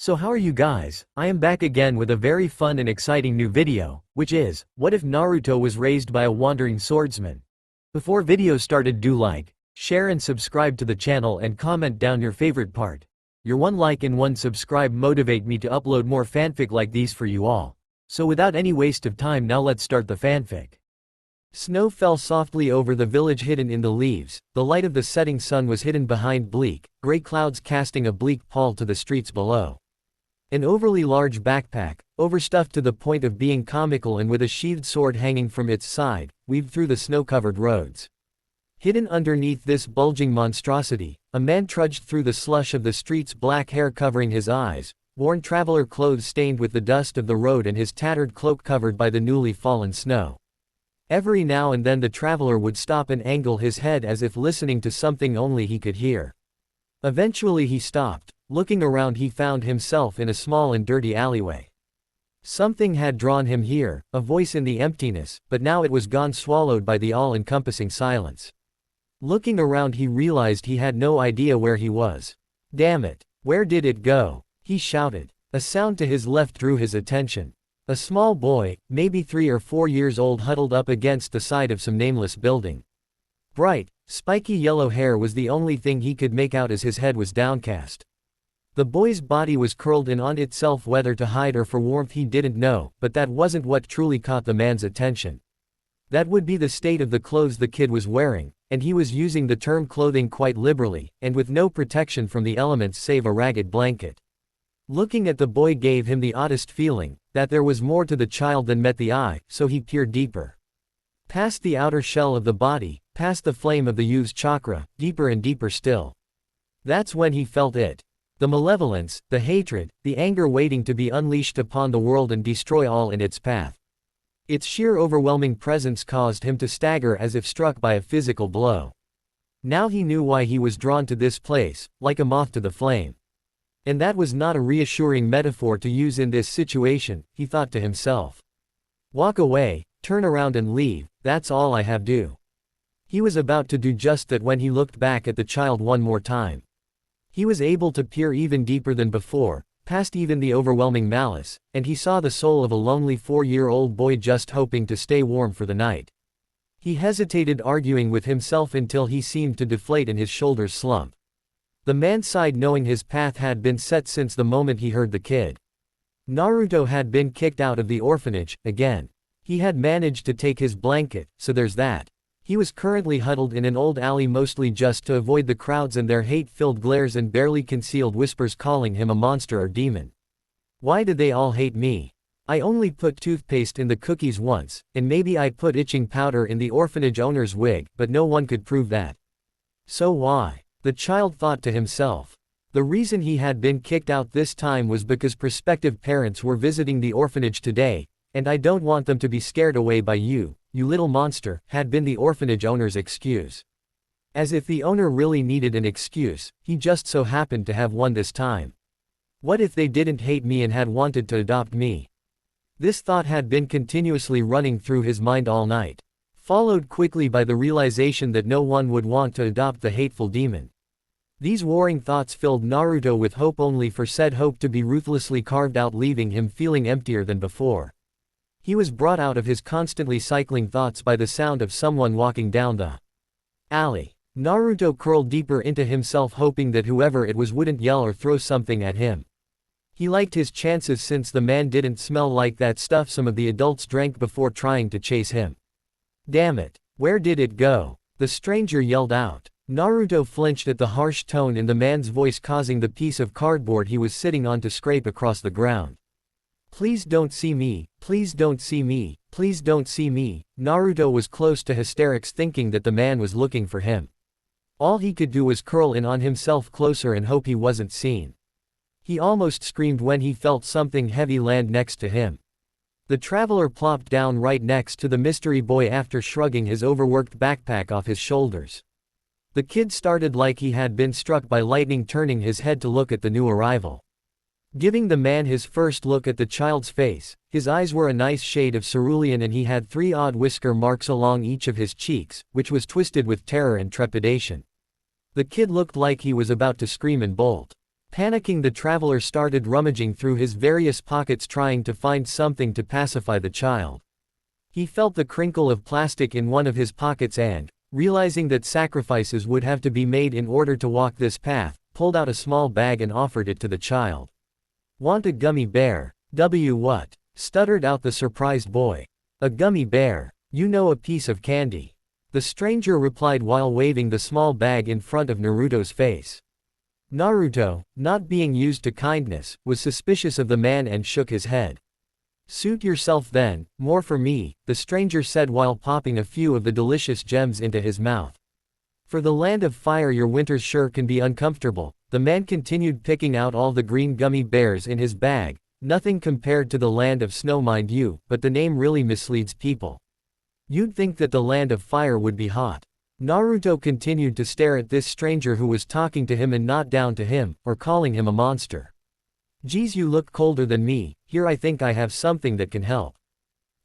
So how are you guys? I am back again with a very fun and exciting new video, which is, what if Naruto was raised by a wandering swordsman? Before video started, do like, share and subscribe to the channel and comment down your favorite part. Your one like and one subscribe motivate me to upload more fanfic like these for you all. So without any waste of time, now let's start the fanfic. Snow fell softly over the village hidden in the leaves. The light of the setting sun was hidden behind bleak, gray clouds casting a bleak pall to the streets below. An overly large backpack, overstuffed to the point of being comical and with a sheathed sword hanging from its side, weaved through the snow-covered roads. Hidden underneath this bulging monstrosity, a man trudged through the slush of the streets, black hair covering his eyes, worn traveler clothes stained with the dust of the road and his tattered cloak covered by the newly fallen snow. Every now and then the traveler would stop and angle his head as if listening to something only he could hear. Eventually he stopped. Looking around, he found himself in a small and dirty alleyway. Something had drawn him here, a voice in the emptiness, but now it was gone, swallowed by the all-encompassing silence. Looking around, he realized he had no idea where he was. Damn it, where did it go? He shouted. A sound to his left drew his attention. A small boy, maybe 3 or 4 years old, huddled up against the side of some nameless building. Bright, spiky yellow hair was the only thing he could make out as his head was downcast. The boy's body was curled in on itself, whether to hide or for warmth he didn't know, but that wasn't what truly caught the man's attention. That would be the state of the clothes the kid was wearing, and he was using the term clothing quite liberally, and with no protection from the elements save a ragged blanket. Looking at the boy gave him the oddest feeling, that there was more to the child than met the eye, so he peered deeper. Past the outer shell of the body, past the flame of the youth's chakra, deeper and deeper still. That's when he felt it. The malevolence, the hatred, the anger waiting to be unleashed upon the world and destroy all in its path. Its sheer overwhelming presence caused him to stagger as if struck by a physical blow. Now he knew why he was drawn to this place, like a moth to the flame. And that was not a reassuring metaphor to use in this situation, he thought to himself. Walk away, turn around and leave, that's all I have to do. He was about to do just that when he looked back at the child one more time. He was able to peer even deeper than before, past even the overwhelming malice, and he saw the soul of a lonely 4-year-old boy just hoping to stay warm for the night. He hesitated, arguing with himself until he seemed to deflate and his shoulders slump. The man sighed, knowing his path had been set since the moment he heard the kid. Naruto had been kicked out of the orphanage, again. He had managed to take his blanket, so there's that. He was currently huddled in an old alley, mostly just to avoid the crowds and their hate-filled glares and barely concealed whispers calling him a monster or demon. Why did they all hate me? I only put toothpaste in the cookies once, and maybe I put itching powder in the orphanage owner's wig, but no one could prove that. So why? The child thought to himself. The reason he had been kicked out this time was because prospective parents were visiting the orphanage today, and I don't want them to be scared away by you little monster, had been the orphanage owner's excuse. As if the owner really needed an excuse, he just so happened to have one this time. What if they didn't hate me and had wanted to adopt me? This thought had been continuously running through his mind all night, followed quickly by the realization that no one would want to adopt the hateful demon. These warring thoughts filled Naruto with hope, only for said hope to be ruthlessly carved out, leaving him feeling emptier than before. He was brought out of his constantly cycling thoughts by the sound of someone walking down the alley. Naruto curled deeper into himself, hoping that whoever it was wouldn't yell or throw something at him. He liked his chances since the man didn't smell like that stuff some of the adults drank before trying to chase him. Damn it, where did it go? The stranger yelled out. Naruto flinched at the harsh tone in the man's voice, causing the piece of cardboard he was sitting on to scrape across the ground. Please don't see me, please don't see me, please don't see me. Naruto was close to hysterics, thinking that the man was looking for him. All he could do was curl in on himself closer and hope he wasn't seen. He almost screamed when he felt something heavy land next to him. The traveler plopped down right next to the mystery boy after shrugging his overworked backpack off his shoulders. The kid started like he had been struck by lightning, turning his head to look at the new arrival. Giving the man his first look at the child's face, his eyes were a nice shade of cerulean and he had 3 odd whisker marks along each of his cheeks, which was twisted with terror and trepidation. The kid looked like he was about to scream and bolt. Panicking, the traveler started rummaging through his various pockets trying to find something to pacify the child. He felt the crinkle of plastic in one of his pockets and, realizing that sacrifices would have to be made in order to walk this path, pulled out a small bag and offered it to the child. "Want a gummy bear?" What? Stuttered out the surprised boy. "A gummy bear? You know, a piece of candy," the stranger replied while waving the small bag in front of Naruto's face. Naruto, not being used to kindness, was suspicious of the man and shook his head. "Suit yourself then, more for me," the stranger said while popping a few of the delicious gems into his mouth. "For the land of fire your winters sure can be uncomfortable," the man continued picking out all the green gummy bears in his bag. "Nothing compared to the land of snow, mind you, but the name really misleads people. You'd think that the land of fire would be hot." Naruto continued to stare at this stranger who was talking to him and not down to him, or calling him a monster. "Geez, you look colder than me, here I think I have something that can help."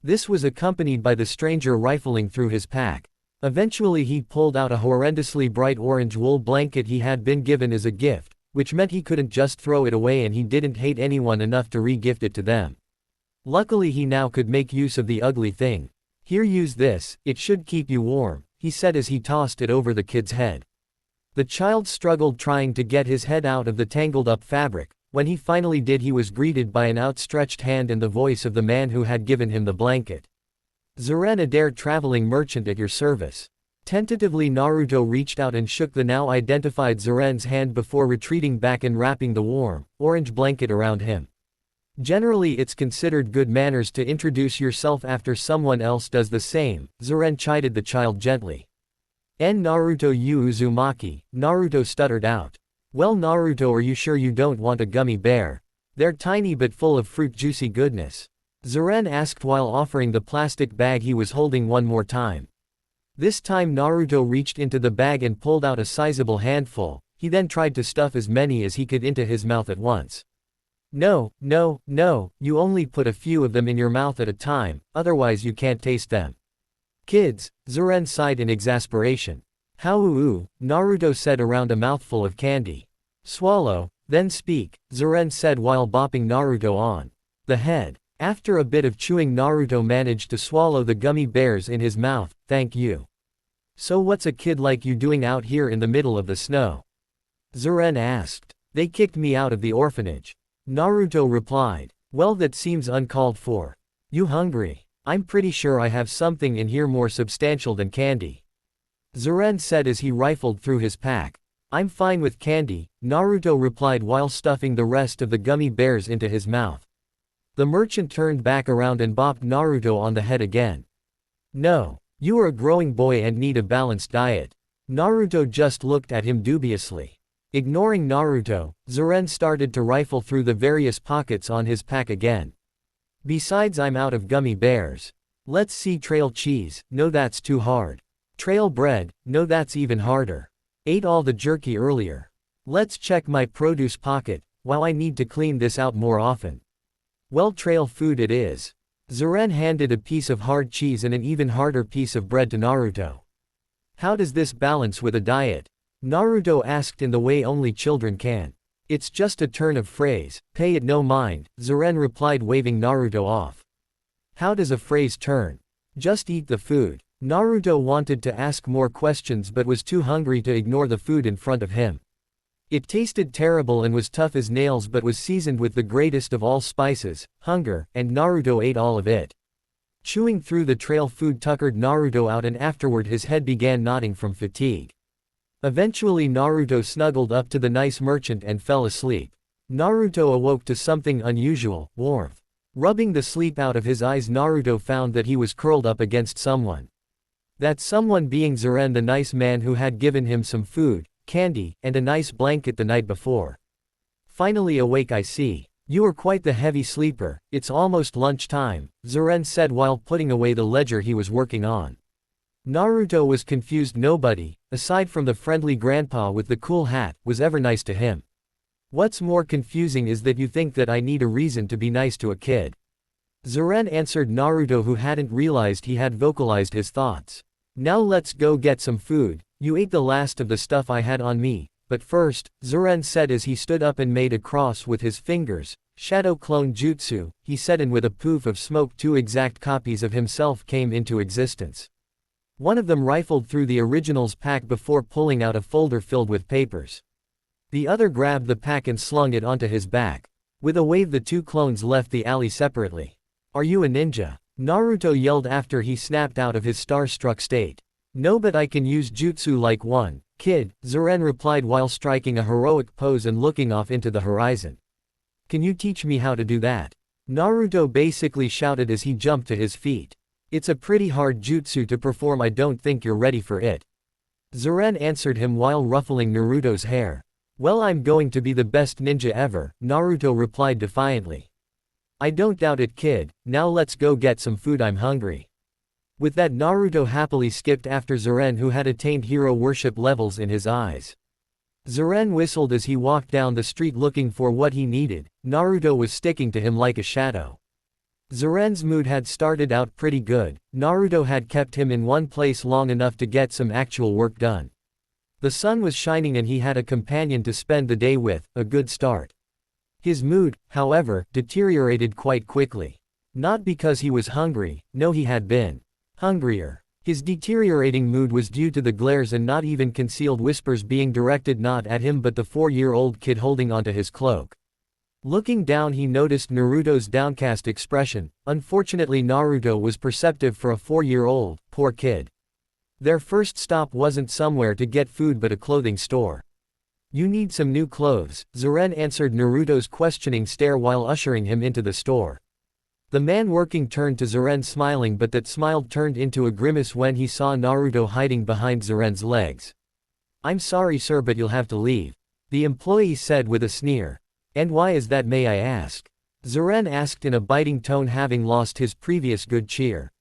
This was accompanied by the stranger rifling through his pack. Eventually he pulled out a horrendously bright orange wool blanket he had been given as a gift, which meant he couldn't just throw it away and he didn't hate anyone enough to re-gift it to them. Luckily he now could make use of the ugly thing. "Here, use this, it should keep you warm," he said as he tossed it over the kid's head. The child struggled trying to get his head out of the tangled up fabric. When he finally did, he was greeted by an outstretched hand and the voice of the man who had given him the blanket. "Zeren Adair, traveling merchant, at your service." Tentatively Naruto reached out and shook the now identified Zeren's hand before retreating back and wrapping the warm, orange blanket around him. "Generally it's considered good manners to introduce yourself after someone else does the same," Zeren chided the child gently. Naruto Uzumaki," Naruto stuttered out. "Well Naruto, are you sure you don't want a gummy bear? They're tiny but full of fruit juicy goodness," Zeren asked while offering the plastic bag he was holding one more time. This time Naruto reached into the bag and pulled out a sizable handful. He then tried to stuff as many as he could into his mouth at once. No, you only put a few of them in your mouth at a time, otherwise you can't taste them." "Kids," Zeren sighed in exasperation. "How Naruto said around a mouthful of candy. "Swallow, then speak," Zeren said while bopping Naruto on the head. After a bit of chewing, Naruto managed to swallow the gummy bears in his mouth. "Thank you." "So what's a kid like you doing out here in the middle of the snow?" Zeren asked. "They kicked me out of the orphanage," Naruto replied. "Well, that seems uncalled for. You hungry? I'm pretty sure I have something in here more substantial than candy," Zeren said as he rifled through his pack. "I'm fine with candy," Naruto replied while stuffing the rest of the gummy bears into his mouth. The merchant turned back around and bopped Naruto on the head again. "No, you are a growing boy and need a balanced diet." Naruto just looked at him dubiously. Ignoring Naruto, Zeren started to rifle through the various pockets on his pack again. "Besides, I'm out of gummy bears. Let's see, trail cheese, no that's too hard. Trail bread, no that's even harder. Ate all the jerky earlier. Let's check my produce pocket, wow, I need to clean this out more often. Well, trail food it is." Zeren handed a piece of hard cheese and an even harder piece of bread to Naruto. "How does this balance with a diet?" Naruto asked in the way only children can. "It's just a turn of phrase, pay it no mind," Zeren replied waving Naruto off. "How does a phrase turn?" "Just eat the food." Naruto wanted to ask more questions but was too hungry to ignore the food in front of him. It tasted terrible and was tough as nails but was seasoned with the greatest of all spices, hunger, and Naruto ate all of it. Chewing through the trail food tuckered Naruto out and afterward his head began nodding from fatigue. Eventually Naruto snuggled up to the nice merchant and fell asleep. Naruto awoke to something unusual, warmth. Rubbing the sleep out of his eyes, Naruto found that he was curled up against someone. That someone being Zeren, the nice man who had given him some food, candy, and a nice blanket the night before. "Finally awake, I see. You are quite the heavy sleeper, it's almost lunchtime," Zeren said while putting away the ledger he was working on. Naruto was confused. Nobody, aside from the friendly grandpa with the cool hat, was ever nice to him. "What's more confusing is that you think that I need a reason to be nice to a kid," Zeren answered Naruto, who hadn't realized he had vocalized his thoughts. "Now let's go get some food. You ate the last of the stuff I had on me," But first, Zuren said as he stood up and made a cross with his fingers, "Shadow clone jutsu," he said, and with a poof of smoke 2 exact copies of himself came into existence. One of them rifled through the original's pack before pulling out a folder filled with papers. The other grabbed the pack and slung it onto his back. With a wave, the 2 clones left the alley separately. "Are you a ninja?" Naruto yelled after he snapped out of his star-struck state. "No, but I can use jutsu like one, kid," Zuren replied while striking a heroic pose and looking off into the horizon. "Can you teach me how to do that?" Naruto basically shouted as he jumped to his feet. "It's a pretty hard jutsu to perform, I don't think you're ready for it." Zuren answered him while ruffling Naruto's hair. "Well, I'm going to be the best ninja ever," Naruto replied defiantly. "I don't doubt it, kid, now let's go get some food, I'm hungry." With that, Naruto happily skipped after Zuren, who had attained hero worship levels in his eyes. Zuren whistled as he walked down the street looking for what he needed. Naruto was sticking to him like a shadow. Zuren's mood had started out pretty good. Naruto had kept him in one place long enough to get some actual work done. The sun was shining and he had a companion to spend the day with, a good start. His mood, however, deteriorated quite quickly. Not because he was hungry, no, he had been hungrier. His deteriorating mood was due to the glares and not even concealed whispers being directed not at him but the 4-year-old kid holding onto his cloak. Looking down, he noticed Naruto's downcast expression. Unfortunately, Naruto was perceptive for a 4-year-old, poor kid. Their first stop wasn't somewhere to get food but a clothing store. "You need some new clothes," Zuren answered Naruto's questioning stare while ushering him into the store. The man working turned to Zuren smiling, but that smile turned into a grimace when he saw Naruto hiding behind Zuren's legs. "I'm sorry sir, but you'll have to leave," the employee said with a sneer. "And why is that, may I ask?" Zuren asked in a biting tone, having lost his previous good cheer.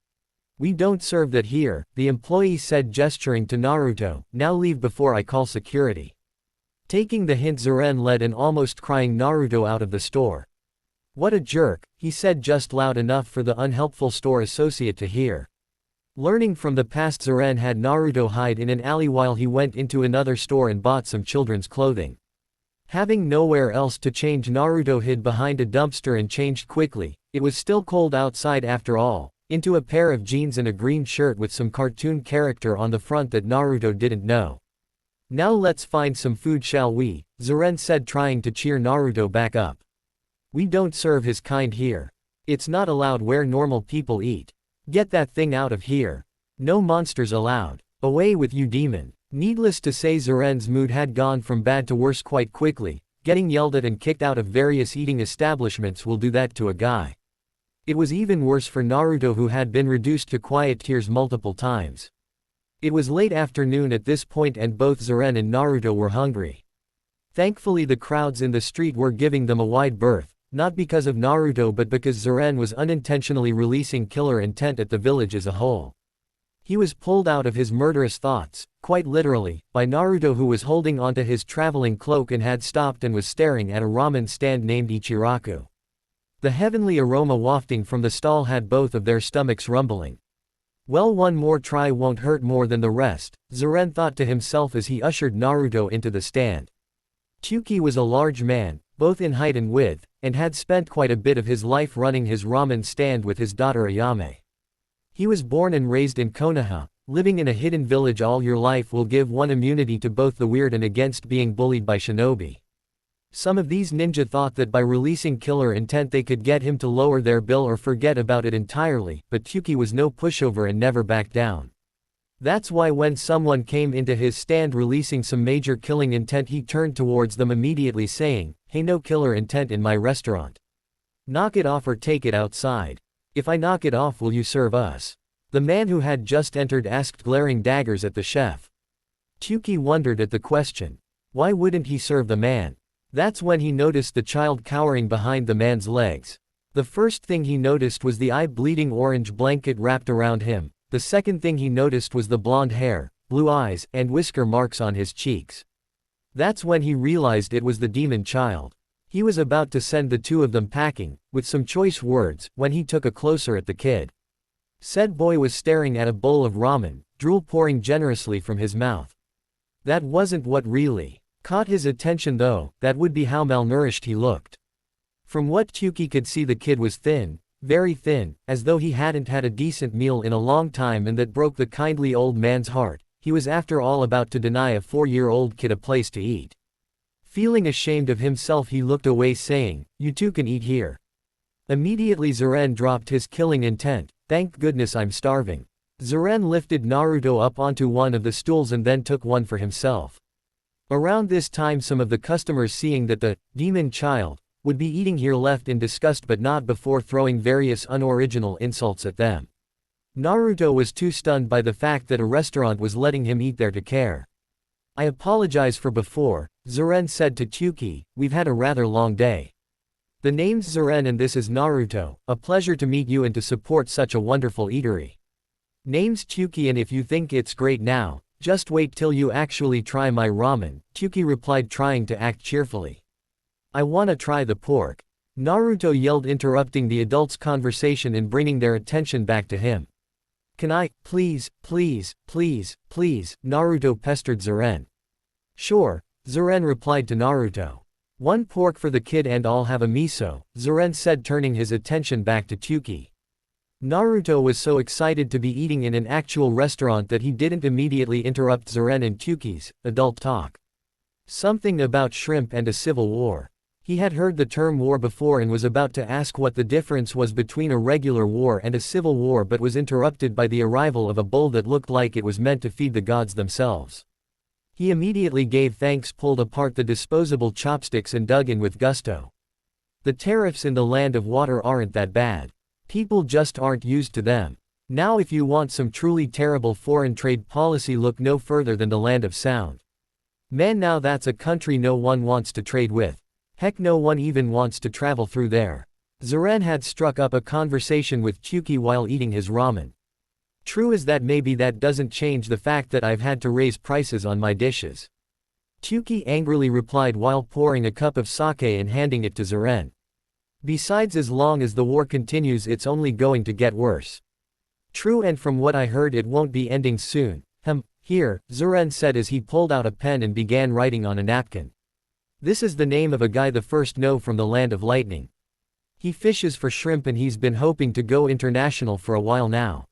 "We don't serve that here," the employee said, gesturing to Naruto. "Now leave before I call security." Taking the hint, Zuren led an almost crying Naruto out of the store. "What a jerk," he said just loud enough for the unhelpful store associate to hear. Learning from the past, Zuren had Naruto hide in an alley while he went into another store and bought some children's clothing. Having nowhere else to change, Naruto hid behind a dumpster and changed quickly. It was still cold outside after all, into a pair of jeans and a green shirt with some cartoon character on the front that Naruto didn't know. "Now let's find some food, shall we?" Zuren said, trying to cheer Naruto back up. "We don't serve his kind here. It's not allowed where normal people eat. Get that thing out of here. No monsters allowed. Away with you, demon." Needless to say, Zuren's mood had gone from bad to worse quite quickly. Getting yelled at and kicked out of various eating establishments will do that to a guy. It was even worse for Naruto, who had been reduced to quiet tears multiple times. It was late afternoon at this point and both Zuren and Naruto were hungry. Thankfully, the crowds in the street were giving them a wide berth. Not because of Naruto but because Zuren was unintentionally releasing killer intent at the village as a whole. He was pulled out of his murderous thoughts, quite literally, by Naruto, who was holding onto his traveling cloak and had stopped and was staring at a ramen stand named Ichiraku. The heavenly aroma wafting from the stall had both of their stomachs rumbling. "Well, one more try won't hurt more than the rest," Zuren thought to himself as he ushered Naruto into the stand. Chuki was a large man, both in height and width, and had spent quite a bit of his life running his ramen stand with his daughter Ayame. He was born and raised in Konoha. Living in a hidden village all your life will give one immunity to both the weird and against being bullied by shinobi. Some of these ninja thought that by releasing killer intent they could get him to lower their bill or forget about it entirely, but Chuki was no pushover and never backed down. That's why when someone came into his stand releasing some major killing intent, he turned towards them immediately saying, "Hey, no killer intent in my restaurant. Knock it off or take it outside. If I knock it off, will you serve us?" The man who had just entered asked, glaring daggers at the chef. Chuki wondered at the question. Why wouldn't he serve the man? That's when he noticed the child cowering behind the man's legs. The first thing he noticed was the eye-bleeding orange blanket wrapped around him. The second thing he noticed was the blonde hair, blue eyes, and whisker marks on his cheeks. That's when he realized it was the demon child. He was about to send the two of them packing, with some choice words, when he took a closer at the kid. Said boy was staring at a bowl of ramen, drool pouring generously from his mouth. That wasn't what really caught his attention though, that would be how malnourished he looked. From what Tyuki could see, the kid was thin, very thin, as though he hadn't had a decent meal in a long time, and that broke the kindly old man's heart. He was after all about to deny a 4-year-old kid a place to eat. Feeling ashamed of himself, he looked away, saying, "You two can eat here." Immediately Zuren dropped his killing intent. "Thank goodness I'm starving." Zuren lifted Naruto up onto one of the stools and then took one for himself. Around this time, some of the customers, seeing that the demon child would be eating here, left in disgust, but not before throwing various unoriginal insults at them. Naruto was too stunned by the fact that a restaurant was letting him eat there to care. "I apologize for before," Zuren said to Tyuki, "we've had a rather long day." "The name's Zuren and this is Naruto, a pleasure to meet you and to support such a wonderful eatery." "Name's Tyuki, and if you think it's great now, just wait till you actually try my ramen," Tyuki replied, trying to act cheerfully. "I wanna try the pork," Naruto yelled, interrupting the adults' conversation and bringing their attention back to him. "Can I, please, please, please, please," Naruto pestered Zuren. "Sure," Zuren replied to Naruto. "One pork for the kid and I'll have a miso," Zuren said, turning his attention back to Tyuki. Naruto was so excited to be eating in an actual restaurant that he didn't immediately interrupt Zuren and Tyuki's adult talk. Something about shrimp and a civil war. He had heard the term war before and was about to ask what the difference was between a regular war and a civil war, but was interrupted by the arrival of a bowl that looked like it was meant to feed the gods themselves. He immediately gave thanks, pulled apart the disposable chopsticks and dug in with gusto. The tariffs in the land of water aren't that bad. People just aren't used to them. Now if you want some truly terrible foreign trade policy, look no further than the land of sound. Man, now that's a country no one wants to trade with. Heck, no one even wants to travel through there. Zuren had struck up a conversation with Tyuki while eating his ramen. "True as that, maybe that doesn't change the fact that I've had to raise prices on my dishes," Tyuki angrily replied while pouring a cup of sake and handing it to Zuren. "Besides, as long as the war continues, it's only going to get worse." "True, and from what I heard, it won't be ending soon." Here," Zuren said as he pulled out a pen and began writing on a napkin. "This is the name of a guy the first know from the land of lightning. He fishes for shrimp and he's been hoping to go international for a while now.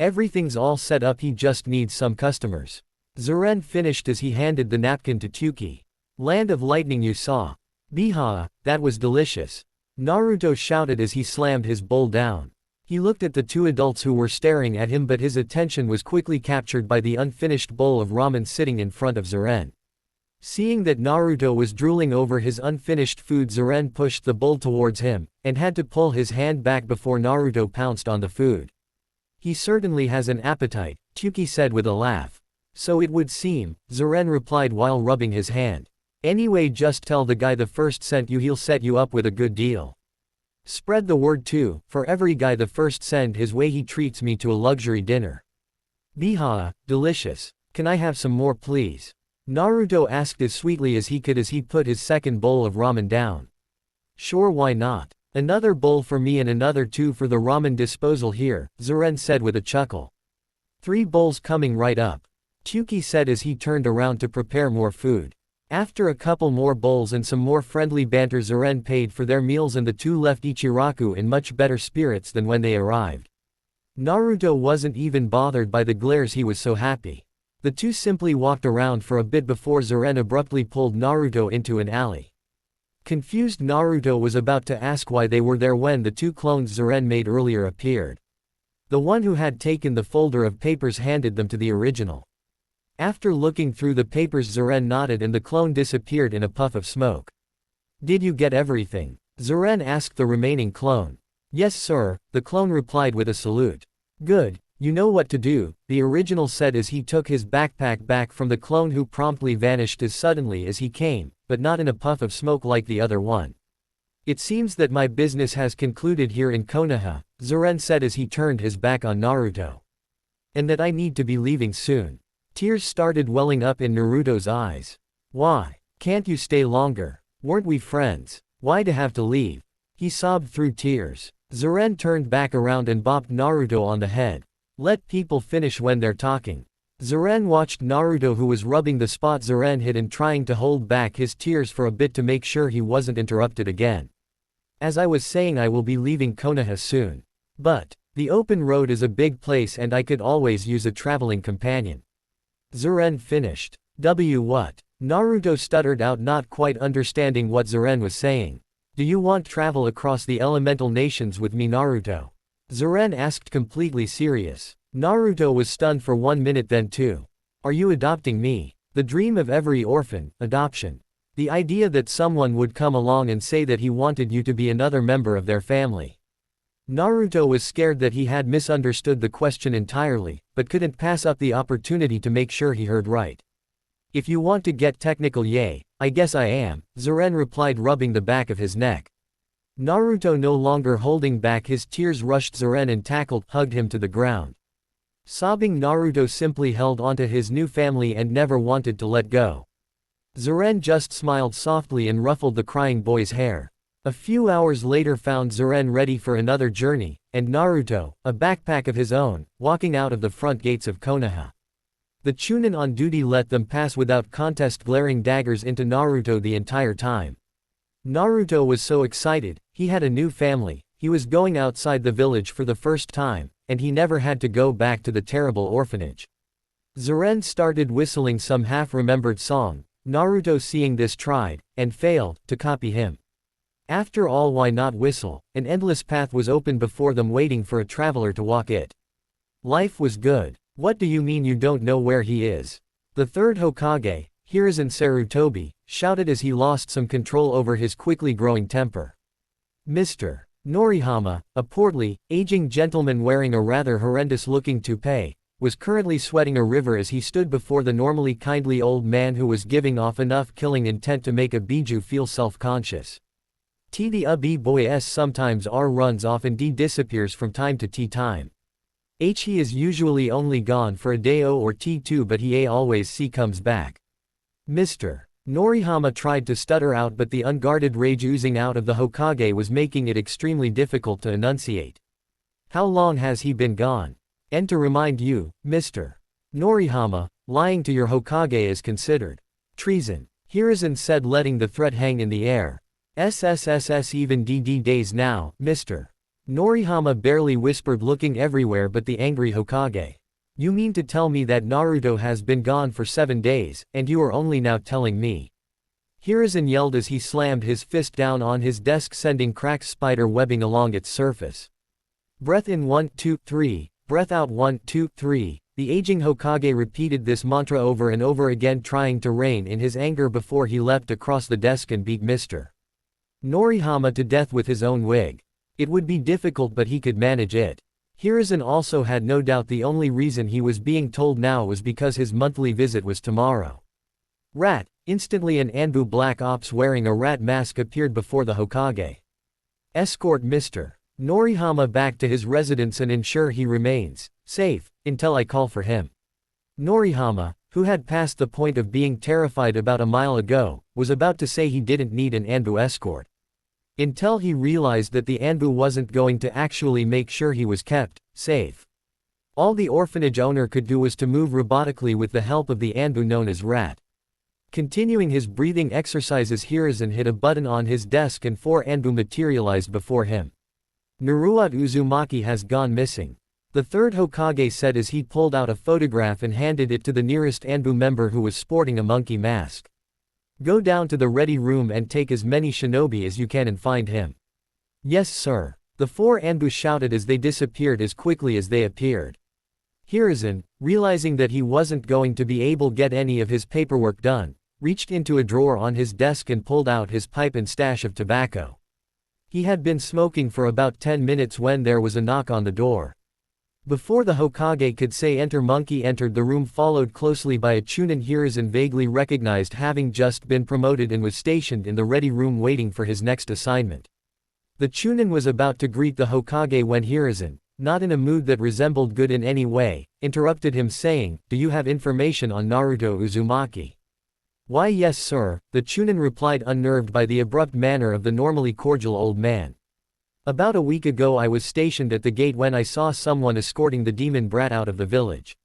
Everything's all set up, he just needs some customers." Zuren finished as he handed the napkin to Tyuki. "Land of lightning, you saw. Biha, that was delicious," Naruto shouted as he slammed his bowl down. He looked at the two adults who were staring at him, but his attention was quickly captured by the unfinished bowl of ramen sitting in front of Zuren. Seeing that Naruto was drooling over his unfinished food, Zuren pushed the bowl towards him, and had to pull his hand back before Naruto pounced on the food. "He certainly has an appetite," Tyuki said with a laugh. "So it would seem," Zuren replied while rubbing his hand. "Anyway, just tell the guy the first sent you, he'll set you up with a good deal. Spread the word too, for every guy the first send his way, he treats me to a luxury dinner." "Biha, delicious. Can I have some more, please?" Naruto asked as sweetly as he could as he put his second bowl of ramen down. "Sure, why not? Another bowl for me and another two for the ramen disposal here," Zuren said with a chuckle. "3 bowls coming right up," Tyuki said as he turned around to prepare more food. After a couple more bowls and some more friendly banter, Zuren paid for their meals and the two left Ichiraku in much better spirits than when they arrived. Naruto wasn't even bothered by the glares, he was so happy. The two simply walked around for a bit before Zuren abruptly pulled Naruto into an alley. Confused, Naruto was about to ask why they were there when the 2 clones Zuren made earlier appeared. The one who had taken the folder of papers handed them to the original. After looking through the papers, Zuren nodded and the clone disappeared in a puff of smoke. "Did you get everything?" Zuren asked the remaining clone. "Yes sir," the clone replied with a salute. "Good, you know what to do," the original said as he took his backpack back from the clone, who promptly vanished as suddenly as he came, but not in a puff of smoke like the other one. "It seems that my business has concluded here in Konoha," Zuren said as he turned his back on Naruto. "And that I need to be leaving soon." Tears started welling up in Naruto's eyes. "Why? Can't you stay longer? Weren't we friends? Why to have to leave?" He sobbed through tears. Zuren turned back around and bopped Naruto on the head. "Let people finish when they're talking." Zuren watched Naruto, who was rubbing the spot Zuren hit and trying to hold back his tears for a bit to make sure he wasn't interrupted again. As I was saying, I will be leaving Konoha soon. But the open road is a big place and I could always use a traveling companion. Zuren finished. What? Naruto stuttered out, not quite understanding what Zuren was saying. Do you want travel across the elemental nations with me, Naruto? Zuren asked, completely serious. Naruto was stunned for 1 minute, then 2. Are you adopting me? The dream of every orphan, adoption. The idea that someone would come along and say that he wanted you to be another member of their family. Naruto was scared that he had misunderstood the question entirely, but couldn't pass up the opportunity to make sure he heard right. If you want to get technical, yay, I guess I am, Zuren replied, rubbing the back of his neck. Naruto, no longer holding back his tears, rushed Zuren and hugged him to the ground. Sobbing, Naruto simply held onto his new family and never wanted to let go. Zuren just smiled softly and ruffled the crying boy's hair. A few hours later found Zuren ready for another journey, and Naruto, a backpack of his own, walking out of the front gates of Konoha. The Chunin on duty let them pass without contest, glaring daggers into Naruto the entire time. Naruto was so excited, he had a new family, he was going outside the village for the first time, and he never had to go back to the terrible orphanage. Zuren started whistling some half-remembered song. Naruto, seeing this, tried, and failed, to copy him. After all, why not whistle? An endless path was open before them, waiting for a traveler to walk it. Life was good. What do you mean you don't know where he is? The third Hokage, Hiruzen Sarutobi, shouted as he lost some control over his quickly growing temper. Mr. Norihama, a portly, aging gentleman wearing a rather horrendous-looking toupee, was currently sweating a river as he stood before the normally kindly old man who was giving off enough killing intent to make a Biju feel self-conscious. The B-boy sometimes runs off and disappears from time to time. He is usually only gone for a day or two, but he always comes back. Mr. Norihama tried to stutter out, but the unguarded rage oozing out of the Hokage was making it extremely difficult to enunciate. How long has he been gone? And to remind you, Mr. Norihama, lying to your Hokage is considered treason, Hiruzen said, letting the threat hang in the air. Even days now, Mr. Norihama barely whispered, looking everywhere but the angry Hokage. You mean to tell me that Naruto has been gone for 7 days, and you are only now telling me? Hiruzen yelled as he slammed his fist down on his desk, sending cracked spider webbing along its surface. Breath in 1, 2, 3, breath out 1, 2, 3. The aging Hokage repeated this mantra over and over again, trying to rein in his anger before he leapt across the desk and beat Mr. Norihama to death with his own wig. It would be difficult, but he could manage it. Hiruzen also had no doubt the only reason he was being told now was because his monthly visit was tomorrow. Rat! Instantly an Anbu Black Ops wearing a rat mask appeared before the Hokage. Escort Mr. Norihama back to his residence and ensure he remains safe until I call for him. Norihama, who had passed the point of being terrified about a mile ago, was about to say he didn't need an Anbu escort. Until he realized that the Anbu wasn't going to actually make sure he was kept safe. All the orphanage owner could do was to move robotically with the help of the Anbu known as Rat. Continuing his breathing exercises, Hiruzen hit a button on his desk and 4 Anbu materialized before him. Naruto Uzumaki has gone missing. The third Hokage said as he pulled out a photograph and handed it to the nearest Anbu member, who was sporting a monkey mask. Go down to the ready room and take as many shinobi as you can and find him. Yes, sir. The 4 Anbu shouted as they disappeared as quickly as they appeared. Hiruzen, realizing that he wasn't going to be able to get any of his paperwork done, reached into a drawer on his desk and pulled out his pipe and stash of tobacco. He had been smoking for about 10 minutes when there was a knock on the door. Before the Hokage could say enter, Monkey entered the room, followed closely by a Chunin Hiruzen vaguely recognized, having just been promoted and was stationed in the ready room waiting for his next assignment. The Chunin was about to greet the Hokage when Hiruzen, not in a mood that resembled good in any way, interrupted him, saying, "Do you have information on Naruto Uzumaki?" "Why yes sir," the Chunin replied, unnerved by the abrupt manner of the normally cordial old man. "About a week ago I was stationed at the gate when I saw someone escorting the demon brat out of the village.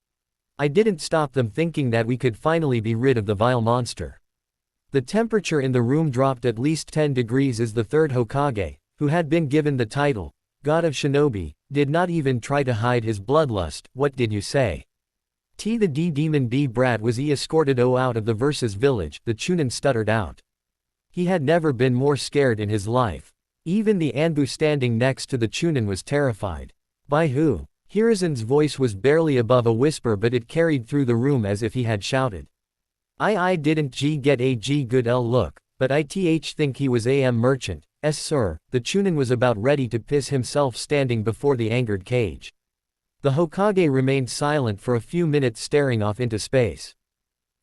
I didn't stop them thinking that we could finally be rid of the vile monster. The temperature in the room dropped at least 10 degrees as the third Hokage, who had been given the title, God of Shinobi, did not even try to hide his bloodlust. What did you say? The demon B brat was escorted out of the versus village, the Chunin stuttered out. He had never been more scared in his life. Even the Anbu standing next to the Chunin was terrified. By who? Hiruzen's voice was barely above a whisper, but it carried through the room as if he had shouted. I didn't get a good look, but I think he was merchant. Sir, the Chunin was about ready to piss himself standing before the angered cage. The Hokage remained silent for a few minutes, staring off into space.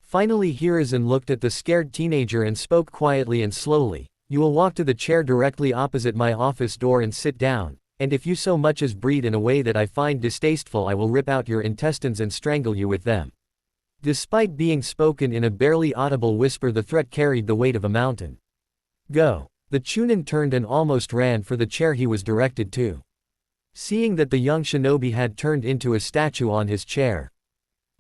Finally Hiruzen looked at the scared teenager and spoke quietly and slowly. You will walk to the chair directly opposite my office door and sit down, and if you so much as breathe in a way that I find distasteful, I will rip out your intestines and strangle you with them. Despite being spoken in a barely audible whisper, the threat carried the weight of a mountain. Go. The Chunin turned and almost ran for the chair he was directed to. Seeing that the young shinobi had turned into a statue on his chair,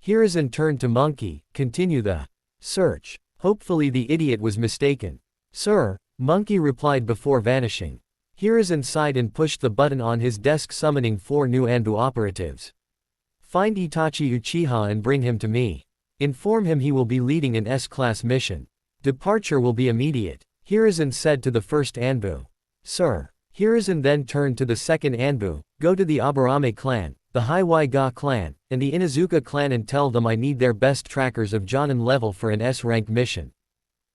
Hiruzen turned to Monkey. Continue the search. Hopefully the idiot was mistaken. Sir, Monkey replied before vanishing. Hiruzen sighed and pushed the button on his desk, summoning 4 new Anbu operatives. Find Itachi Uchiha and bring him to me. Inform him he will be leading an S-class mission. Departure will be immediate, Hiruzen said to the first Anbu. Sir. Hiruzen then turned to the second Anbu. Go to the Aburame clan, the Hiwai-ga clan, and the Inuzuka clan and tell them I need their best trackers of Jonin level for an S-rank mission.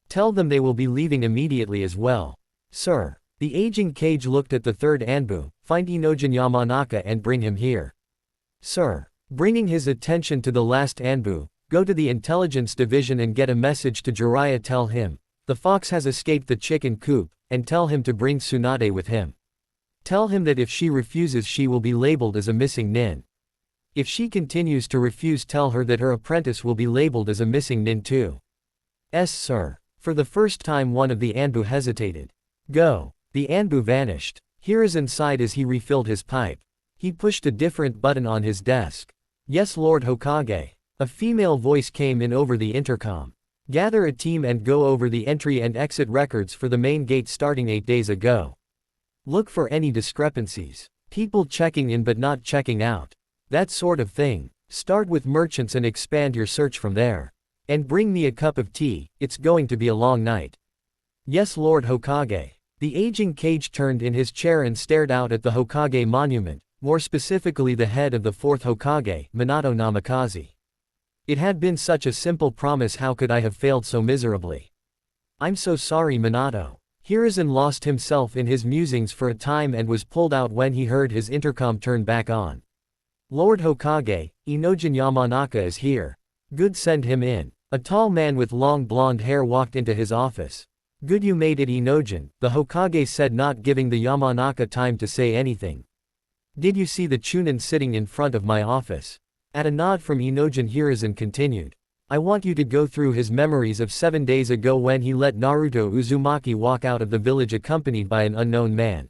Tell them they will be leaving immediately as well. Sir. The aging Cage looked at the third Anbu. Find Inojin Yamanaka and bring him here. Sir. Bringing his attention to the last Anbu, go to the intelligence division and get a message to Jiraiya. Tell him, the fox has escaped the chicken coop, and tell him to bring Tsunade with him. Tell him that if she refuses she will be labeled as a missing nin. If she continues to refuse, tell her that her apprentice will be labeled as a missing nin too. Yes sir. For the first time one of the Anbu hesitated. Go. The Anbu vanished. Hiruzen sighed as he refilled his pipe. He pushed a different button on his desk. Yes Lord Hokage. A female voice came in over the intercom. Gather a team and go over the entry and exit records for the main gate starting 8 days ago. Look for any discrepancies. People checking in but not checking out. That sort of thing. Start with merchants and expand your search from there. And bring me a cup of tea, it's going to be a long night. Yes Lord Hokage. The aging Cage turned in his chair and stared out at the Hokage monument, more specifically the head of the fourth Hokage, Minato Namikaze. It had been such a simple promise, how could I have failed so miserably? I'm so sorry Minato. Hiruzen lost himself in his musings for a time and was pulled out when he heard his intercom turn back on. Lord Hokage, Inojin Yamanaka is here. Good, send him in. A tall man with long blonde hair walked into his office. Good, you made it Inojin, the Hokage said, not giving the Yamanaka time to say anything. Did you see the Chunin sitting in front of my office? At a nod from Inojin, Hiruzen continued. I want you to go through his memories of 7 days ago when he let Naruto Uzumaki walk out of the village accompanied by an unknown man.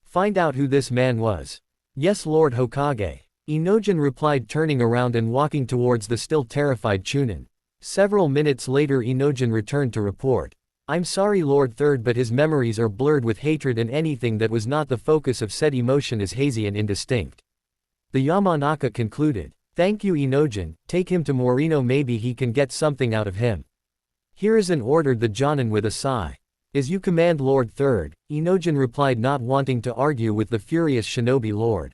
Find out who this man was. Yes Lord Hokage. Inojin replied, turning around and walking towards the still terrified Chunin. Several minutes later Inojin returned to report. I'm sorry Lord Third, but his memories are blurred with hatred and anything that was not the focus of said emotion is hazy and indistinct. The Yamanaka concluded. Thank you Inojin, take him to Morino, maybe he can get something out of him. Hiruzen ordered the Jonin with a sigh. As you command Lord Third, Inojin replied, not wanting to argue with the furious shinobi lord.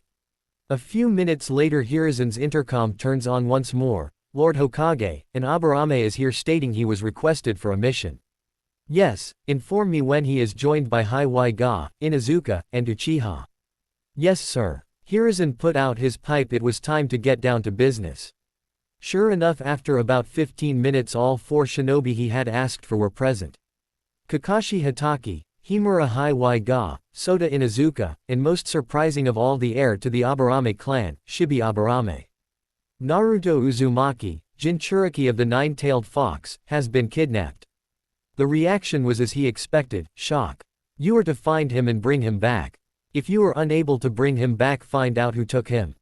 A few minutes later Hiruzen's intercom turns on once more. Lord Hokage, an Aburame is here, stating he was requested for a mission. Yes, inform me when he is joined by Hiwai-ga, Inuzuka, and Uchiha. Yes sir. Hiruzen put out his pipe, it was time to get down to business. Sure enough, after about 15 minutes all 4 shinobi he had asked for were present. Kakashi Hatake, Himura Hiwai-ga, Sota Inuzuka, and most surprising of all, the heir to the Aburame clan, Shibi Aburame. Naruto Uzumaki, Jinchuriki of the Nine-Tailed Fox, has been kidnapped. The reaction was as he expected, shock. You are to find him and bring him back. If you are unable to bring him back, find out who took him.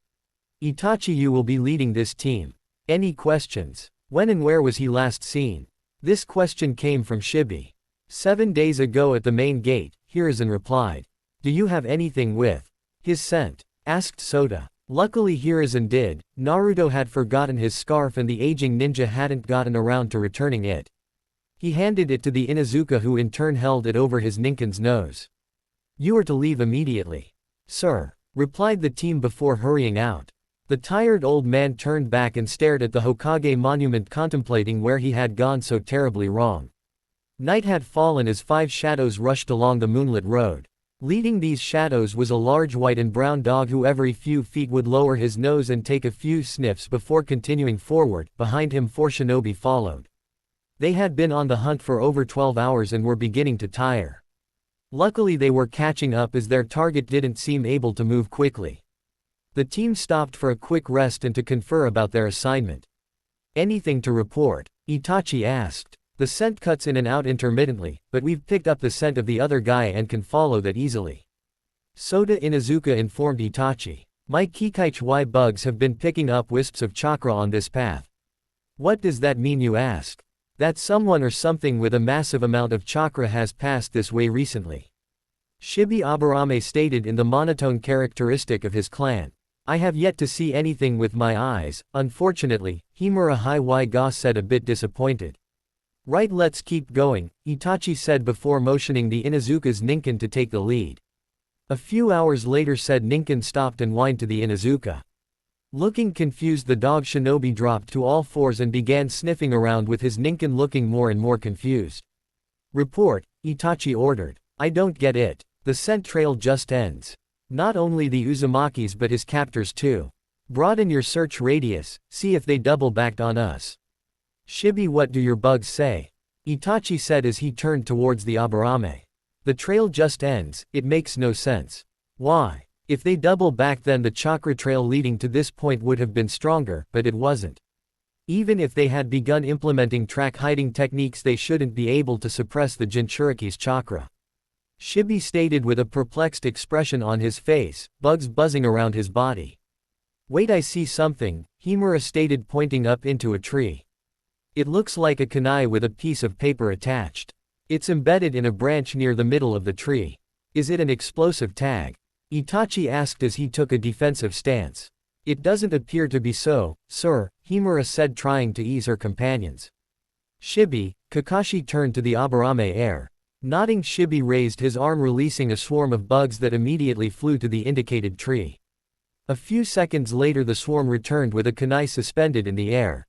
Itachi, you will be leading this team. Any questions? When and where was he last seen? This question came from Shibi. 7 days ago at the main gate, Hiruzen replied. Do you have anything with his scent? Asked Sota. Luckily Hiruzen did. Naruto had forgotten his scarf and the aging ninja hadn't gotten around to returning it. He handed it to the Inuzuka, who in turn held it over his Ninken's nose. You are to leave immediately. Sir, replied the team before hurrying out. The tired old man turned back and stared at the Hokage monument, contemplating where he had gone so terribly wrong. Night had fallen as 5 shadows rushed along the moonlit road. Leading these shadows was a large white and brown dog who every few feet would lower his nose and take a few sniffs before continuing forward. Behind him 4 shinobi followed. They had been on the hunt for over 12 hours and were beginning to tire. Luckily they were catching up as their target didn't seem able to move quickly. The team stopped for a quick rest and to confer about their assignment. Anything to report? Itachi asked. The scent cuts in and out intermittently, but we've picked up the scent of the other guy and can follow that easily. Sota Inuzuka informed Itachi. My Kikaichi bugs have been picking up wisps of chakra on this path. What does that mean, you ask? That someone or something with a massive amount of chakra has passed this way recently. Shibi Aburame stated in the monotone characteristic of his clan. I have yet to see anything with my eyes, unfortunately, Himura Higa said, a bit disappointed. Right, let's keep going, Itachi said before motioning the Inuzuka's Ninken to take the lead. A few hours later said Ninken stopped and whined to the Inuzuka. Looking confused, the dog shinobi dropped to all fours and began sniffing around with his Ninken looking more and more confused. Report, Itachi ordered. I don't get it. The scent trail just ends. Not only the Uzumaki's but his captors too. Broaden your search radius, see if they double-backed on us. Shibi, what do your bugs say? Itachi said as he turned towards the Aburame. The trail just ends, it makes no sense. Why? If they double-backed then the chakra trail leading to this point would have been stronger, but it wasn't. Even if they had begun implementing track hiding techniques they shouldn't be able to suppress the Jinchuriki's chakra. Shibi stated with a perplexed expression on his face, bugs buzzing around his body. Wait, I see something, Himura stated pointing up into a tree. It looks like a kunai with a piece of paper attached. It's embedded in a branch near the middle of the tree. Is it an explosive tag? Itachi asked as he took a defensive stance. It doesn't appear to be so, sir, Himura said, trying to ease her companions. Shibi, Kakashi turned to the Aburame heir. Nodding, Shibi raised his arm, releasing a swarm of bugs that immediately flew to the indicated tree. A few seconds later the swarm returned with a kunai suspended in the air.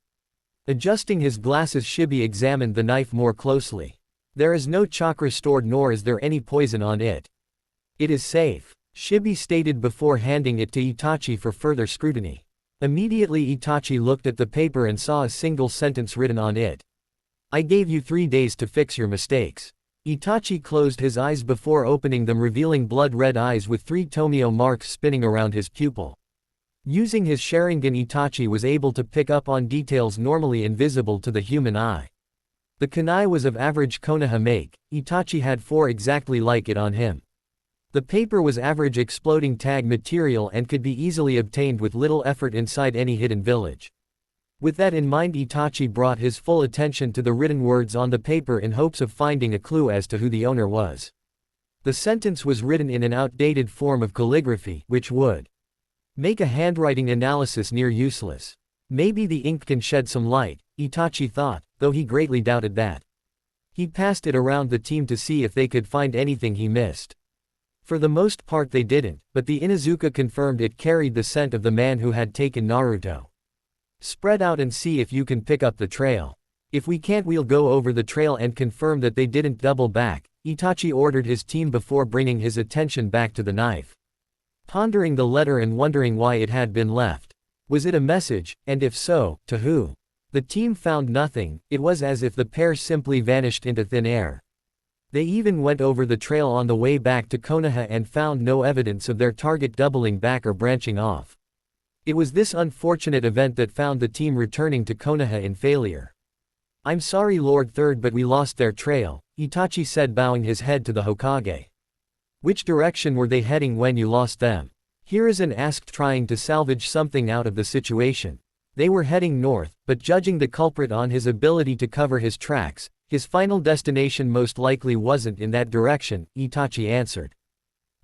Adjusting his glasses, Shibi examined the knife more closely. There is no chakra stored, nor is there any poison on it. It is safe, Shibi stated before handing it to Itachi for further scrutiny. Immediately Itachi looked at the paper and saw a single sentence written on it. I gave you 3 days to fix your mistakes. Itachi closed his eyes before opening them, revealing blood-red eyes with 3 Tomio marks spinning around his pupil. Using his Sharingan, Itachi was able to pick up on details normally invisible to the human eye. The kunai was of average Konoha make, Itachi had 4 exactly like it on him. The paper was average exploding tag material and could be easily obtained with little effort inside any hidden village. With that in mind, Itachi brought his full attention to the written words on the paper in hopes of finding a clue as to who the owner was. The sentence was written in an outdated form of calligraphy, which would make a handwriting analysis near useless. Maybe the ink can shed some light, Itachi thought, though he greatly doubted that. He passed it around the team to see if they could find anything he missed. For the most part they didn't, but the Inuzuka confirmed it carried the scent of the man who had taken Naruto. Spread out and see if you can pick up the trail. If we can't, we'll go over the trail and confirm that they didn't double back, Itachi ordered his team before bringing his attention back to the knife. Pondering the letter and wondering why it had been left. Was it a message, and if so, to who? The team found nothing. It was as if the pair simply vanished into thin air. They even went over the trail on the way back to Konoha and found no evidence of their target doubling back or branching off. It was this unfortunate event that found the team returning to Konoha in failure. I'm sorry, Lord Third, but we lost their trail, Itachi said, bowing his head to the Hokage. Which direction were they heading when you lost them? Hiruzen asked, trying to salvage something out of the situation. They were heading north, but judging the culprit on his ability to cover his tracks, his final destination most likely wasn't in that direction, Itachi answered.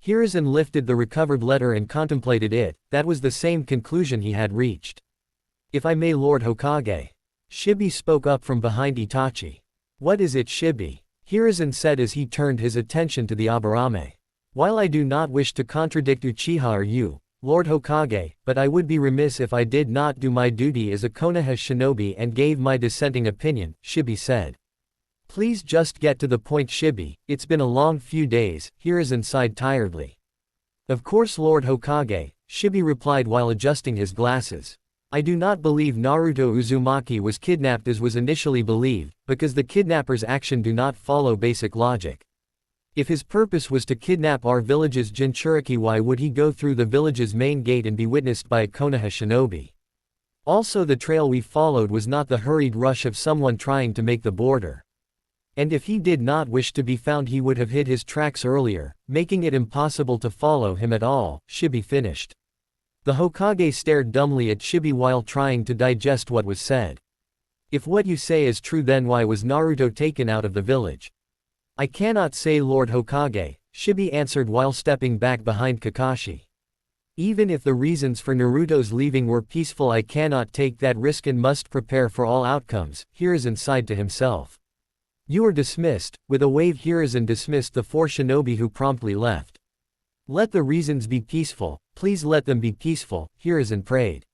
Hiruzen lifted the recovered letter and contemplated it. That was the same conclusion he had reached. If I may, Lord Hokage. Shibi spoke up from behind Itachi. What is it, Shibi? Hiruzen said as he turned his attention to the Aburame. While I do not wish to contradict Uchiha or you, Lord Hokage, but I would be remiss if I did not do my duty as a Konoha shinobi and gave my dissenting opinion, Shibi said. Please just get to the point, Shibi, it's been a long few days, Hiruzen sighed tiredly. Of course, Lord Hokage, Shibi replied while adjusting his glasses. I do not believe Naruto Uzumaki was kidnapped as was initially believed, because the kidnapper's action do not follow basic logic. If his purpose was to kidnap our village's Jinchuriki, why would he go through the village's main gate and be witnessed by a Konoha shinobi? Also, the trail we followed was not the hurried rush of someone trying to make the border. And if he did not wish to be found, he would have hid his tracks earlier, making it impossible to follow him at all, Shibi finished. The Hokage stared dumbly at Shibi while trying to digest what was said. If what you say is true, then why was Naruto taken out of the village? I cannot say, Lord Hokage, Shibi answered while stepping back behind Kakashi. Even if the reasons for Naruto's leaving were peaceful, I cannot take that risk and must prepare for all outcomes, Hiruzen sighed to himself. You are dismissed. With a wave, Hiruzen dismissed the 4 shinobi who promptly left. Let the reasons be peaceful, please let them be peaceful, Hiruzen prayed.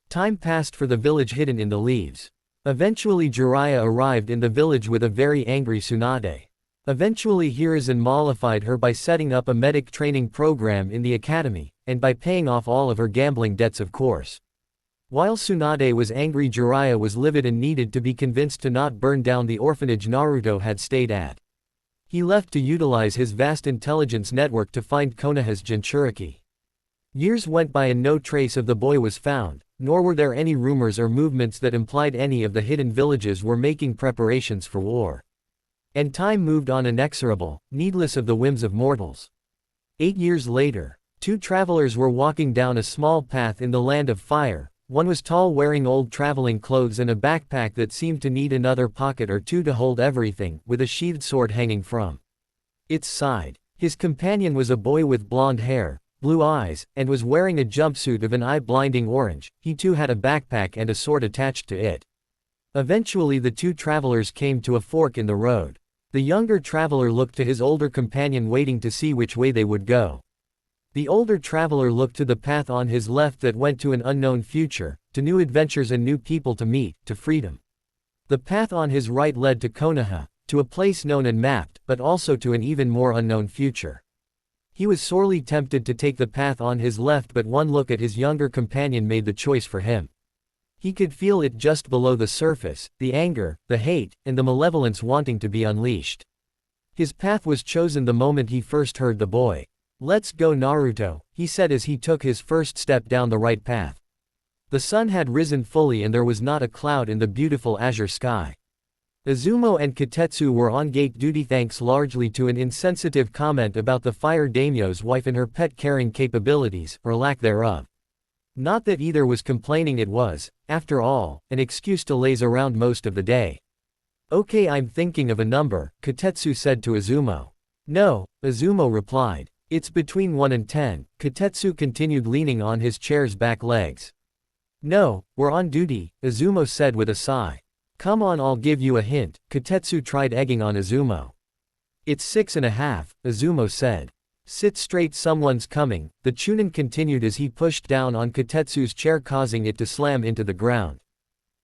Time passed for the village hidden in the leaves. Eventually Jiraiya arrived in the village with a very angry Tsunade. Eventually Hiruzen mollified her by setting up a medic training program in the academy, and by paying off all of her gambling debts, of course. While Tsunade was angry, Jiraiya was livid and needed to be convinced to not burn down the orphanage Naruto had stayed at. He left to utilize his vast intelligence network to find Konoha's Jinchuriki. Years went by and no trace of the boy was found, nor were there any rumors or movements that implied any of the hidden villages were making preparations for war. And time moved on inexorable, needless of the whims of mortals. 8 years later, 2 travelers were walking down a small path in the Land of Fire. One was tall, wearing old traveling clothes and a backpack that seemed to need another pocket or two to hold everything, with a sheathed sword hanging from its side. His companion was a boy with blonde hair, blue eyes, and was wearing a jumpsuit of an eye-blinding orange. He too had a backpack and a sword attached to it. Eventually the 2 travelers came to a fork in the road. The younger traveler looked to his older companion, waiting to see which way they would go. The older traveler looked to the path on his left that went to an unknown future, to new adventures and new people to meet, to freedom. The path on his right led to Konoha, to a place known and mapped, but also to an even more unknown future. He was sorely tempted to take the path on his left, but one look at his younger companion made the choice for him. He could feel it just below the surface, the anger, the hate, and the malevolence wanting to be unleashed. His path was chosen the moment he first heard the boy. Let's go, Naruto, he said as he took his first step down the right path. The sun had risen fully and there was not a cloud in the beautiful azure sky. Izumo and Kotetsu were on gate duty thanks largely to an insensitive comment about the fire daimyo's wife and her pet carrying capabilities, or lack thereof. Not that either was complaining, it was, after all, an excuse to laze around most of the day. Okay, I'm thinking of a number, Kotetsu said to Izumo. No, Izumo replied. It's between 1 and 10, Kotetsu continued, leaning on his chair's back legs. No, we're on duty, Izumo said with a sigh. Come on, I'll give you a hint, Kotetsu tried egging on Izumo. It's 6.5, Izumo said. Sit straight, someone's coming, the Chunin continued as he pushed down on Kotetsu's chair, causing it to slam into the ground.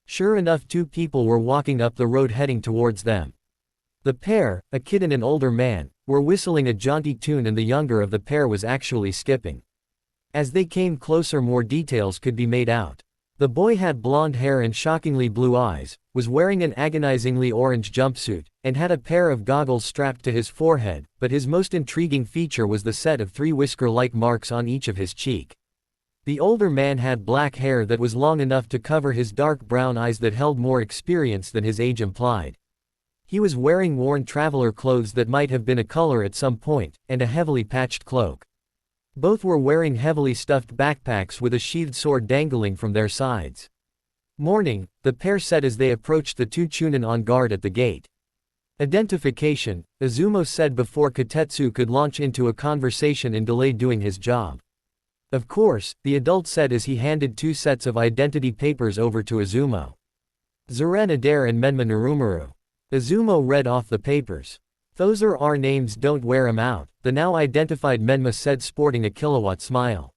Sure enough, 2 people were walking up the road heading towards them. The pair, a kid and an older man, were whistling a jaunty tune, and the younger of the pair was actually skipping. As they came closer, more details could be made out. The boy had blonde hair and shockingly blue eyes, was wearing an agonizingly orange jumpsuit, and had a pair of goggles strapped to his forehead, but his most intriguing feature was the set of 3 whisker-like marks on each of his cheek. The older man had black hair that was long enough to cover his dark brown eyes that held more experience than his age implied. He was wearing worn traveler clothes that might have been a color at some point, and a heavily patched cloak. Both were wearing heavily stuffed backpacks with a sheathed sword dangling from their sides. Morning, the pair said as they approached the two Chunin on guard at the gate. Identification, Izumo said before Kotetsu could launch into a conversation and delay doing his job. Of course, the adult said as he handed 2 sets of identity papers over to Izumo. Zuren Adair and Menma Narumaru. Izumo read off the papers. Those are our names, don't wear 'em out, the now identified Menma said sporting a kilowatt smile.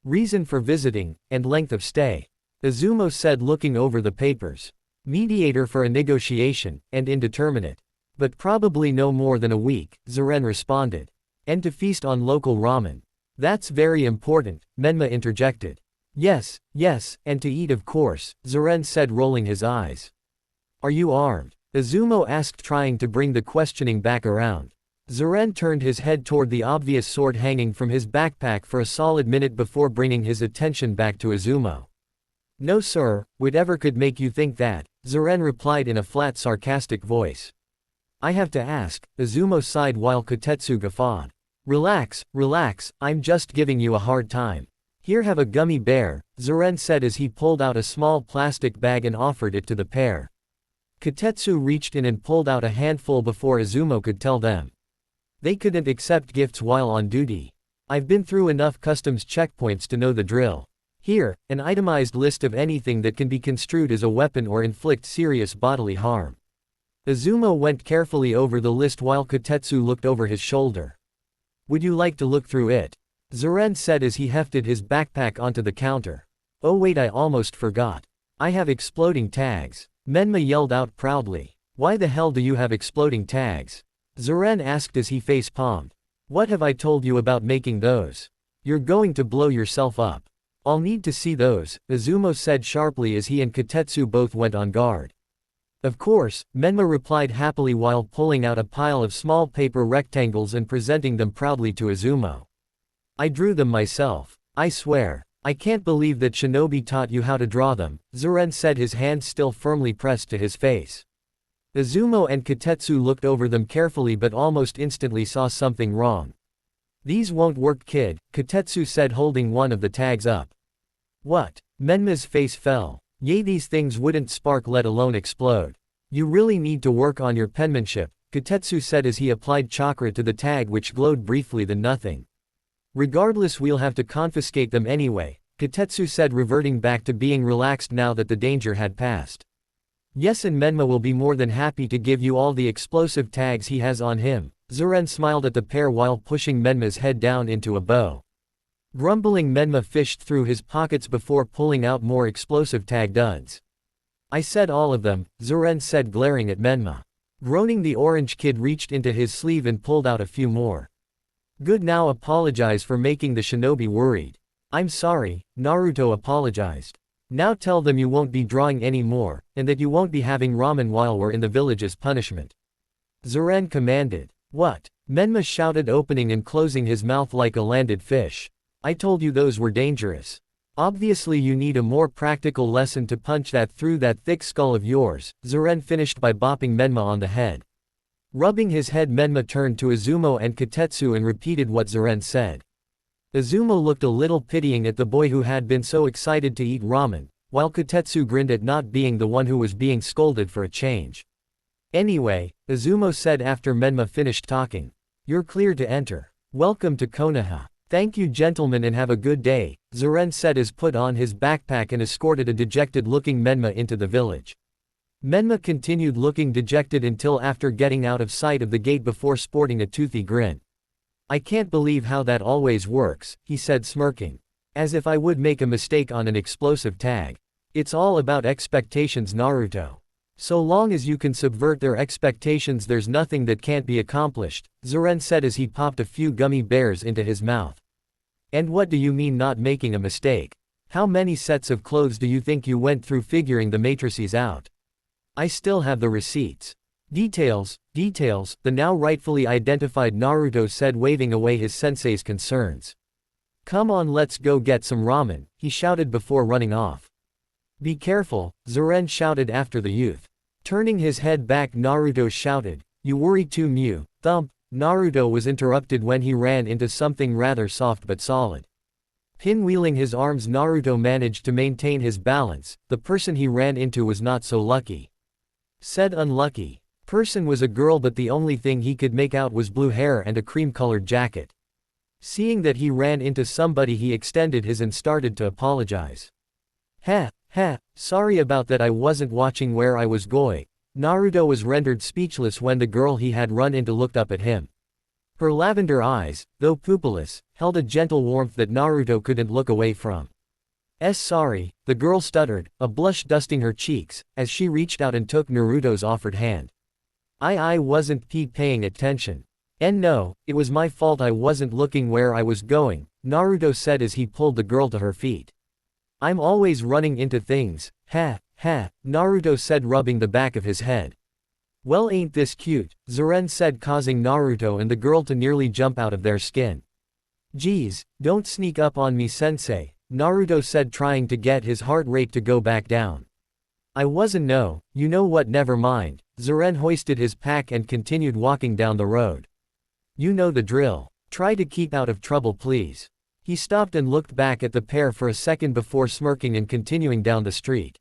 Reason for visiting, and length of stay. Izumo said looking over the papers. Mediator for a negotiation, and indeterminate. But probably no more than a week, Zuren responded. And to feast on local ramen. That's very important, Menma interjected. Yes, and to eat of course, Zuren said rolling his eyes. Are you armed? Izumo asked trying to bring the questioning back around. Zuren turned his head toward the obvious sword hanging from his backpack for a solid minute before bringing his attention back to Izumo. No sir, whatever could make you think that, Zuren replied in a flat sarcastic voice. I have to ask, Izumo sighed while Kotetsu guffawed. Relax, I'm just giving you a hard time. Here have a gummy bear, Zuren said as he pulled out a small plastic bag and offered it to the pair. Kotetsu reached in and pulled out a handful before Izumo could tell them. They couldn't accept gifts while on duty. I've been through enough customs checkpoints to know the drill. Here, an itemized list of anything that can be construed as a weapon or inflict serious bodily harm. Izumo went carefully over the list while Kotetsu looked over his shoulder. Would you like to look through it? Zuren said as he hefted his backpack onto the counter. Oh wait, I almost forgot. I have exploding tags. Menma yelled out proudly. Why the hell do you have exploding tags? Zuren asked as he face-palmed. What have I told you about making those? You're going to blow yourself up. I'll need to see those, Izumo said sharply as he and Kotetsu both went on guard. Of course, Menma replied happily while pulling out a pile of small paper rectangles and presenting them proudly to Izumo. I drew them myself. I swear. I can't believe that Shinobi taught you how to draw them, Zuren said, his hand still firmly pressed to his face. Izumo and Kotetsu looked over them carefully but almost instantly saw something wrong. These won't work, kid, Kotetsu said holding one of the tags up. What? Menma's face fell. Yay, these things wouldn't spark let alone explode. You really need to work on your penmanship, Kotetsu said as he applied chakra to the tag which glowed briefly then nothing. Regardless, we'll have to confiscate them anyway, Kotetsu said, reverting back to being relaxed now that the danger had passed. Yes, and Menma will be more than happy to give you all the explosive tags he has on him, Zuren smiled at the pair while pushing Menma's head down into a bow. Grumbling, Menma fished through his pockets before pulling out more explosive tag duds. I said all of them, Zuren said, glaring at Menma. Groaning, the orange kid reached into his sleeve and pulled out a few more. Good, now apologize for making the shinobi worried. I'm sorry, Naruto apologized. Now tell them you won't be drawing any more, and that you won't be having ramen while we're in the village as punishment. Zuren commanded. What? Menma shouted, opening and closing his mouth like a landed fish. I told you those were dangerous. Obviously you need a more practical lesson to punch that through that thick skull of yours, Zuren finished by bopping Menma on the head. Rubbing his head, Menma turned to Izumo and Kotetsu and repeated what Zuren said. Izumo looked a little pitying at the boy who had been so excited to eat ramen, while Kotetsu grinned at not being the one who was being scolded for a change. Anyway, Izumo said after Menma finished talking. You're clear to enter. Welcome to Konoha. Thank you, gentlemen, and have a good day, Zuren said as put on his backpack and escorted a dejected-looking Menma into the village. Menma continued looking dejected until after getting out of sight of the gate before sporting a toothy grin. I can't believe how that always works, he said, smirking. As if I would make a mistake on an explosive tag. It's all about expectations, Naruto. So long as you can subvert their expectations, there's nothing that can't be accomplished, Zuren said as he popped a few gummy bears into his mouth. And what do you mean not making a mistake? How many sets of clothes do you think you went through figuring the matrices out? I still have the receipts. Details, the now rightfully identified Naruto said, waving away his sensei's concerns. Come on, let's go get some ramen, he shouted before running off. Be careful, Zuren shouted after the youth. Turning his head back, Naruto shouted, you worry too, Mew. Thump. Naruto was interrupted when he ran into something rather soft but solid. Pinwheeling his arms, Naruto managed to maintain his balance. The person he ran into was not so lucky. Said unlucky person was a girl, but the only thing he could make out was blue hair and a cream-colored jacket. Seeing that he ran into somebody, he extended his and started to apologize. Heh, sorry about that, I wasn't watching where I was going. Naruto was rendered speechless when the girl he had run into looked up at him. Her lavender eyes, though pupilless, held a gentle warmth that Naruto couldn't look away from. Sorry, the girl stuttered, a blush dusting her cheeks, as she reached out and took Naruto's offered hand. I wasn't paying attention. No, it was my fault, I wasn't looking where I was going, Naruto said as he pulled the girl to her feet. I'm always running into things, Naruto said, rubbing the back of his head. Well, ain't this cute, Zeren said, causing Naruto and the girl to nearly jump out of their skin. Geez, don't sneak up on me, sensei, Naruto said, trying to get his heart rate to go back down. I wasn't. No, you know what, never mind. Zeren hoisted his pack and continued walking down the road. You know the drill. Try to keep out of trouble, please. He stopped and looked back at the pair for a second before smirking and continuing down the street.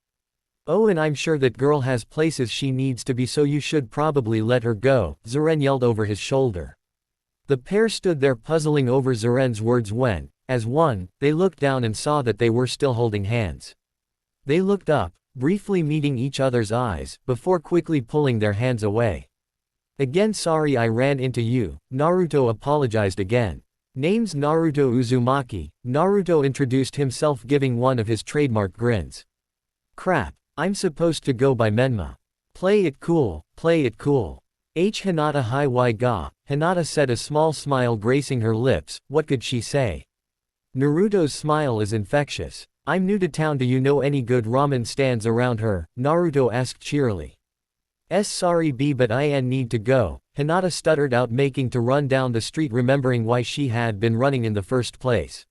Oh, and I'm sure that girl has places she needs to be, so you should probably let her go, Zeren yelled over his shoulder. The pair stood there puzzling over Zeren's words when, as one, they looked down and saw that they were still holding hands. They looked up, briefly meeting each other's eyes, before quickly pulling their hands away. Again, sorry I ran into you, Naruto apologized again. Name's Naruto Uzumaki, Naruto introduced himself, giving one of his trademark grins. Crap, I'm supposed to go by Menma. Play it cool, play it cool. Hinata hi wai ga, Hinata said, a small smile gracing her lips. What could she say? Naruto's smile is infectious. I'm new to town, do you know any good ramen stands around her? Naruto asked cheerily. Sorry B, but I need to go, Hinata stuttered out, making to run down the street, remembering why she had been running in the first place.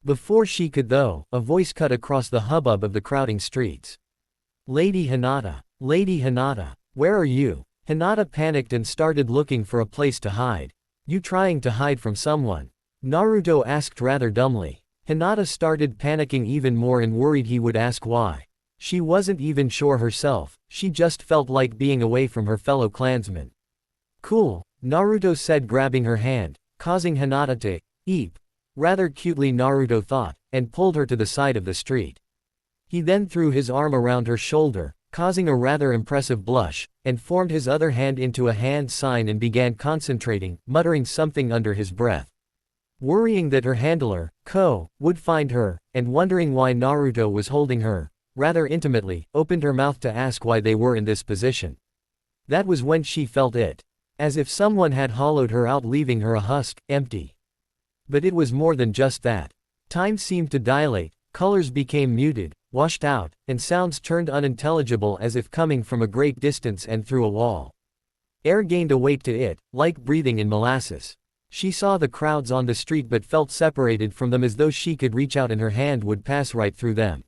Before she could though, a voice cut across the hubbub of the crowding streets. Lady Hinata, where are you? Hinata panicked and started looking for a place to hide. You trying to hide from someone? Naruto asked rather dumbly. Hinata started panicking even more and worried he would ask why. She wasn't even sure herself, she just felt like being away from her fellow clansmen. Cool, Naruto said, grabbing her hand, causing Hinata to eep. Rather cutely, Naruto thought, and pulled her to the side of the street. He then threw his arm around her shoulder, causing a rather impressive blush, and formed his other hand into a hand sign and began concentrating, muttering something under his breath. Worrying that her handler, Ko, would find her, and wondering why Naruto was holding her, rather intimately, opened her mouth to ask why they were in this position. That was when she felt it. As if someone had hollowed her out, leaving her a husk, empty. But it was more than just that. Time seemed to dilate, colors became muted, washed out, and sounds turned unintelligible as if coming from a great distance and through a wall. Air gained a weight to it, like breathing in molasses. She saw the crowds on the street but felt separated from them, as though she could reach out and her hand would pass right through them.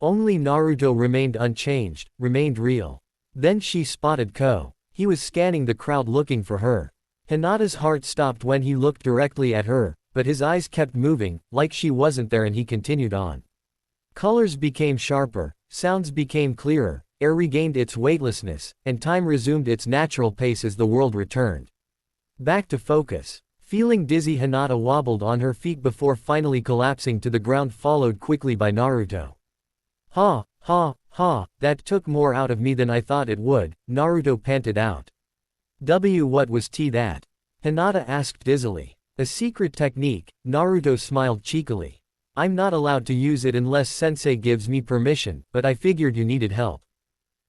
Only Naruto remained unchanged, remained real. Then she spotted Ko. He was scanning the crowd looking for her. Hinata's heart stopped when he looked directly at her, but his eyes kept moving, like she wasn't there, and he continued on. Colors became sharper, sounds became clearer, air regained its weightlessness, and time resumed its natural pace as the world returned back to focus. Feeling dizzy, Hinata wobbled on her feet before finally collapsing to the ground, followed quickly by Naruto. That took more out of me than I thought it would, Naruto panted out. What was that? Hinata asked dizzily. A secret technique, Naruto smiled cheekily. I'm not allowed to use it unless sensei gives me permission, but I figured you needed help.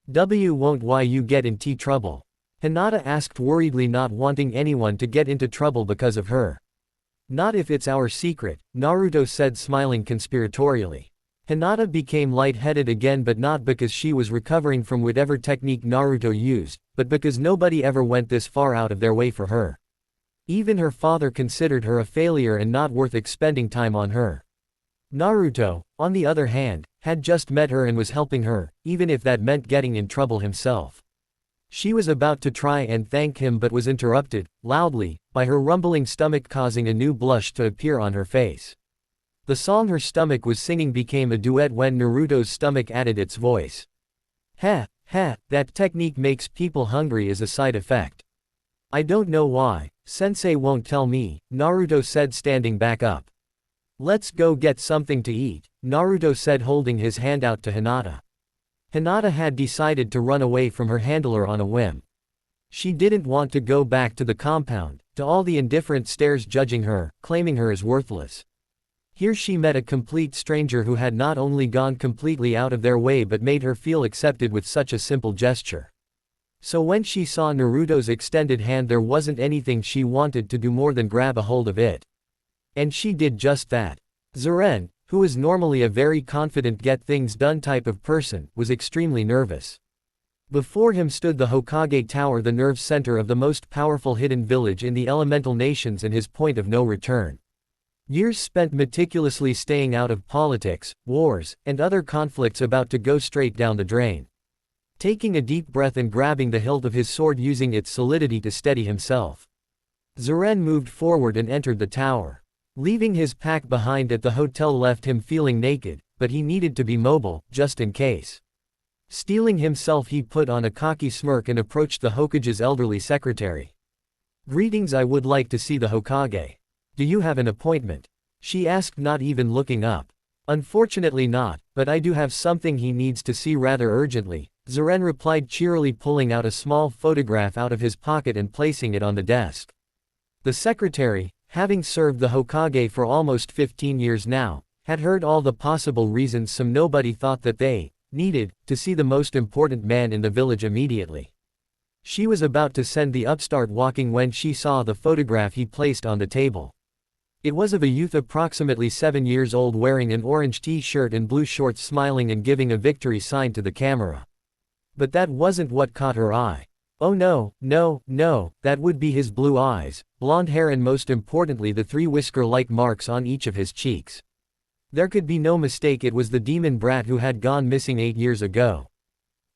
Won't why you get in trouble? Hinata asked worriedly, not wanting anyone to get into trouble because of her. Not if it's our secret, Naruto said, smiling conspiratorially. Hinata became lightheaded again, but not because she was recovering from whatever technique Naruto used, but because nobody ever went this far out of their way for her. Even her father considered her a failure and not worth expending time on her. Naruto, on the other hand, had just met her and was helping her, even if that meant getting in trouble himself. She was about to try and thank him but was interrupted, loudly, by her rumbling stomach, causing a new blush to appear on her face. The song her stomach was singing became a duet when Naruto's stomach added its voice. Heh, heh, that technique makes people hungry as a side effect. I don't know why, sensei won't tell me, Naruto said standing back up. Let's go get something to eat, Naruto said holding his hand out to Hinata. Hinata had decided to run away from her handler on a whim. She didn't want to go back to the compound, to all the indifferent stares judging her, claiming her as worthless. Here she met a complete stranger who had not only gone completely out of their way but made her feel accepted with such a simple gesture. So when she saw Naruto's extended hand, there wasn't anything she wanted to do more than grab a hold of it. And she did just that. Zuren, who is normally a very confident get-things-done type of person, was extremely nervous. Before him stood the Hokage Tower, the nerve center of the most powerful hidden village in the elemental nations and his point of no return. Years spent meticulously staying out of politics, wars, and other conflicts about to go straight down the drain. Taking a deep breath and grabbing the hilt of his sword using its solidity to steady himself. Zuren moved forward and entered the tower. Leaving his pack behind at the hotel left him feeling naked, but he needed to be mobile, just in case. Steeling himself, he put on a cocky smirk and approached the Hokage's elderly secretary. Greetings, I would like to see the Hokage. Do you have an appointment? She asked, not even looking up. Unfortunately not, but I do have something he needs to see rather urgently, Zuren replied cheerily, pulling out a small photograph out of his pocket and placing it on the desk. The secretary, having served the Hokage for almost 15 years now, had heard all the possible reasons, so nobody thought that they needed to see the most important man in the village immediately. She was about to send the upstart walking when she saw the photograph he placed on the table. It was of a youth approximately 7 years old wearing an orange t-shirt and blue shorts, smiling and giving a victory sign to the camera. But that wasn't what caught her eye. Oh no, no, no, that would be his blue eyes, blonde hair and most importantly the 3 whisker-like marks on each of his cheeks. There could be no mistake, it was the demon brat who had gone missing 8 years ago.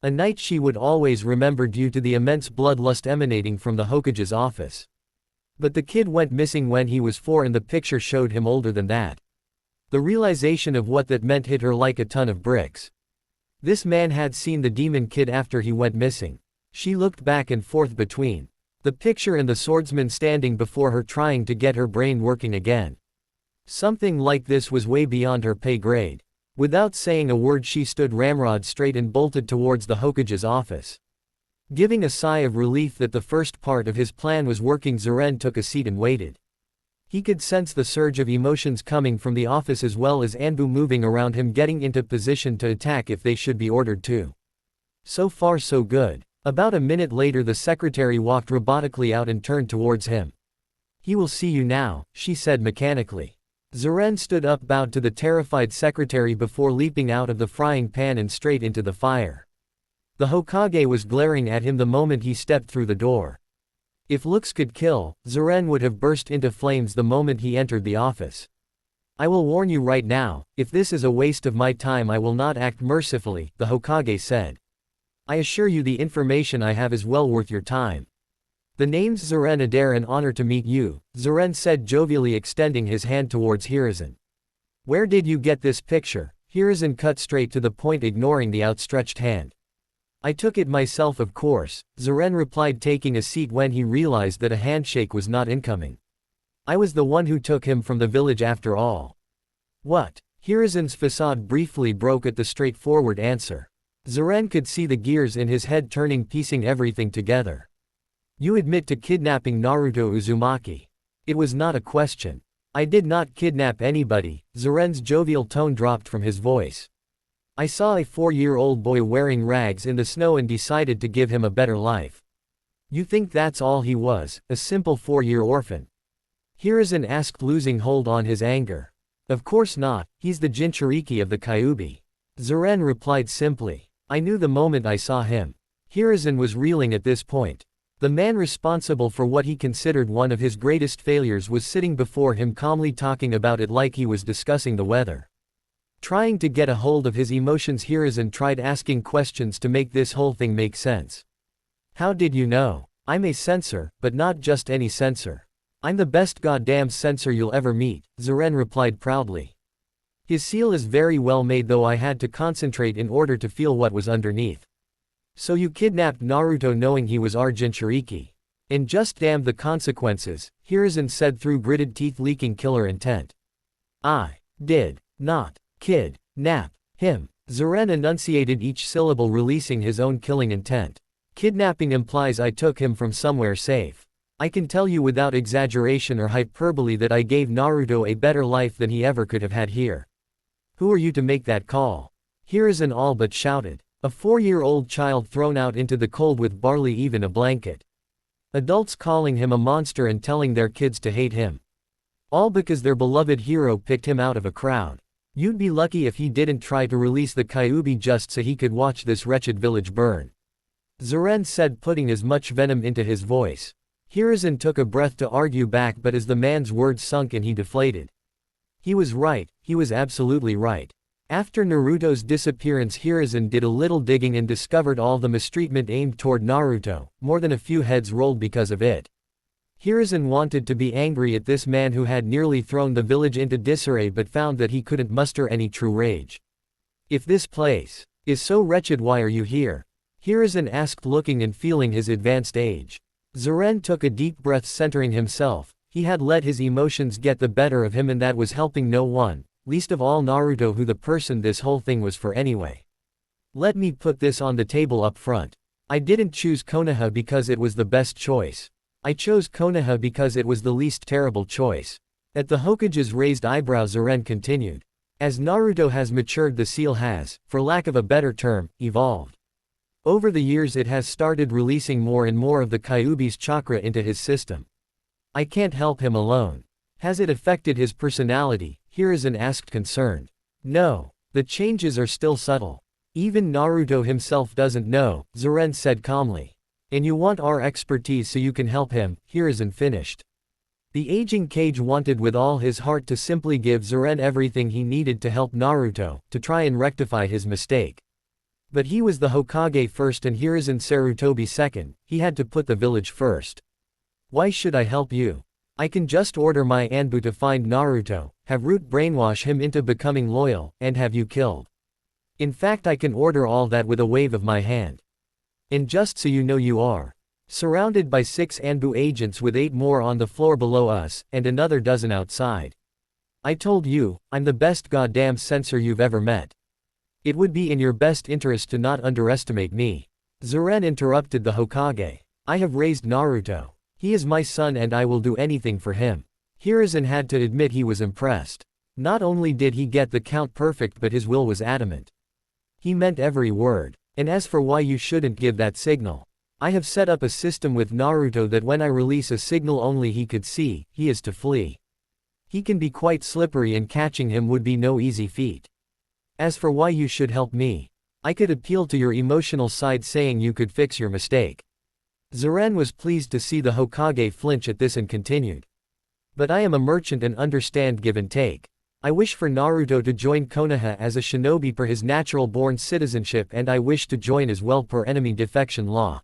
A night she would always remember due to the immense bloodlust emanating from the Hokage's office. But the kid went missing when he was 4 and the picture showed him older than that. The realization of what that meant hit her like a ton of bricks. This man had seen the demon kid after he went missing. She looked back and forth between the picture and the swordsman standing before her, trying to get her brain working again. Something like this was way beyond her pay grade. Without saying a word, she stood ramrod straight and bolted towards the Hokage's office. Giving a sigh of relief that the first part of his plan was working, Zuren took a seat and waited. He could sense the surge of emotions coming from the office as well as Anbu moving around him, getting into position to attack if they should be ordered to. So far so good. About a minute later the secretary walked robotically out and turned towards him. He will see you now, she said mechanically. Zuren stood up, bowed to the terrified secretary before leaping out of the frying pan and straight into the fire. The Hokage was glaring at him the moment he stepped through the door. If looks could kill, Zuren would have burst into flames the moment he entered the office. I will warn you right now, if this is a waste of my time I will not act mercifully, the Hokage said. I assure you the information I have is well worth your time. The name's Zuren, Adair, an honor to meet you, Zuren said jovially, extending his hand towards Hiruzen. Where did you get this picture? Hiruzen cut straight to the point, ignoring the outstretched hand. I took it myself, of course, Zuren replied, taking a seat when he realized that a handshake was not incoming. I was the one who took him from the village after all. What? Hiruzen's facade briefly broke at the straightforward answer. Zuren could see the gears in his head turning, piecing everything together. You admit to kidnapping Naruto Uzumaki. It was not a question. I did not kidnap anybody, Zuren's jovial tone dropped from his voice. I saw a 4-year-old boy wearing rags in the snow and decided to give him a better life. You think that's all he was, a simple 4-year orphan? Hiruzen asked, losing hold on his anger. Of course not, he's the Jinchuriki of the Kyuubi. Zuren replied simply. I knew the moment I saw him. Hiruzen was reeling at this point. The man responsible for what he considered one of his greatest failures was sitting before him, calmly talking about it like he was discussing the weather. Trying to get a hold of his emotions, Hiruzen tried asking questions to make this whole thing make sense. How did you know? I'm a censor, but not just any censor. I'm the best goddamn censor you'll ever meet, Zuren replied proudly. His seal is very well made, though I had to concentrate in order to feel what was underneath. So you kidnapped Naruto knowing he was our Jinchuriki. And just damn the consequences, Hiruzen said through gritted teeth, leaking killer intent. I did not kidnap him. Zeren enunciated each syllable, releasing his own killing intent. Kidnapping implies I took him from somewhere safe. I can tell you without exaggeration or hyperbole that I gave Naruto a better life than he ever could have had here. Who are you to make that call? Hiruzen all but shouted. A 4-year-old child thrown out into the cold with barely even a blanket. Adults calling him a monster and telling their kids to hate him. All because their beloved hero picked him out of a crowd. You'd be lucky if he didn't try to release the Kyuubi just so he could watch this wretched village burn. Zeren said, putting as much venom into his voice. Hiruzen took a breath to argue back, but as the man's words sunk in, he deflated. He was right, he was absolutely right. After Naruto's disappearance, Hiruzen did a little digging and discovered all the mistreatment aimed toward Naruto. More than a few heads rolled because of it. Hiruzen wanted to be angry at this man who had nearly thrown the village into disarray, but found that he couldn't muster any true rage. If this place is so wretched, why are you here? Hiruzen asked, looking and feeling his advanced age. Zeren took a deep breath, centering himself. He had let his emotions get the better of him, and that was helping no one, least of all Naruto, who the person this whole thing was for anyway. Let me put this on the table up front. I didn't choose Konoha because it was the best choice. I chose Konoha because it was the least terrible choice. At the Hokage's raised eyebrow, Zeren continued. As Naruto has matured, the seal has, for lack of a better term, evolved. Over the years it has started releasing more and more of the Kyuubi's chakra into his system. I can't help him alone. Has it affected his personality? Hiruzen asked, concerned. No. The changes are still subtle. Even Naruto himself doesn't know, Zeren said calmly. And you want our expertise so you can help him, Hiruzen finished. The aging Kage wanted with all his heart to simply give Zeren everything he needed to help Naruto, to try and rectify his mistake. But he was the Hokage first and Hiruzen Sarutobi second. He had to put the village first. Why should I help you? I can just order my Anbu to find Naruto, have Root brainwash him into becoming loyal, and have you killed. In fact, I can order all that with a wave of my hand. And just so you know, you are surrounded by 6 Anbu agents with 8 more on the floor below us, and another dozen outside. I told you, I'm the best goddamn censor you've ever met. It would be in your best interest to not underestimate me. Zeren interrupted the Hokage. I have raised Naruto. He is my son and I will do anything for him. Hiruzen had to admit he was impressed. Not only did he get the count perfect, but his will was adamant. He meant every word. And as for why you shouldn't give that signal, I have set up a system with Naruto that when I release a signal only he could see, he is to flee. He can be quite slippery and catching him would be no easy feat. As for why you should help me, I could appeal to your emotional side, saying you could fix your mistake. Zeren was pleased to see the Hokage flinch at this and continued. But I am a merchant and understand give and take. I wish for Naruto to join Konoha as a shinobi per his natural-born citizenship, and I wish to join as well per enemy defection law.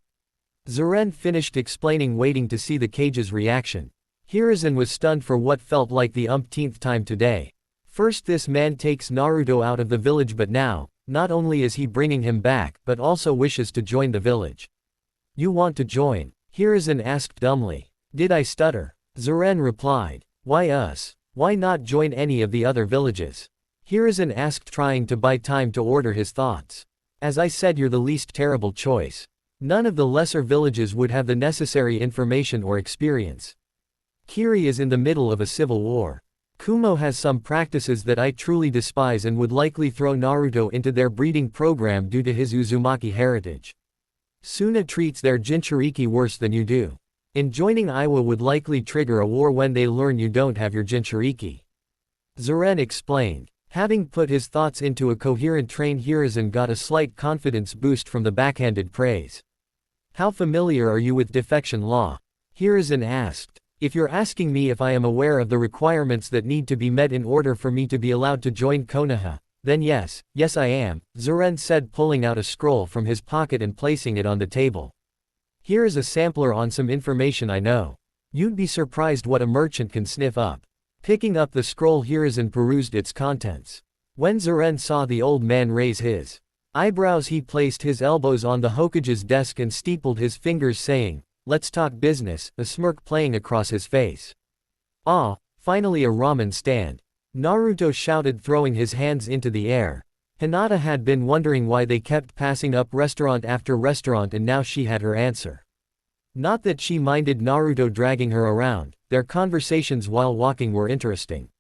Zeren finished explaining, waiting to see the Kage's reaction. Hiruzen was stunned for what felt like the umpteenth time today. First this man takes Naruto out of the village, but now, not only is he bringing him back, but also wishes to join the village. You want to join? Hiruzen asked dumbly. Did I stutter? Zeren replied. Why us? Why not join any of the other villages? Hiruzen asked, trying to buy time to order his thoughts. As I said, you're the least terrible choice. None of the lesser villages would have the necessary information or experience. Kiri is in the middle of a civil war. Kumo has some practices that I truly despise and would likely throw Naruto into their breeding program due to his Uzumaki heritage. Suna treats their Jinchuriki worse than you do. And joining Iwa would likely trigger a war when they learn you don't have your Jinchuriki. Zeren explained. Having put his thoughts into a coherent train, Hiruzen got a slight confidence boost from the backhanded praise. How familiar are you with defection law? Hiruzen asked. If you're asking me if I am aware of the requirements that need to be met in order for me to be allowed to join Konoha, then yes I am, Zeren said, pulling out a scroll from his pocket and placing it on the table. Here is a sampler on some information I know. You'd be surprised what a merchant can sniff up. Picking up the scroll, Hiruzen perused its contents. When Zeren saw the old man raise his eyebrows, he placed his elbows on the Hokage's desk and steepled his fingers, saying, "Let's talk business," a smirk playing across his face. "Ah, finally a ramen stand," Naruto shouted, throwing his hands into the air. Hinata had been wondering why they kept passing up restaurant after restaurant, and now she had her answer. Not that she minded Naruto dragging her around, their conversations while walking were interesting.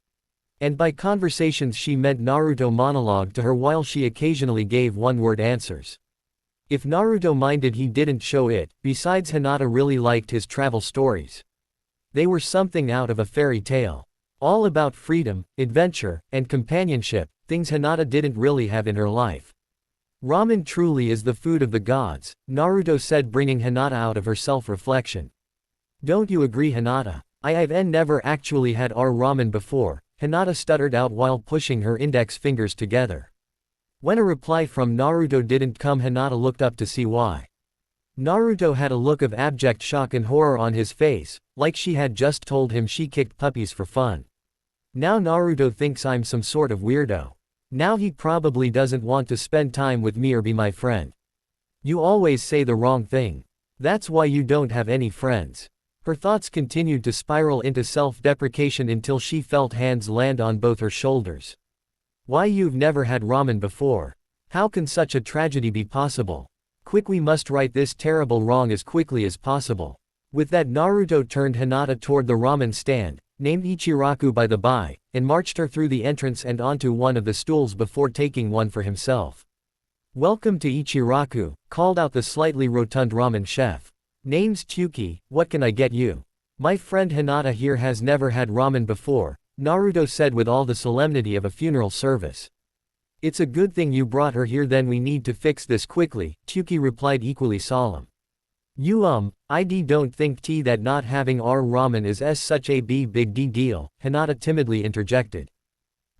And by conversations she meant Naruto monologued to her while she occasionally gave one-word answers. If Naruto minded, he didn't show it. Besides, Hinata really liked his travel stories. They were something out of a fairy tale. All about freedom, adventure, and companionship, things Hinata didn't really have in her life. "Ramen truly is the food of the gods," Naruto said, bringing Hinata out of her self-reflection. "Don't you agree, Hinata? I've never actually had our ramen before," Hinata stuttered out while pushing her index fingers together. When a reply from Naruto didn't come, Hinata looked up to see why. Naruto had a look of abject shock and horror on his face, like she had just told him she kicked puppies for fun. Now Naruto thinks I'm some sort of weirdo. Now he probably doesn't want to spend time with me or be my friend. You always say the wrong thing. That's why you don't have any friends. Her thoughts continued to spiral into self-deprecation until she felt hands land on both her shoulders. Why, you've never had ramen before? How can such a tragedy be possible? Quick, we must right this terrible wrong as quickly as possible. With that, Naruto turned Hinata toward the ramen stand, named Ichiraku by the by, and marched her through the entrance and onto one of the stools before taking one for himself. "Welcome to Ichiraku," called out the slightly rotund ramen chef. "Name's Tsuki, what can I get you?" "My friend Hinata here has never had ramen before," Naruto said with all the solemnity of a funeral service. "It's a good thing you brought her here, then we need to fix this quickly," Tsuki replied, equally solemn. I don't think that not having our ramen is such a big deal," Hinata timidly interjected.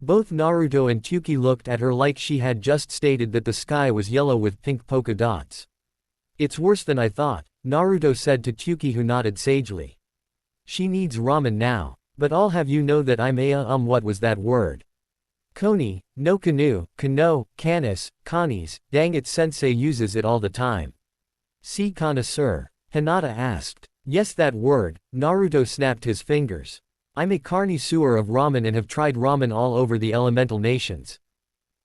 Both Naruto and Tsuki looked at her like she had just stated that the sky was yellow with pink polka dots. "It's worse than I thought," Naruto said to Tsuki, who nodded sagely. "She needs ramen now. But I'll have you know that I'm what was that word? Koni, no Kanu, Kano, Canis, Kanis, dang it, sensei uses it all the time." "See connoisseur?" Hinata asked. "Yes, that word," Naruto snapped his fingers. "I'm a connoisseur of ramen and have tried ramen all over the elemental nations.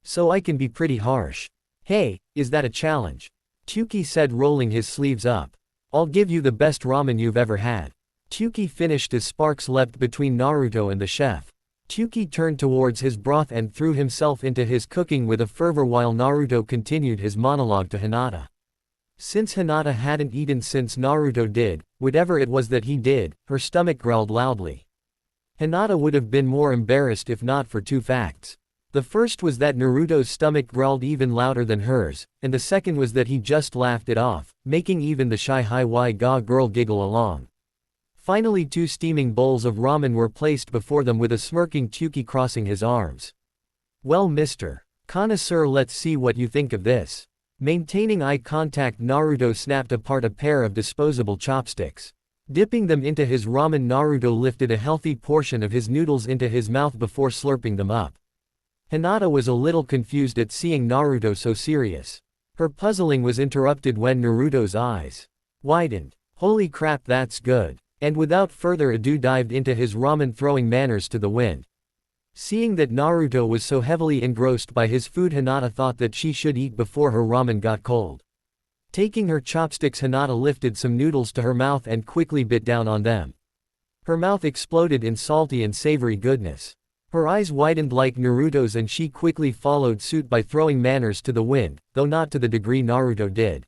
So I can be pretty harsh." "Hey, is that a challenge?" Tsuki said, rolling his sleeves up. "I'll give you the best ramen you've ever had." Tsuki finished as sparks leapt between Naruto and the chef. Tsuki turned towards his broth and threw himself into his cooking with a fervor while Naruto continued his monologue to Hinata. Since Hinata hadn't eaten since Naruto did, whatever it was that he did, her stomach growled loudly. Hinata would have been more embarrassed if not for two facts. The first was that Naruto's stomach growled even louder than hers, and the second was that he just laughed it off, making even the shy hi-wa girl giggle along. Finally, two steaming bowls of ramen were placed before them with a smirking Tsuki crossing his arms. "Well, Mr. Connoisseur, let's see what you think of this." Maintaining eye contact, Naruto snapped apart a pair of disposable chopsticks. Dipping them into his ramen, Naruto lifted a healthy portion of his noodles into his mouth before slurping them up. Hinata was a little confused at seeing Naruto so serious. Her puzzling was interrupted when Naruto's eyes widened. "Holy crap, that's good." And without further ado dived into his ramen, throwing manners to the wind. Seeing that Naruto was so heavily engrossed by his food, Hinata thought that she should eat before her ramen got cold. Taking her chopsticks, Hinata lifted some noodles to her mouth and quickly bit down on them. Her mouth exploded in salty and savory goodness. Her eyes widened like Naruto's and she quickly followed suit by throwing manners to the wind, though not to the degree Naruto did.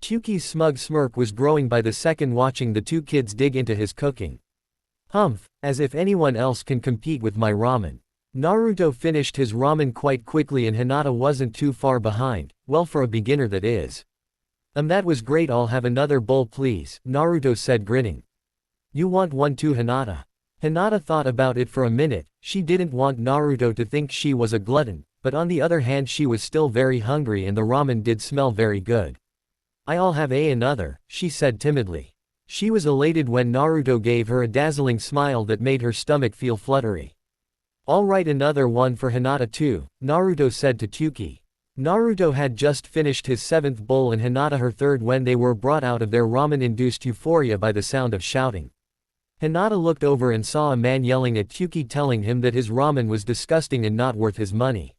Tsuki's smug smirk was growing by the second, watching the two kids dig into his cooking. "Humph, as if anyone else can compete with my ramen." Naruto finished his ramen quite quickly and Hinata wasn't too far behind, well, for a beginner that is. That was great, I'll have another bowl please," Naruto said, grinning. "You want one too, Hinata?" Hinata thought about it for a minute. She didn't want Naruto to think she was a glutton, but on the other hand she was still very hungry and the ramen did smell very good. "I'll have another," she said timidly. She was elated when Naruto gave her a dazzling smile that made her stomach feel fluttery. Alright, another one for Hinata too, Naruto said to Tyuki. Naruto had just finished his 7th bowl and Hinata her 3rd when they were brought out of their ramen-induced euphoria by the sound of shouting. Hinata looked over and saw a man yelling at Tyuki telling him that his ramen was disgusting and not worth his money.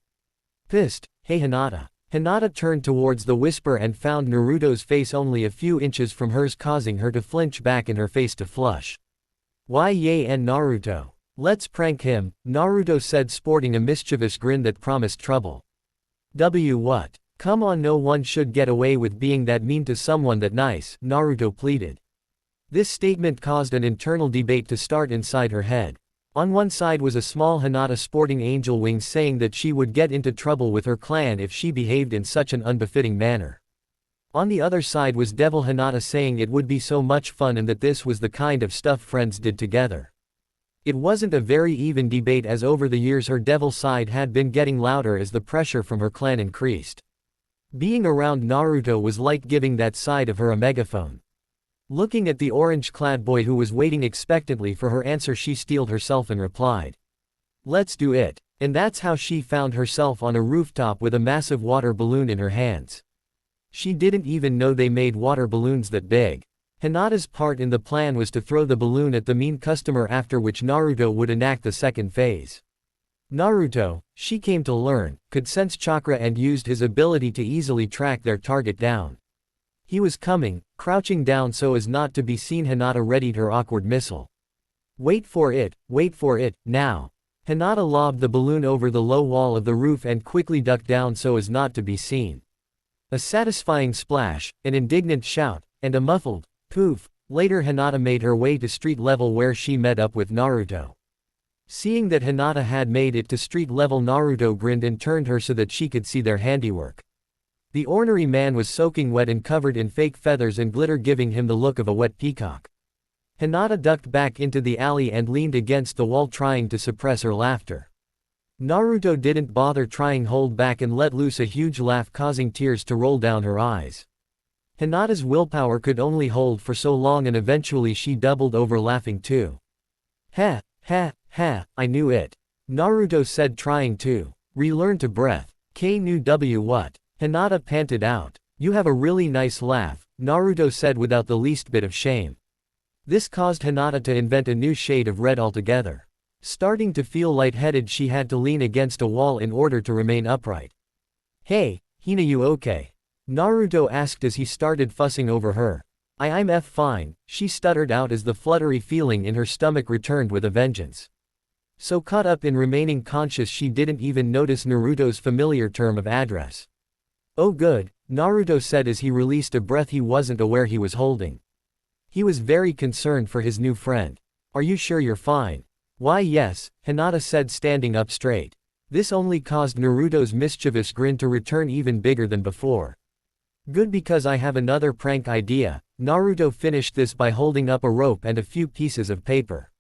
Pissed, "Hey Hinata." Hinata turned towards the whisper and found Naruto's face only a few inches from hers, causing her to flinch back and her face to flush. "Why yay and Naruto. Let's prank him," Naruto said, sporting a mischievous grin that promised trouble. What? Come on, no one should get away with being that mean to someone that nice, Naruto pleaded. This statement caused an internal debate to start inside her head. On one side was a small Hinata sporting angel wings saying that she would get into trouble with her clan if she behaved in such an unbefitting manner. On the other side was Devil Hinata saying it would be so much fun and that this was the kind of stuff friends did together. It wasn't a very even debate, as over the years her devil side had been getting louder as the pressure from her clan increased. Being around Naruto was like giving that side of her a megaphone. Looking at the orange-clad boy who was waiting expectantly for her answer, she steeled herself and replied, "Let's do it." And that's how she found herself on a rooftop with a massive water balloon in her hands. She didn't even know they made water balloons that big. Hinata's part in the plan was to throw the balloon at the mean customer, after which Naruto would enact the second phase. Naruto, she came to learn, could sense chakra and used his ability to easily track their target down. He was coming, crouching down so as not to be seen. Hinata readied her awkward missile. Wait for it, now." Hinata lobbed the balloon over the low wall of the roof and quickly ducked down so as not to be seen. A satisfying splash, an indignant shout, and a muffled poof. Later Hinata made her way to street level where she met up with Naruto. Seeing that Hinata had made it to street level, Naruto grinned and turned her so that she could see their handiwork. The ornery man was soaking wet and covered in fake feathers and glitter, giving him the look of a wet peacock. Hinata ducked back into the alley and leaned against the wall trying to suppress her laughter. Naruto didn't bother trying, hold back and let loose a huge laugh, causing tears to roll down her eyes. Hinata's willpower could only hold for so long and eventually she doubled over laughing too. "Ha, ha, ha, I knew it," Naruto said, trying to relearn to breath. "Knew what?" Hinata panted out. "You have a really nice laugh," Naruto said without the least bit of shame. This caused Hinata to invent a new shade of red altogether. Starting to feel lightheaded, she had to lean against a wall in order to remain upright. "Hey, Hina, you okay?" Naruto asked as he started fussing over her. I'm fine," she stuttered out as the fluttery feeling in her stomach returned with a vengeance. So caught up in remaining conscious she didn't even notice Naruto's familiar term of address. "Oh good," Naruto said as he released a breath he wasn't aware he was holding. He was very concerned for his new friend. "Are you sure you're fine?" "Why yes," Hinata said, standing up straight. This only caused Naruto's mischievous grin to return even bigger than before. "Good, because I have another prank idea." Naruto finished this by holding up a rope and a few pieces of paper.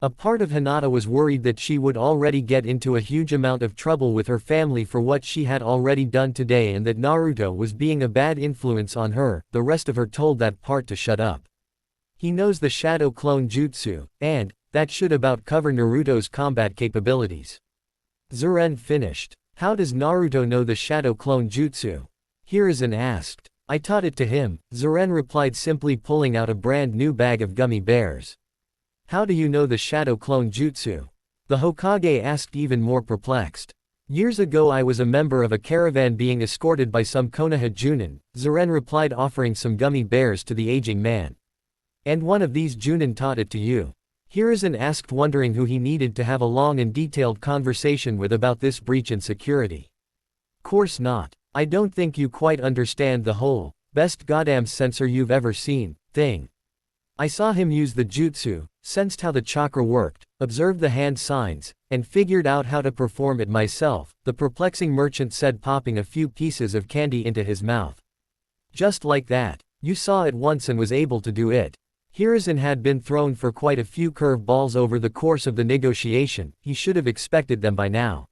A part of Hinata was worried that she would already get into a huge amount of trouble with her family for what she had already done today and that Naruto was being a bad influence on her. The rest of her told that part to shut up. He knows the Shadow Clone Jutsu, and that should about cover Naruto's combat capabilities. Zuren finished. "How does Naruto know the Shadow Clone Jutsu?" Hiruzen asked. "I taught it to him," Zuren replied, simply pulling out a brand new bag of gummy bears. "How do you know the Shadow Clone Jutsu?" the Hokage asked, even more perplexed. "Years ago I was a member of a caravan being escorted by some Konoha Junin," Zuren replied, offering some gummy bears to the aging man. "And one of these Junin taught it to you?" Hiruzen asked, wondering who he needed to have a long and detailed conversation with about this breach in security. "Course not. I don't think you quite understand the whole best goddamn sensor you've ever seen thing. I saw him use the jutsu, sensed how the chakra worked, observed the hand signs, and figured out how to perform it myself," the perplexing merchant said, popping a few pieces of candy into his mouth. "Just like that. You saw it once and was able to do it." Hiruzen had been thrown for quite a few curve balls over the course of the negotiation. He should have expected them by now.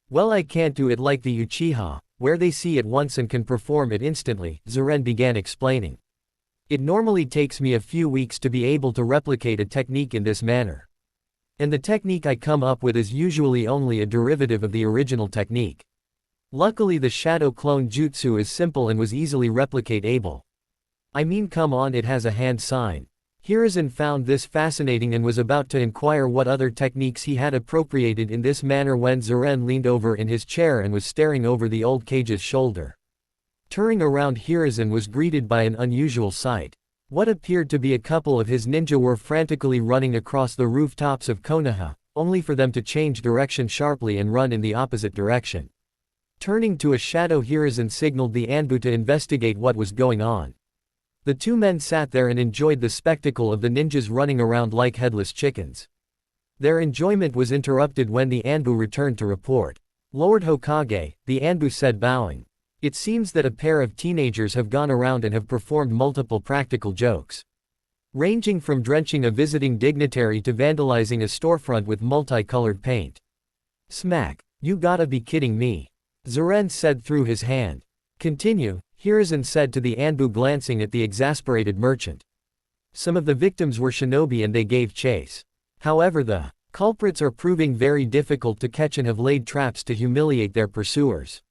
"Well, I can't do it like the Uchiha, where they see it once and can perform it instantly," Zuren began explaining. "It normally takes me a few weeks to be able to replicate a technique in this manner." And the technique I come up with is usually only a derivative of the original technique. Luckily the shadow clone jutsu is simple and was easily replicate-able. I mean come on, it has a hand sign. Hiruzen found this fascinating and was about to inquire what other techniques he had appropriated in this manner when Zeren leaned over in his chair and was staring over the old cage's shoulder. Turning around, Hiruzen was greeted by an unusual sight. What appeared to be a couple of his ninja were frantically running across the rooftops of Konoha, only for them to change direction sharply and run in the opposite direction. Turning to a shadow, Hiruzen signaled the Anbu to investigate what was going on. The two men sat there and enjoyed the spectacle of the ninjas running around like headless chickens. Their enjoyment was interrupted when the Anbu returned to report. "Lord Hokage," the Anbu said, bowing. "It seems that a pair of teenagers have gone around and have performed multiple practical jokes. Ranging from drenching a visiting dignitary to vandalizing a storefront with multicolored paint." "Smack. You gotta be kidding me," Zeren said through his hand. "Continue," Hiruzen said to the Anbu, glancing at the exasperated merchant. "Some of the victims were shinobi and they gave chase. However, the culprits are proving very difficult to catch and have laid traps to humiliate their pursuers."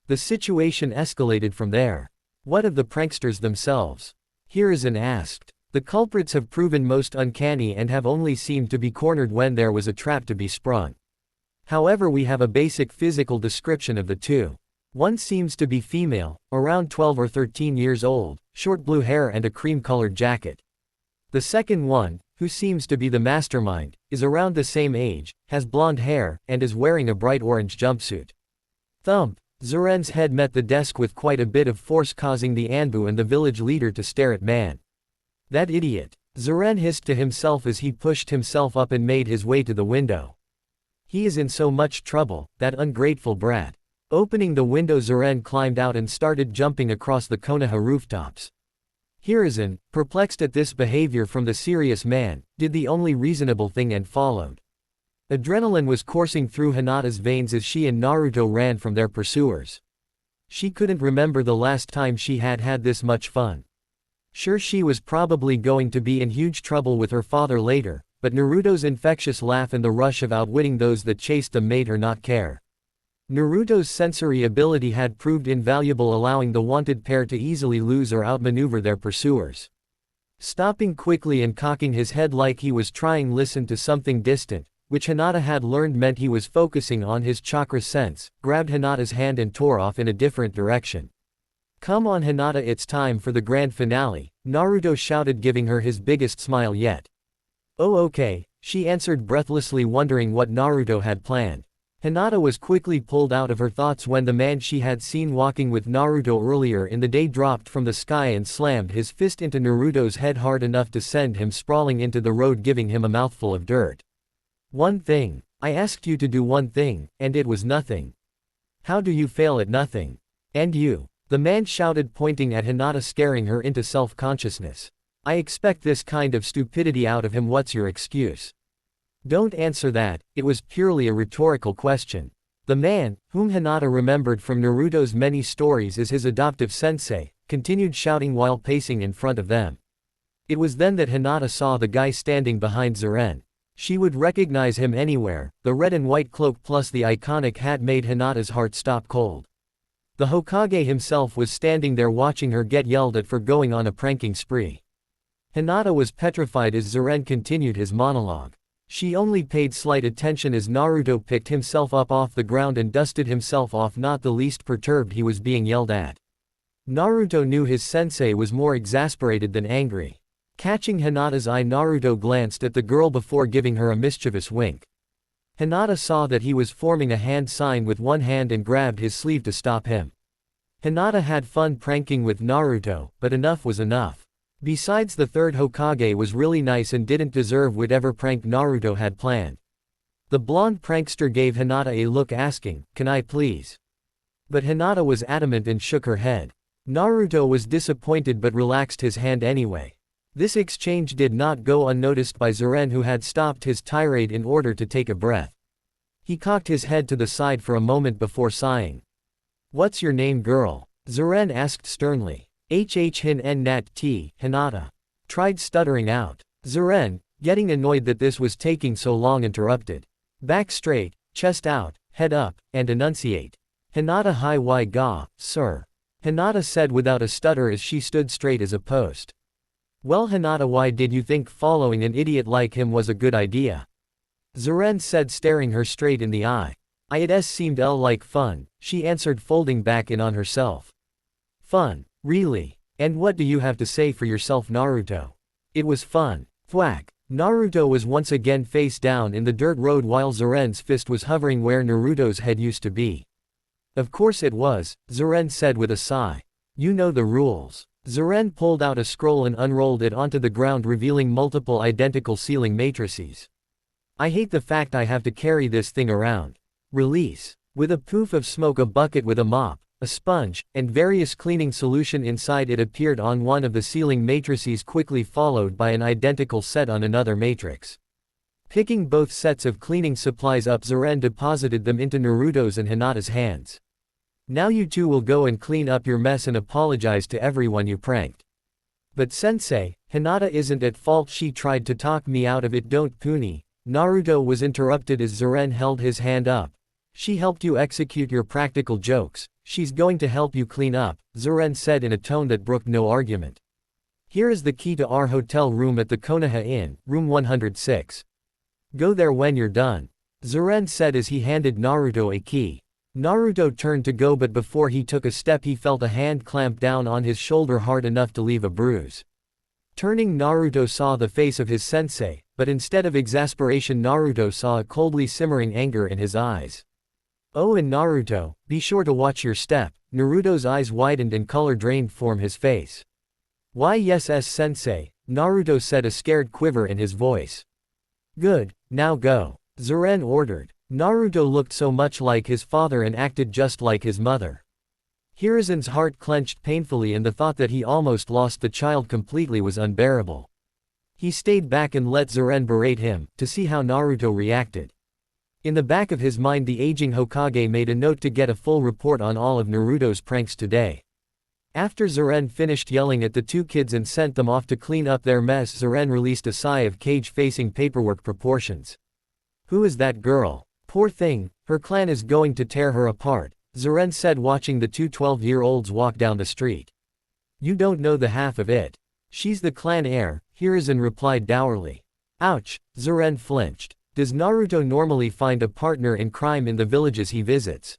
The situation escalated from there. "What of the pranksters themselves?" Hiruzen asked. "The culprits have proven most uncanny and have only seemed to be cornered when there was a trap to be sprung. However, we have a basic physical description of the two. One seems to be female, around 12 or 13 years old, short blue hair and a cream-colored jacket. The second one, who seems to be the mastermind, is around the same age, has blonde hair, and is wearing a bright orange jumpsuit." Thump! Zeren's head met the desk with quite a bit of force, causing the Anbu and the village leader to stare at man. "That idiot!" Zeren hissed to himself as he pushed himself up and made his way to the window. "He is in so much trouble, that ungrateful brat." Opening the window, Zeren climbed out and started jumping across the Konoha rooftops. Hiruzen, perplexed at this behavior from the serious man, did the only reasonable thing and followed. Adrenaline was coursing through Hinata's veins as she and Naruto ran from their pursuers. She couldn't remember the last time she had had this much fun. Sure, she was probably going to be in huge trouble with her father later, but Naruto's infectious laugh and the rush of outwitting those that chased them made her not care. Naruto's sensory ability had proved invaluable, allowing the wanted pair to easily lose or outmaneuver their pursuers. Stopping quickly and cocking his head like he was trying to listen to something distant, which Hinata had learned meant he was focusing on his chakra sense, grabbed Hinata's hand and tore off in a different direction. "Come on Hinata, it's time for the grand finale," Naruto shouted, giving her his biggest smile yet. "Oh okay," she answered breathlessly, wondering what Naruto had planned. Hinata was quickly pulled out of her thoughts when the man she had seen walking with Naruto earlier in the day dropped from the sky and slammed his fist into Naruto's head hard enough to send him sprawling into the road, giving him a mouthful of dirt. "One thing. I asked you to do one thing, and it was nothing. How do you fail at nothing? And you?" the man shouted, pointing at Hinata, scaring her into self-consciousness. "I expect this kind of stupidity out of him. What's your excuse?" "Don't answer that, it was purely a rhetorical question." The man, whom Hinata remembered from Naruto's many stories as his adoptive sensei, continued shouting while pacing in front of them. It was then that Hinata saw the guy standing behind Zeren. She would recognize him anywhere. The red and white cloak plus the iconic hat made Hinata's heart stop cold. The Hokage himself was standing there watching her get yelled at for going on a pranking spree. Hinata was petrified as Zeren continued his monologue. She only paid slight attention as Naruto picked himself up off the ground and dusted himself off, not the least perturbed he was being yelled at. Naruto knew his sensei was more exasperated than angry. Catching Hinata's eye, Naruto glanced at the girl before giving her a mischievous wink. Hinata saw that he was forming a hand sign with one hand and grabbed his sleeve to stop him. Hinata had fun pranking with Naruto, but enough was enough. Besides, the third Hokage was really nice and didn't deserve whatever prank Naruto had planned. The blonde prankster gave Hinata a look asking, "Can I please?" But Hinata was adamant and shook her head. Naruto was disappointed but relaxed his hand anyway. This exchange did not go unnoticed by Zeren, who had stopped his tirade in order to take a breath. He cocked his head to the side for a moment before sighing. "What's your name, girl?" Zeren asked sternly. Hin Nat T, Hinata tried stuttering out. Zeren, getting annoyed that this was taking so long, interrupted. Back straight, chest out, head up, and enunciate. Hinata hi why ga, sir. Hinata said without a stutter as she stood straight as a post. Well Hinata, why did you think following an idiot like him was a good idea? Zeren said, staring her straight in the eye. It seemed like fun, she answered, folding back in on herself. Fun, really? And what do you have to say for yourself, Naruto? It was fun. Thwack. Naruto was once again face down in the dirt road while Zeren's fist was hovering where Naruto's head used to be. Of course it was, Zeren said with a sigh. You know the rules. Zeren pulled out a scroll and unrolled it onto the ground, revealing multiple identical sealing matrices. I hate the fact I have to carry this thing around. Release. With a poof of smoke, a bucket with a mop, a sponge, and various cleaning solution inside it appeared on one of the sealing matrices, quickly followed by an identical set on another matrix. Picking both sets of cleaning supplies up, Zeren deposited them into Naruto's and Hinata's hands. Now you two will go and clean up your mess and apologize to everyone you pranked. But sensei, Hinata isn't at fault, she tried to talk me out of it. Don't puny. Naruto was interrupted as Zeren held his hand up. She helped you execute your practical jokes, she's going to help you clean up, Zeren said in a tone that brooked no argument. Here is the key to our hotel room at the Konoha Inn, room 106. Go there when you're done, Zeren said as he handed Naruto a key. Naruto turned to go, but before he took a step he felt a hand clamp down on his shoulder hard enough to leave a bruise. Turning, Naruto saw the face of his sensei, but instead of exasperation Naruto saw a coldly simmering anger in his eyes. Oh, and Naruto, be sure to watch your step. Naruto's eyes widened and color drained from his face. Why yes sensei, Naruto said, a scared quiver in his voice. Good, now go, Zeren ordered. Naruto looked so much like his father and acted just like his mother. Hirazen's heart clenched painfully, and the thought that he almost lost the child completely was unbearable. He stayed back and let Zeren berate him, to see how Naruto reacted. In the back of his mind, the aging Hokage made a note to get a full report on all of Naruto's pranks today. After Zeren finished yelling at the two kids and sent them off to clean up their mess, Zeren released a sigh of cage-facing paperwork proportions. Who is that girl? Poor thing, her clan is going to tear her apart, Zeren said, watching the two 12-year-olds walk down the street. You don't know the half of it. She's the clan heir, Hirazen replied dourly. Ouch, Zeren flinched. Does Naruto normally find a partner in crime in the villages he visits?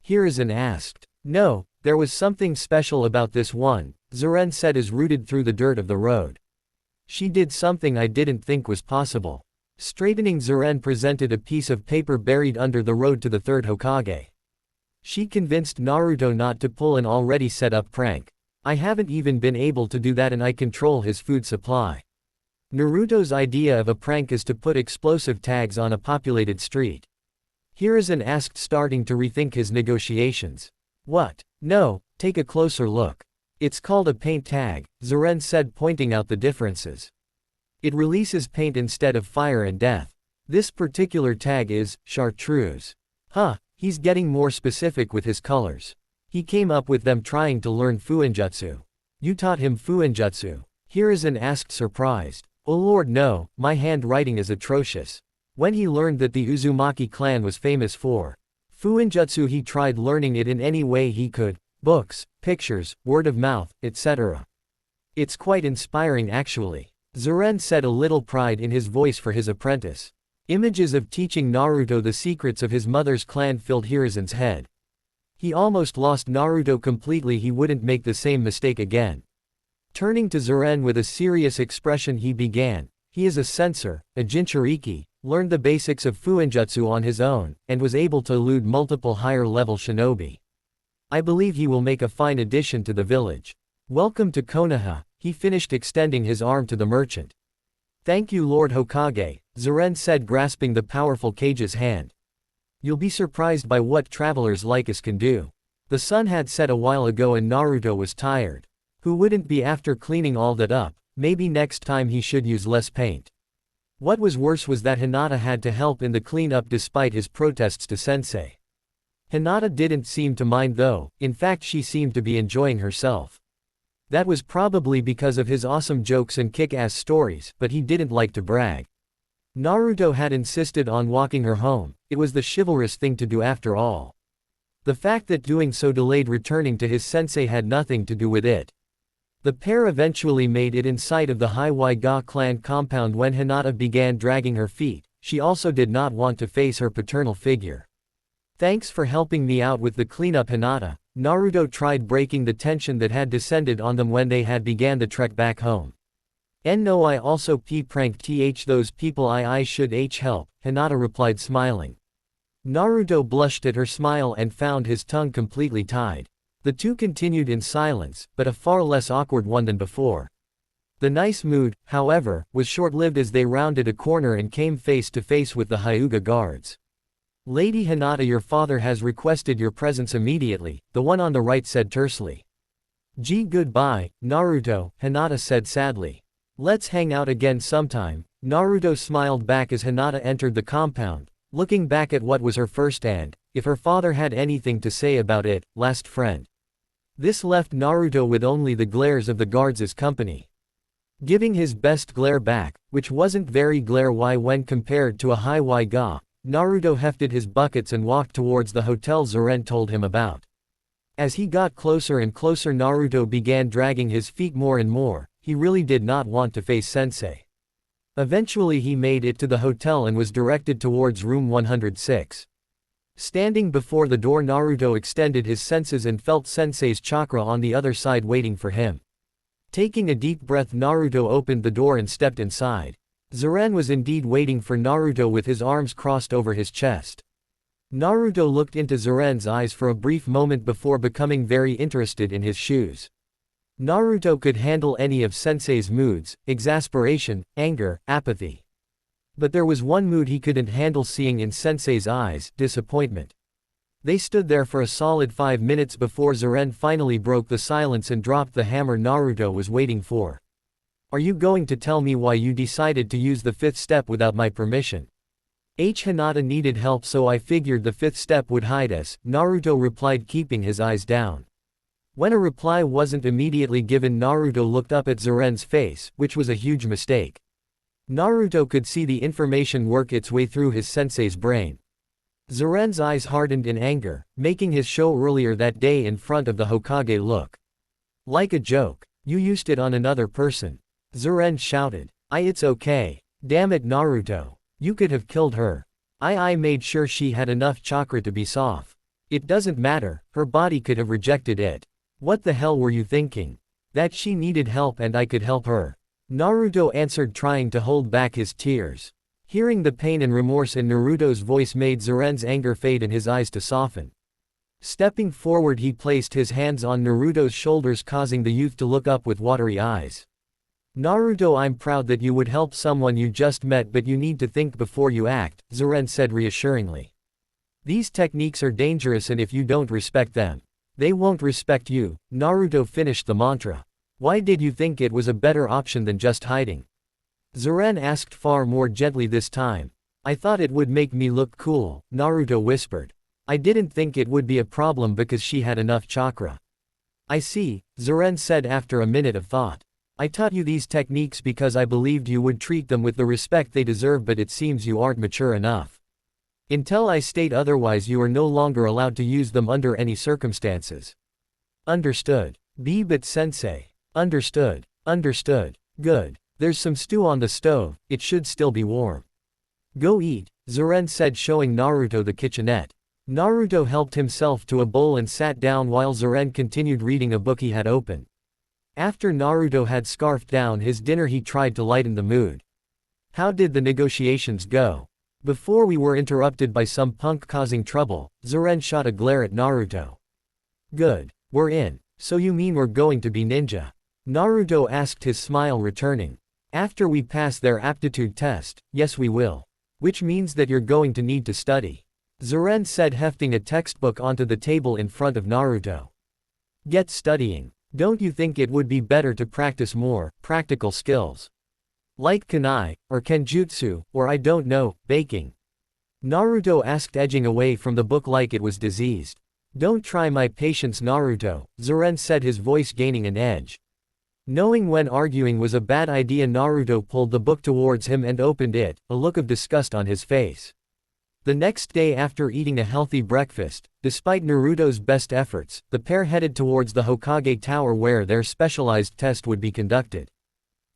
Hirazen asked. No, there was something special about this one, Zeren said as rooted through the dirt of the road. She did something I didn't think was possible. Straightening, Zeren presented a piece of paper buried under the road to the third Hokage. She convinced Naruto not to pull an already set up prank. I haven't even been able to do that, and I control his food supply. Naruto's idea of a prank is to put explosive tags on a populated street. Hirazen asked, starting to rethink his negotiations. What? No, take a closer look. It's called a paint tag, Zeren said, pointing out the differences. It releases paint instead of fire and death. This particular tag is chartreuse. Huh, he's getting more specific with his colors. He came up with them trying to learn fuinjutsu. You taught him fuinjutsu? Hirazen asked, surprised. Oh lord no, my handwriting is atrocious. When he learned that the Uzumaki clan was famous for fuinjutsu, he tried learning it in any way he could. Books, pictures, word of mouth, etc. It's quite inspiring actually, Zeren said, a little pride in his voice for his apprentice. Images of teaching Naruto the secrets of his mother's clan filled Hirazen's head. He almost lost Naruto completely. He wouldn't make the same mistake again. Turning to Zeren with a serious expression, he began. He is a censor, a Jinchuriki, learned the basics of fuinjutsu on his own, and was able to elude multiple higher-level shinobi. I believe he will make a fine addition to the village. Welcome to Konoha, he finished, extending his arm to the merchant. Thank you Lord Hokage, Zeren said, grasping the powerful Kage's hand. You'll be surprised by what travelers like us can do. The sun had set a while ago and Naruto was tired. Who wouldn't be after cleaning all that up? Maybe next time he should use less paint. What was worse was that Hinata had to help in the cleanup despite his protests to sensei. Hinata didn't seem to mind though, in fact she seemed to be enjoying herself. That was probably because of his awesome jokes and kick-ass stories, but he didn't like to brag. Naruto had insisted on walking her home. It was the chivalrous thing to do after all. The fact that doing so delayed returning to his sensei had nothing to do with it. The pair eventually made it in sight of the Hiwai-ga clan compound when Hinata began dragging her feet. She also did not want to face her paternal figure. "Thanks for helping me out with the cleanup, Hinata." Naruto tried breaking the tension that had descended on them when they had began the trek back home. "No, I also pranked those people. I should help," Hinata replied smiling. Naruto blushed at her smile and found his tongue completely tied. The two continued in silence, but a far less awkward one than before. The nice mood, however, was short-lived as they rounded a corner and came face to face with the Hyuga guards. "Lady Hinata, your father has requested your presence immediately," the one on the right said tersely. "Goodbye, Naruto," Hinata said sadly. "Let's hang out again sometime." Naruto smiled back as Hinata entered the compound, looking back at what was her first and, if her father had anything to say about it, last friend. This left Naruto with only the glares of the guards as company. Giving his best glare back, which wasn't very glare-y when compared to a Hiwai-ga, Naruto hefted his buckets and walked towards the hotel Zeren told him about. As he got closer and closer, Naruto began dragging his feet more and more. He really did not want to face Sensei. Eventually he made it to the hotel and was directed towards room 106. Standing before the door, Naruto extended his senses and felt Sensei's chakra on the other side waiting for him. Taking a deep breath, Naruto opened the door and stepped inside. Zeren was indeed waiting for Naruto with his arms crossed over his chest. Naruto looked into Zeren's eyes for a brief moment before becoming very interested in his shoes. Naruto could handle any of Sensei's moods: exasperation, anger, apathy. But there was one mood he couldn't handle seeing in Sensei's eyes: disappointment. They stood there for a solid 5 minutes before Zeren finally broke the silence and dropped the hammer Naruto was waiting for. "Are you going to tell me why you decided to use the fifth step without my permission?" Hinata needed help, so I figured the fifth step would hide us, Naruto replied, keeping his eyes down. When a reply wasn't immediately given, Naruto looked up at Zeren's face, which was a huge mistake. Naruto could see the information work its way through his sensei's brain. Zeren's eyes hardened in anger, making his show earlier that day in front of the Hokage look like a joke. "You used it on another person," Zeren shouted. "It's okay. Damn it, Naruto. You could have killed her. I made sure she had enough chakra to be soft. It doesn't matter, her body could have rejected it. What the hell were you thinking? That she needed help and I could help her," Naruto answered, trying to hold back his tears. Hearing the pain and remorse in Naruto's voice made Zeren's anger fade and his eyes to soften. Stepping forward, he placed his hands on Naruto's shoulders, causing the youth to look up with watery eyes. "Naruto, I'm proud that you would help someone you just met, but you need to think before you act," Zeren said reassuringly. "These techniques are dangerous, and if you don't respect them, they won't respect you." Naruto finished the mantra. "Why did you think it was a better option than just hiding?" Zeren asked far more gently this time. "I thought it would make me look cool," Naruto whispered. "I didn't think it would be a problem because she had enough chakra." "I see," Zeren said after a minute of thought. "I taught you these techniques because I believed you would treat them with the respect they deserve, but it seems you aren't mature enough. Until I state otherwise, you are no longer allowed to use them under any circumstances." "Understood. But sensei." "Understood. Understood. Good. There's some stew on the stove, it should still be warm. Go eat," Zeren said, showing Naruto the kitchenette. Naruto helped himself to a bowl and sat down while Zeren continued reading a book he had opened. After Naruto had scarfed down his dinner, he tried to lighten the mood. "How did the negotiations go?" Before we were interrupted by some punk causing trouble, Zeren shot a glare at Naruto. "Good. We're in. So you mean we're going to be ninja?" Naruto asked, his smile returning. "After we pass their aptitude test, yes we will. Which means that you're going to need to study," Zeren said, hefting a textbook onto the table in front of Naruto. "Get studying. Don't you think it would be better to practice more practical skills? Like kunai, or kenjutsu, or I don't know, baking?" Naruto asked, edging away from the book like it was diseased. "Don't try my patience, Naruto," Zeren said, his voice gaining an edge. Knowing when arguing was a bad idea, Naruto pulled the book towards him and opened it, a look of disgust on his face. The next day, after eating a healthy breakfast, despite Naruto's best efforts, the pair headed towards the Hokage Tower where their specialized test would be conducted.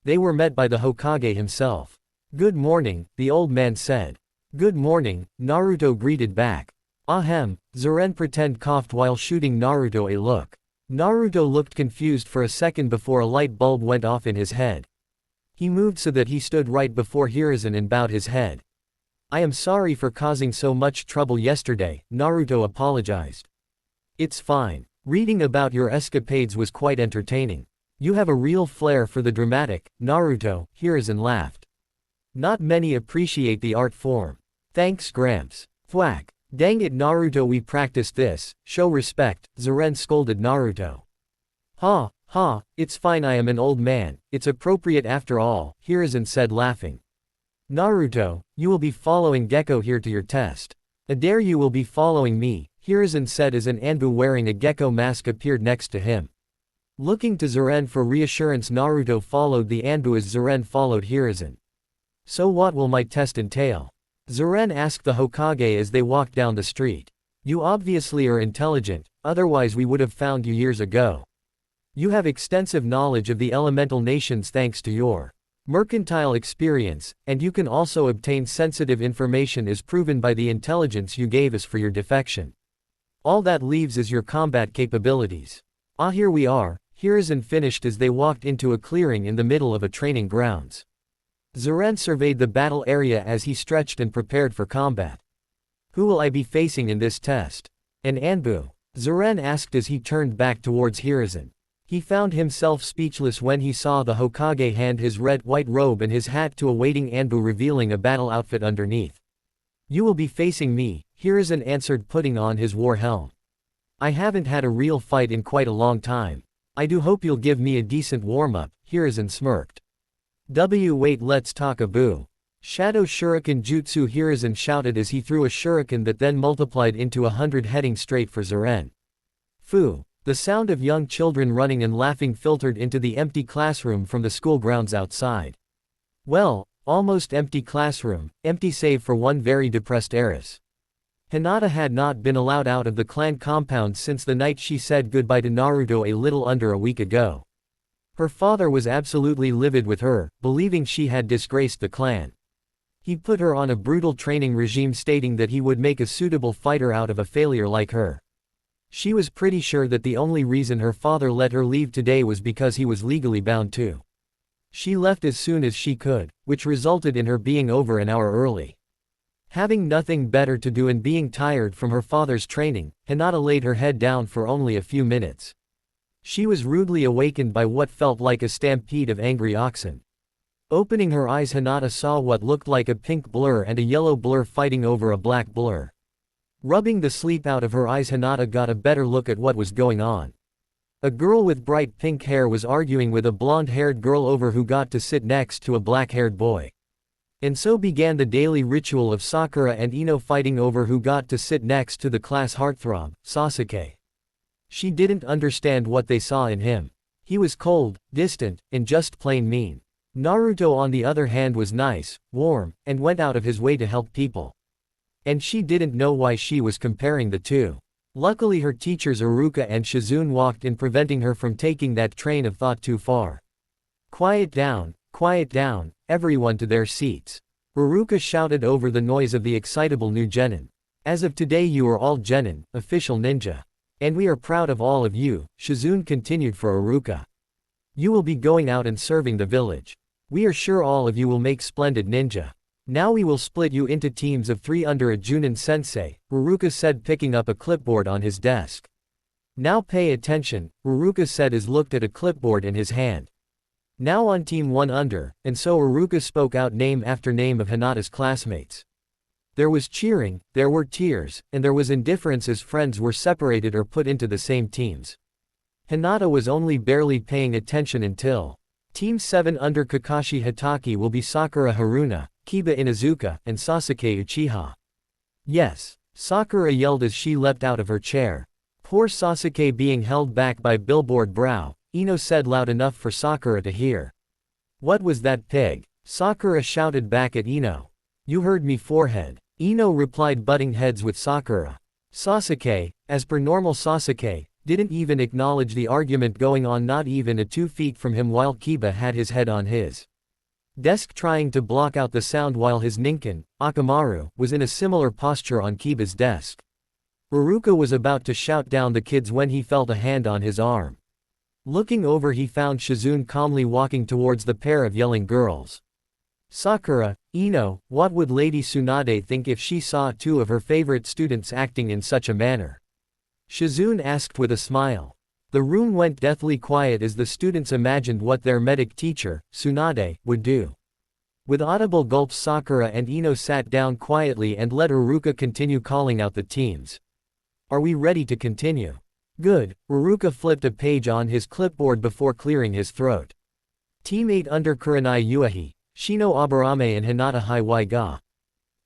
They were met by the Hokage himself. "Good morning," the old man said. "Good morning," Naruto greeted back. "Ahem," Ziren coughed while shooting Naruto a look. Naruto looked confused for a second before a light bulb went off in his head. He moved so that he stood right before Hiruzen and bowed his head. "I am sorry for causing so much trouble yesterday," Naruto apologized. "It's fine. Reading about your escapades was quite entertaining. You have a real flair for the dramatic, Naruto," Hiruzen laughed. "Not many appreciate the art form. Thanks, Gramps." Thwack. "Dang it, Naruto, we practiced this, show respect," Ziren scolded Naruto. "Ha, ha, it's fine, I am an old man, it's appropriate after all," Hiruzen said laughing. "Naruto, you will be following Gecko here to your test. Adair, you will be following me," Hiruzen said as an Anbu wearing a gecko mask appeared next to him. Looking to Ziren for reassurance, Naruto followed the Anbu as Ziren followed Hiruzen. "So what will my test entail?" Ziren asked the Hokage as they walked down the street. "You obviously are intelligent, otherwise we would have found you years ago. You have extensive knowledge of the elemental nations thanks to your mercantile experience, and you can also obtain sensitive information as proven by the intelligence you gave us for your defection. All that leaves is your combat capabilities." "Ah, here we are," Hiruzen finished as they walked into a clearing in the middle of a training grounds. Ziren surveyed the battle area as he stretched and prepared for combat. "Who will I be facing in this test?" "An Anbu?" Ziren asked as he turned back towards Hiruzen. He found himself speechless when he saw the Hokage hand his red-white robe and his hat to a waiting Anbu, revealing a battle outfit underneath. "You will be facing me," Hiruzen answered, putting on his war helm. "I haven't had a real fight in quite a long time. I do hope you'll give me a decent warm-up," Hiruzen smirked. Wait, let's talk a boo." "Shadow Shuriken Jutsu," Hiruzen shouted as he threw a shuriken that then multiplied into 100 heading straight for Ziren. "Phew." The sound of young children running and laughing filtered into the empty classroom from the school grounds outside. Well, almost empty classroom, empty save for one very depressed heiress. Hinata had not been allowed out of the clan compound since the night she said goodbye to Naruto a little under a week ago. Her father was absolutely livid with her, believing she had disgraced the clan. He put her on a brutal training regime, stating that he would make a suitable fighter out of a failure like her. She was pretty sure that the only reason her father let her leave today was because he was legally bound to. She left as soon as she could, which resulted in her being over an hour early. Having nothing better to do and being tired from her father's training, Hinata laid her head down for only a few minutes. She was rudely awakened by what felt like a stampede of angry oxen. Opening her eyes, Hinata saw what looked like a pink blur and a yellow blur fighting over a black blur. Rubbing the sleep out of her eyes, Hinata got a better look at what was going on. A girl with bright pink hair was arguing with a blonde-haired girl over who got to sit next to a black-haired boy. And so began the daily ritual of Sakura and Ino fighting over who got to sit next to the class heartthrob, Sasuke. She didn't understand what they saw in him. He was cold, distant, and just plain mean. Naruto, on the other hand, was nice, warm, and went out of his way to help people. And she didn't know why she was comparing the two. Luckily her teachers Iruka and Shizune walked in, preventing her from taking that train of thought too far. Quiet down, everyone to their seats," Iruka shouted over the noise of the excitable new genin. "As of today you are all genin, official ninja. And we are proud of all of you," Shizune continued for Iruka. "You will be going out and serving the village. We are sure all of you will make splendid ninja. Now we will split you into teams of 3 under a Junin sensei," Iruka said, picking up a clipboard on his desk. "Now pay attention," Iruka said as looked at a clipboard in his hand. "Now on team 1 under," and so Iruka spoke out name after name of Hinata's classmates. There was cheering, there were tears, and there was indifference as friends were separated or put into the same teams. Hinata was only barely paying attention until Team 7 under Kakashi Hatake will be Sakura Haruna, Kiba Inuzuka, and Sasuke Uchiha. "Yes," Sakura yelled as she leapt out of her chair. Poor Sasuke being held back by Billboard Brow, Ino said loud enough for Sakura to hear. What was that pig? Sakura shouted back at Ino. You heard me forehead. Ino replied, butting heads with Sakura. Sasuke, as per normal Sasuke, didn't even acknowledge the argument going on not even a 2 feet from him while Kiba had his head on his desk trying to block out the sound while his ninkin, Akamaru, was in a similar posture on Kiba's desk. Iruka was about to shout down the kids when he felt a hand on his arm. Looking over he found Shizune calmly walking towards the pair of yelling girls. Sakura, Ino, what would Lady Tsunade think if she saw 2 of her favorite students acting in such a manner? Shizune asked with a smile. The room went deathly quiet as the students imagined what their medic teacher, Tsunade, would do. With audible gulps Sakura and Ino sat down quietly and let Iruka continue calling out the teams. Are we ready to continue? Good. Iruka flipped a page on his clipboard before clearing his throat. Team 8 under Kurenai Yuahi, Shino Aburame and Hinata Hiwai Ga.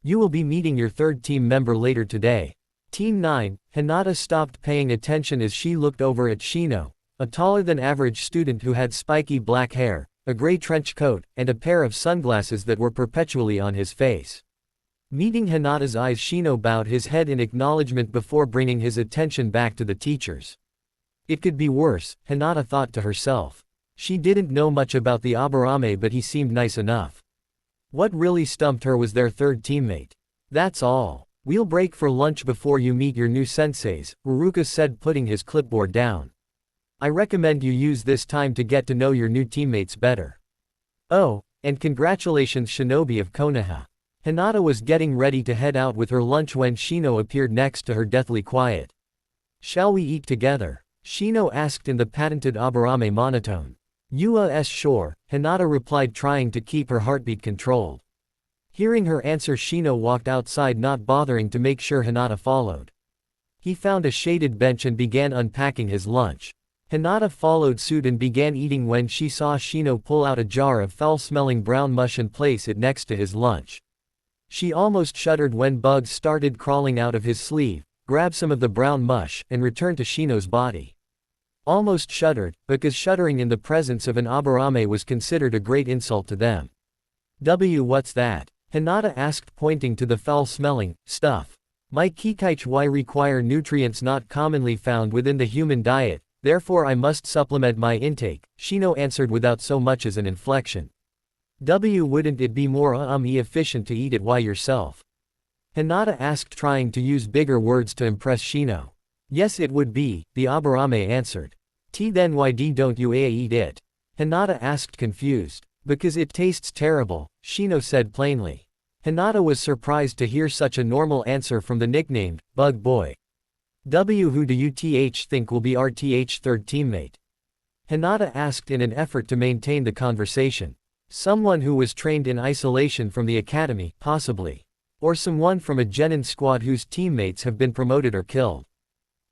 You will be meeting your 3rd team member later today. Team 9, Hinata stopped paying attention as she looked over at Shino, a taller-than-average student who had spiky black hair, a gray trench coat, and a pair of sunglasses that were perpetually on his face. Meeting Hinata's eyes, Shino bowed his head in acknowledgement before bringing his attention back to the teachers. It could be worse, Hinata thought to herself. She didn't know much about the Aburame, but he seemed nice enough. What really stumped her was their 3rd teammate. That's all. We'll break for lunch before you meet your new senseis, Iruka said, putting his clipboard down. I recommend you use this time to get to know your new teammates better. Oh, and congratulations Shinobi of Konoha. Hinata was getting ready to head out with her lunch when Shino appeared next to her, deathly quiet. Shall we eat together? Shino asked in the patented Aburame monotone. Sure, Hinata replied, trying to keep her heartbeat controlled. Hearing her answer, Shino walked outside, not bothering to make sure Hinata followed. He found a shaded bench and began unpacking his lunch. Hinata followed suit and began eating when she saw Shino pull out a jar of foul-smelling brown mush and place it next to his lunch. She almost shuddered when bugs started crawling out of his sleeve, grabbed some of the brown mush, and returned to Shino's body. Almost shuddered, because shuddering in the presence of an Aburame was considered a great insult to them. What's that? Hinata asked, pointing to the foul-smelling stuff. My kikaichi require nutrients not commonly found within the human diet, therefore I must supplement my intake, Shino answered without so much as an inflection. Wouldn't it be more efficient to eat it yourself? Hinata asked, trying to use bigger words to impress Shino. Yes it would be, the Aburame answered. Then why don't you eat it? Hinata asked, confused. Because it tastes terrible, Shino said plainly. Hinata was surprised to hear such a normal answer from the nicknamed Bug Boy. Who do you think will be our 3rd teammate? Hinata asked in an effort to maintain the conversation. Someone who was trained in isolation from the academy, possibly. Or someone from a genin squad whose teammates have been promoted or killed.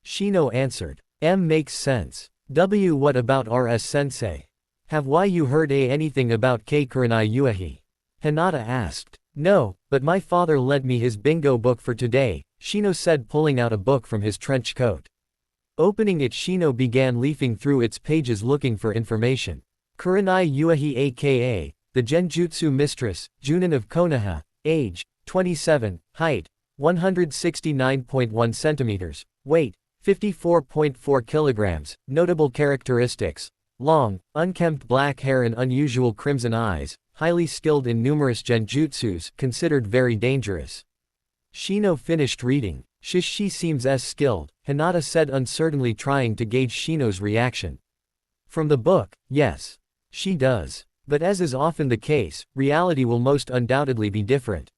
Shino answered. Makes sense. What about RS Sensei? Have you heard anything about Kurenai Yuahi? Hinata asked. No, but my father lent me his bingo book for today, Shino said, pulling out a book from his trench coat. Opening it, Shino began leafing through its pages looking for information. Kurenai Yuahi, aka the Genjutsu Mistress, Junin of Konoha, age 27, height 169.1 centimeters, weight 54.4 kilograms, notable characteristics: long, unkempt black hair and unusual crimson eyes, highly skilled in numerous genjutsus, considered very dangerous. Shino finished reading. She seems as skilled, Hinata said uncertainly, trying to gauge Shino's reaction. From the book, yes. She does. But as is often the case, reality will most undoubtedly be different.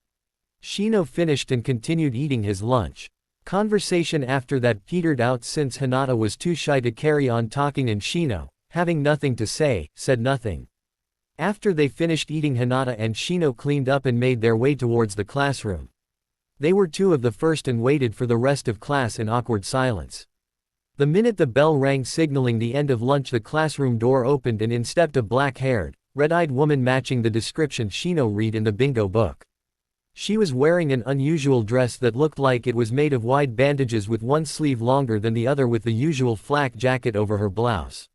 Shino finished and continued eating his lunch. Conversation after that petered out since Hinata was too shy to carry on talking and Shino, having nothing to say, said nothing. After they finished eating, Hinata and Shino cleaned up and made their way towards the classroom. They were 2 of the first and waited for the rest of class in awkward silence. The minute the bell rang signaling the end of lunch, the classroom door opened and in stepped a black-haired, red-eyed woman matching the description Shino read in the bingo book. She was wearing an unusual dress that looked like it was made of wide bandages with one sleeve longer than the other, with the usual flak jacket over her blouse.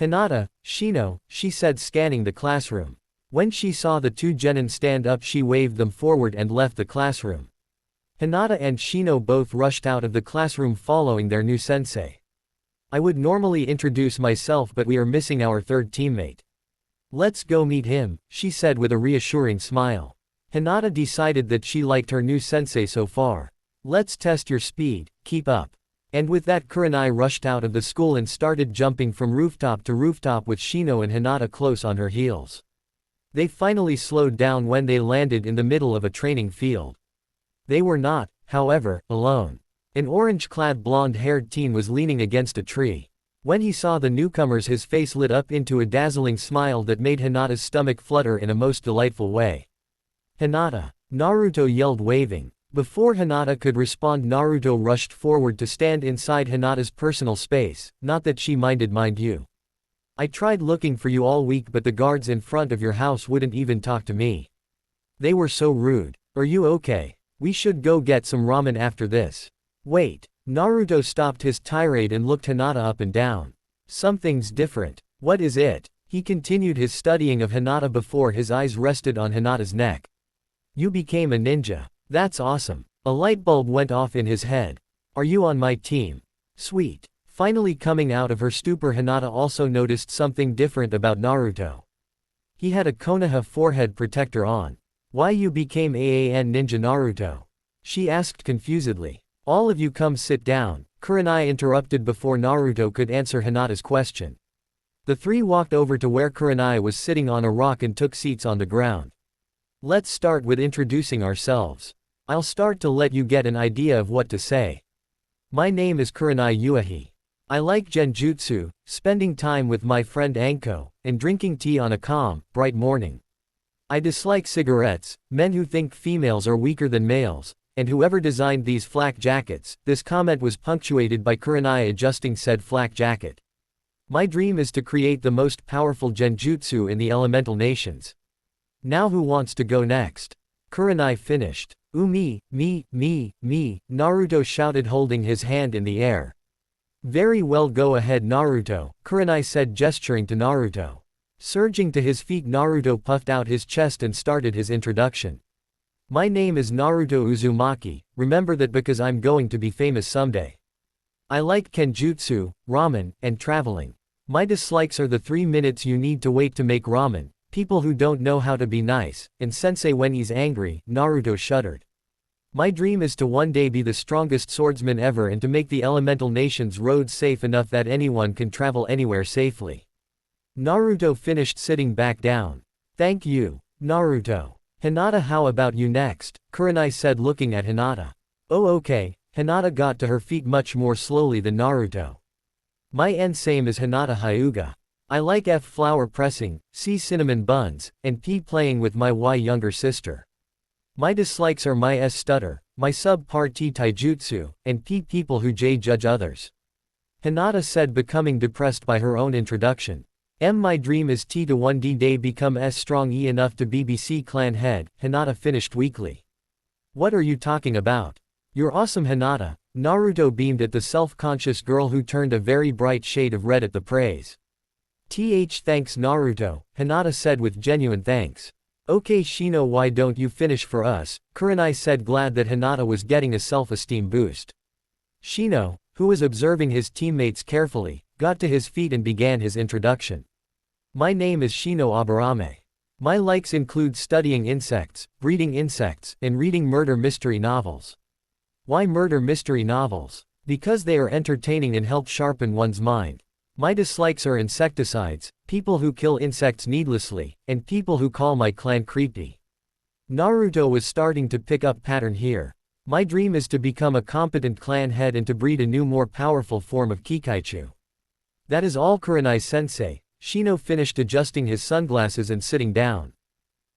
Hinata, Shino, she said, scanning the classroom. When she saw the two genin stand up, she waved them forward and left the classroom. Hinata and Shino both rushed out of the classroom following their new sensei. I would normally introduce myself, but we are missing our third teammate. Let's go meet him, she said with a reassuring smile. Hinata decided that she liked her new sensei so far. Let's test your speed, keep up. And with that, Kurenai rushed out of the school and started jumping from rooftop to rooftop with Shino and Hinata close on her heels. They finally slowed down when they landed in the middle of a training field. They were not, however, alone. An orange-clad blonde-haired teen was leaning against a tree. When he saw the newcomers, his face lit up into a dazzling smile that made Hinata's stomach flutter in a most delightful way. Hinata! Naruto yelled, waving. Before Hinata could respond, Naruto rushed forward to stand inside Hinata's personal space. Not that she minded, mind you. I tried looking for you all week, but the guards in front of your house wouldn't even talk to me. They were so rude. Are you okay? We should go get some ramen after this. Wait. Naruto stopped his tirade and looked Hinata up and down. Something's different. What is it? He continued his studying of Hinata before his eyes rested on Hinata's neck. You became a ninja. That's awesome. A light bulb went off in his head. Are you on my team? Sweet. Finally coming out of her stupor, Hinata also noticed something different about Naruto. He had a Konoha forehead protector on. Why you became AAN Ninja Naruto? She asked confusedly. All of you come sit down, Kurenai interrupted before Naruto could answer Hinata's question. The three walked over to where Kurenai was sitting on a rock and took seats on the ground. Let's start with introducing ourselves. I'll start to let you get an idea of what to say. My name is Kurenai Uehi. I like genjutsu, spending time with my friend Anko, and drinking tea on a calm, bright morning. I dislike cigarettes, men who think females are weaker than males, and whoever designed these flak jackets. This comment was punctuated by Kurenai adjusting said flak jacket. My dream is to create the most powerful genjutsu in the elemental nations. Now who wants to go next? Kurenai finished. Me, Naruto shouted, holding his hand in the air. Very well, go ahead Naruto, Kurenai said, gesturing to Naruto. Surging to his feet, Naruto puffed out his chest and started his introduction. My name is Naruto Uzumaki, remember that because I'm going to be famous someday. I like kenjutsu, ramen, and traveling. My dislikes are the 3 minutes you need to wait to make ramen, people who don't know how to be nice, and sensei when he's angry. Naruto shuddered. My dream is to one day be the strongest swordsman ever and to make the elemental nations roads safe enough that anyone can travel anywhere safely. Naruto finished sitting back down. Thank you, Naruto. Hinata, how about you next? Kurenai said, looking at Hinata. Oh okay. Hinata got to her feet much more slowly than Naruto. My same is Hinata Hyuga. I like F flower pressing, C cinnamon buns, and P playing with my Y younger sister. My dislikes are my S stutter, my subpar T taijutsu, and P people who J judge others. Hinata said, becoming depressed by her own introduction. My dream is T to one day become S strong E enough to BBC clan head. Hinata finished weakly. What are you talking about? You're awesome Hinata. Naruto beamed at the self-conscious girl who turned a very bright shade of red at the praise. Thanks Naruto, Hinata said with genuine thanks. Okay Shino, why don't you finish for us? Kurenai said, glad that Hinata was getting a self-esteem boost. Shino, who was observing his teammates carefully, got to his feet and began his introduction. My name is Shino Aburame. My likes include studying insects, breeding insects, and reading murder mystery novels. Why murder mystery novels? Because they are entertaining and help sharpen one's mind. My dislikes are insecticides, people who kill insects needlessly, and people who call my clan creepy. Naruto was starting to pick up pattern here. My dream is to become a competent clan head and to breed a new more powerful form of Kikaichu. That is all Kurenai-sensei. Shino finished adjusting his sunglasses and sitting down.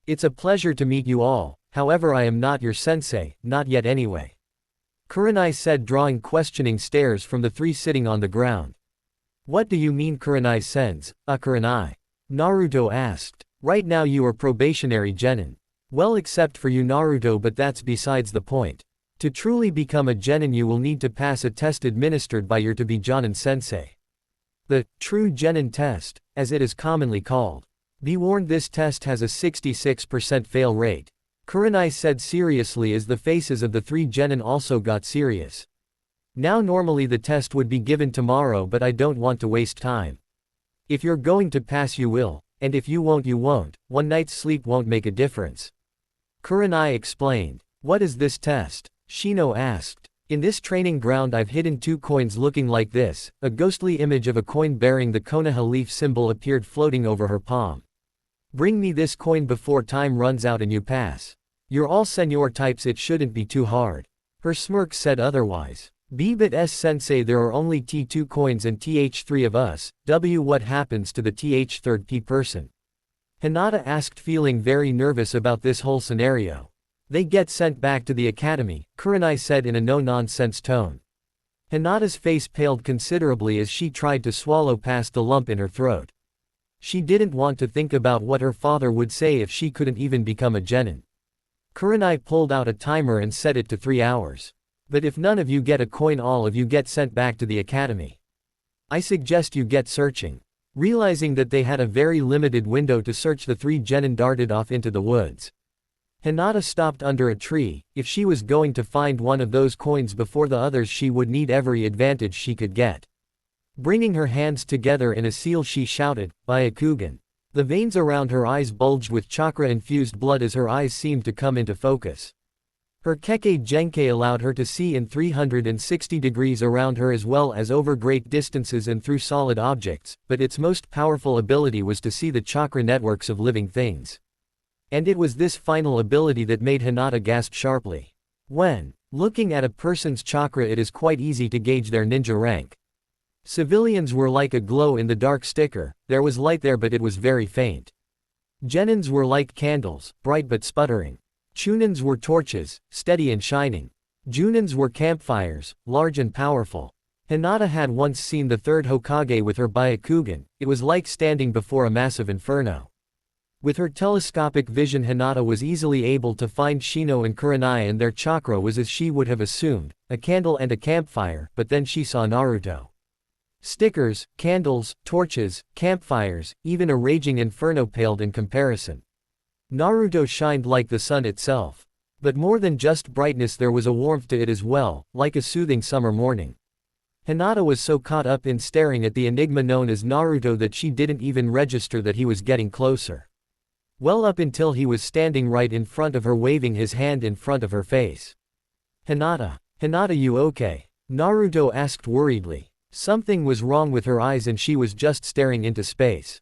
It's a pleasure to meet you all, however I am not your sensei, not yet anyway. Kurenai said, drawing questioning stares from the three sitting on the ground. What do you mean Kurenai-sens, Kurenai? Naruto asked. Right now you are probationary genin. Well, except for you Naruto, but that's besides the point. To truly become a genin you will need to pass a test administered by your to-be Jonin sensei. The true genin test, as it is commonly called. Be warned, this test has a 66% fail rate. Kurenai said seriously as the faces of the 3 genin also got serious. Now normally the test would be given tomorrow, but I don't want to waste time. If you're going to pass you will, and if you won't you won't. One night's sleep won't make a difference. Kurenai explained. What is this test? Shino asked. In this training ground I've hidden 2 coins looking like this. A ghostly image of a coin bearing the Konoha leaf symbol appeared floating over her palm. Bring me this coin before time runs out and you pass. You're all senior types, it shouldn't be too hard. Her smirk said otherwise. B but S sensei, there are only T2 coins and TH3 of us. What happens to the TH3rd P person? Hinata asked, feeling very nervous about this whole scenario. They get sent back to the academy, Kurenai said in a no-nonsense tone. Hinata's face paled considerably as she tried to swallow past the lump in her throat. She didn't want to think about what her father would say if she couldn't even become a genin. Kurenai pulled out a timer and set it to 3 hours. But if none of you get a coin, all of you get sent back to the academy. I suggest you get searching. Realizing that they had a very limited window to search, the 3 genin darted off into the woods. Hinata stopped under a tree. If she was going to find one of those coins before the others, she would need every advantage she could get. Bringing her hands together in a seal, she shouted, Byakugan. The veins around her eyes bulged with chakra-infused blood as her eyes seemed to come into focus. Her Kekkei Genkai allowed her to see in 360 degrees around her as well as over great distances and through solid objects, but its most powerful ability was to see the chakra networks of living things. And it was this final ability that made Hinata gasp sharply. When looking at a person's chakra, it is quite easy to gauge their ninja rank. Civilians were like a glow-in-the-dark sticker. There was light there, but it was very faint. Genins were like candles, bright but sputtering. Chunins were torches, steady and shining. Junins were campfires, large and powerful. Hinata had once seen the 3rd Hokage with her Byakugan. It was like standing before a massive inferno. With her telescopic vision, Hinata was easily able to find Shino and Kurenai, and their chakra was as she would have assumed, a candle and a campfire, but then she saw Naruto. Stickers, candles, torches, campfires, even a raging inferno paled in comparison. Naruto shined like the sun itself. But more than just brightness, there was a warmth to it as well, like a soothing summer morning. Hinata was so caught up in staring at the enigma known as Naruto that she didn't even register that he was getting closer. Well, up until he was standing right in front of her, waving his hand in front of her face. Hinata, you okay? Naruto asked worriedly. Something was wrong with her eyes and she was just staring into space.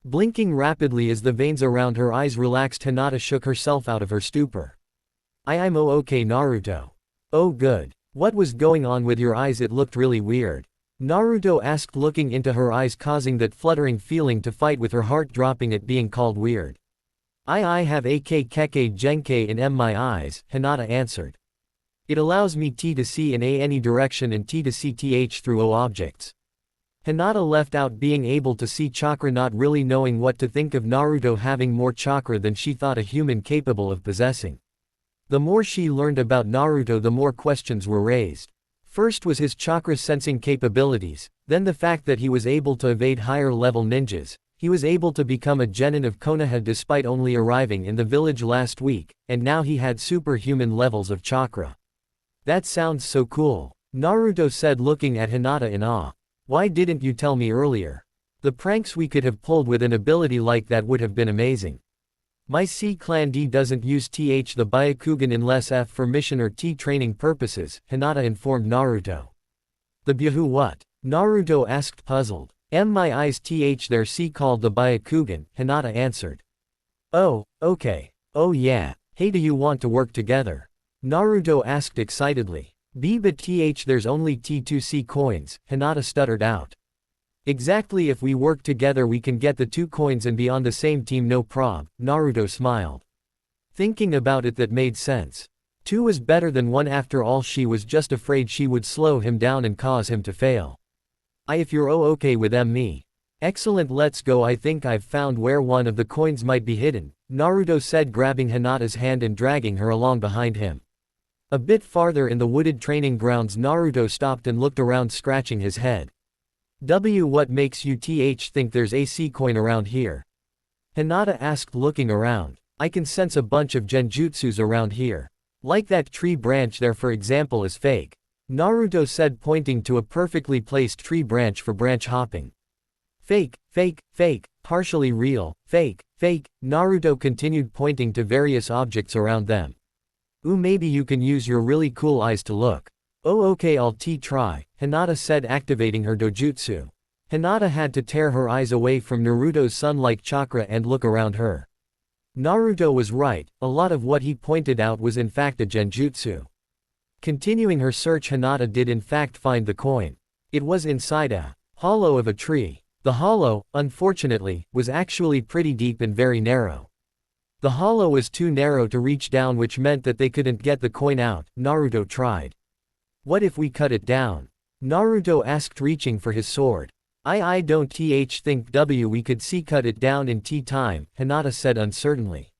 Blinking rapidly as the veins around her eyes relaxed, Hinata shook herself out of her stupor. I'm okay, Naruto. Oh good. What was going on with your eyes? It looked really weird. Naruto asked, looking into her eyes, causing that fluttering feeling to fight with her heart dropping at being called weird. I have a Kekkei Genkai in my eyes, Hinata answered. It allows me T to see in any direction and T to see TH through O objects. Hinata left out being able to see chakra, not really knowing what to think of Naruto having more chakra than she thought a human capable of possessing. The more she learned about Naruto, the more questions were raised. First was his chakra sensing capabilities, then the fact that he was able to evade higher level ninjas. He was able to become a genin of Konoha despite only arriving in the village last week, and now he had superhuman levels of chakra. That sounds so cool, Naruto said, looking at Hinata in awe. Why didn't you tell me earlier? The pranks we could have pulled with an ability like that would have been amazing. My C-Clan D doesn't use TH the Byakugan unless F for mission or T training purposes, Hinata informed Naruto. The Byahu what? Naruto asked, puzzled. My eyes TH their C called the Byakugan, Hinata answered. Oh, okay. Oh yeah. Hey, do you want to work together? Naruto asked excitedly. But TH there's only T2C coins, Hinata stuttered out. Exactly, if we work together we can get the 2 coins and be on the same team, no prob, Naruto smiled. Thinking about it, that made sense. 2 was better than 1 after all. She was just afraid she would slow him down and cause him to fail. If you're okay with me. Excellent, let's go. I think I've found where one of the coins might be hidden, Naruto said, grabbing Hinata's hand and dragging her along behind him. A bit farther in the wooded training grounds, Naruto stopped and looked around, scratching his head. What makes you think there's a C coin around here? Hinata asked, looking around. I can sense a bunch of genjutsus around here. Like that tree branch there, for example, is fake. Naruto said, pointing to a perfectly placed tree branch for branch hopping. Fake, fake, fake, partially real, fake, fake, Naruto continued, pointing to various objects around them. Ooh, maybe you can use your really cool eyes to look. Oh okay, I'll try, Hinata said, activating her dojutsu. Hinata had to tear her eyes away from Naruto's sun-like chakra and look around her. Naruto was right, a lot of what he pointed out was in fact a genjutsu. Continuing her search, Hinata did in fact find the coin. It was inside a hollow of a tree. The hollow, unfortunately, was actually pretty deep and very narrow. The hollow was too narrow to reach down, which meant that they couldn't get the coin out. Naruto tried. What if we cut it down? Naruto asked, reaching for his sword. I don't think we could cut it down in time, Hinata said uncertainly.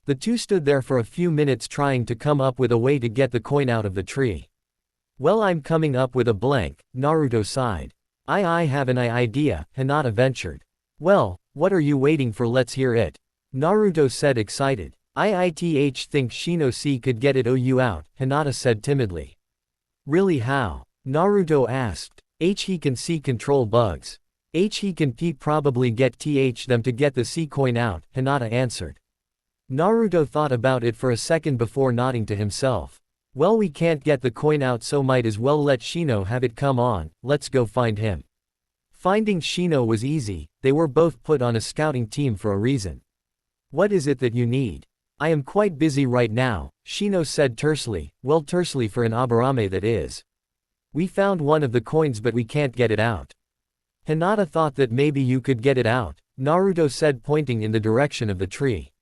The two stood there for a few minutes trying to come up with a way to get the coin out of the tree. Well, I'm coming up with a blank, Naruto sighed. I have an idea, Hinata ventured. Well, what are you waiting for, let's hear it. Naruto said, excited. I think Shino could get it out, Hinata said timidly. Really, how? Naruto asked. He can control bugs. He can probably get them to get the C coin out, Hinata answered. Naruto thought about it for a second before nodding to himself. Well, we can't get the coin out, so might as well let Shino have it. Come on, let's go find him. Finding Shino was easy, they were both put on a scouting team for a reason. What is it that you need? I am quite busy right now, Shino said tersely, well tersely for an Aburame that is. We found one of the coins but we can't get it out. Hinata thought that maybe you could get it out, Naruto said, pointing in the direction of the tree.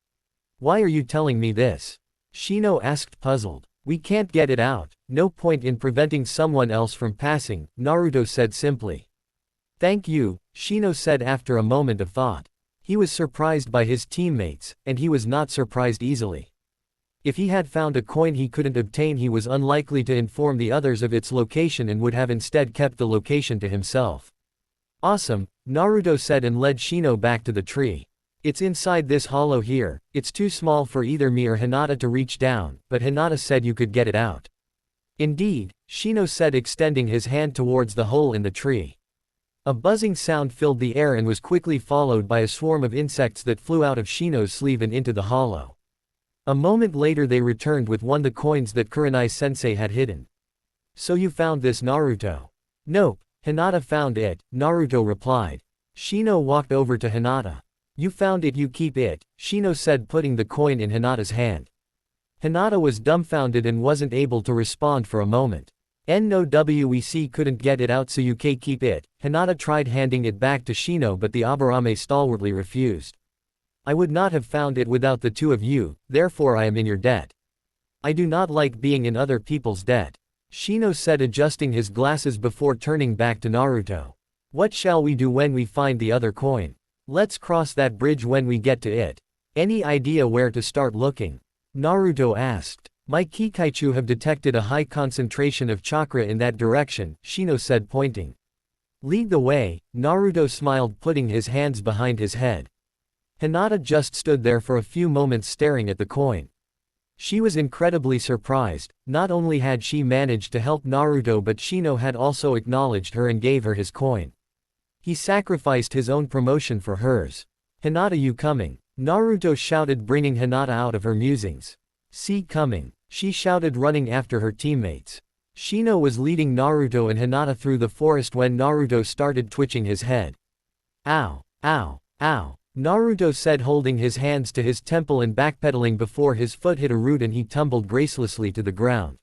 Why are you telling me this? Shino asked, puzzled. We can't get it out, no point in preventing someone else from passing, Naruto said simply. Thank you, Shino said after a moment of thought. He was surprised by his teammates, and he was not surprised easily. If he had found a coin he couldn't obtain, he was unlikely to inform the others of its location and would have instead kept the location to himself. Awesome, Naruto said and led Shino back to the tree. It's inside this hollow here, it's too small for either me or Hinata to reach down, but Hinata said you could get it out. Indeed, Shino said, extending his hand towards the hole in the tree. A buzzing sound filled the air and was quickly followed by a swarm of insects that flew out of Shino's sleeve and into the hollow. A moment later they returned with the coins that Kurenai-sensei had hidden. So you found this, Naruto? Nope, Hinata found it, Naruto replied. Shino walked over to Hinata. You found it, you keep it, Shino said, putting the coin in Hinata's hand. Hinata was dumbfounded and wasn't able to respond for a moment. No, WEC couldn't get it out, so you keep it. Hinata tried handing it back to Shino, but the Aburame stalwartly refused. I would not have found it without the two of you, therefore I am in your debt. I do not like being in other people's debt, Shino said, adjusting his glasses before turning back to Naruto. What shall we do when we find the other coin? Let's cross that bridge when we get to it. Any idea where to start looking? Naruto asked. My Kikaichu have detected a high concentration of chakra in that direction, Shino said, pointing. Lead the way, Naruto smiled, putting his hands behind his head. Hinata just stood there for a few moments staring at the coin. She was incredibly surprised. Not only had she managed to help Naruto, but Shino had also acknowledged her and gave her his coin. He sacrificed his own promotion for hers. Hinata, you coming? Naruto shouted, bringing Hinata out of her musings. See coming, she shouted, running after her teammates. Shino was leading Naruto and Hinata through the forest when Naruto started twitching his head. Ow, ow, ow, Naruto said, holding his hands to his temple and backpedaling before his foot hit a root and he tumbled gracelessly to the ground.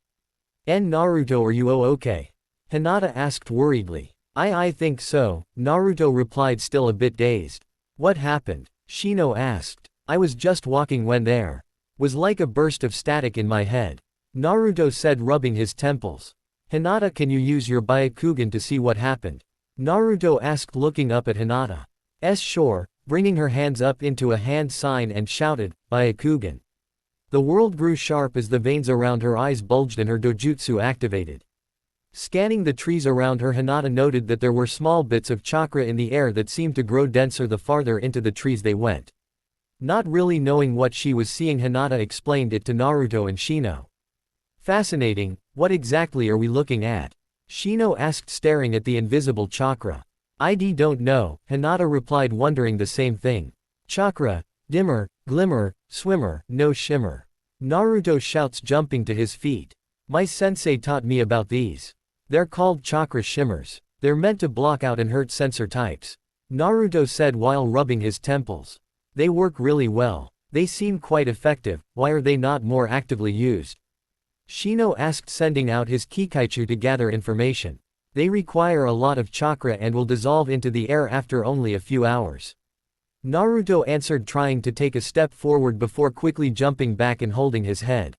Naruto, are you okay? Hinata asked worriedly. I think so, Naruto replied, still a bit dazed. What happened? Shino asked. I was just walking when there was like a burst of static in my head, Naruto said, rubbing his temples. Hinata, can you use your Byakugan to see what happened? Naruto asked, looking up at Hinata. Sure, bringing her hands up into a hand sign and shouted, Byakugan. The world grew sharp as the veins around her eyes bulged and her dojutsu activated. Scanning the trees around her, Hinata noted that there were small bits of chakra in the air that seemed to grow denser the farther into the trees they went. Not really knowing what she was seeing, Hinata explained it to Naruto and Shino. Fascinating, what exactly are we looking at? Shino asked, staring at the invisible chakra. I don't know, Hinata replied, wondering the same thing. Chakra, dimmer, glimmer, swimmer, no shimmer. Naruto shouts, jumping to his feet. My sensei taught me about these. They're called chakra shimmers. They're meant to block out and hurt sensor types. Naruto said while rubbing his temples. They work really well. They seem quite effective, why are they not more actively used? Shino asked, sending out his Kikaichu to gather information. They require a lot of chakra and will dissolve into the air after only a few hours. Naruto answered, trying to take a step forward before quickly jumping back and holding his head.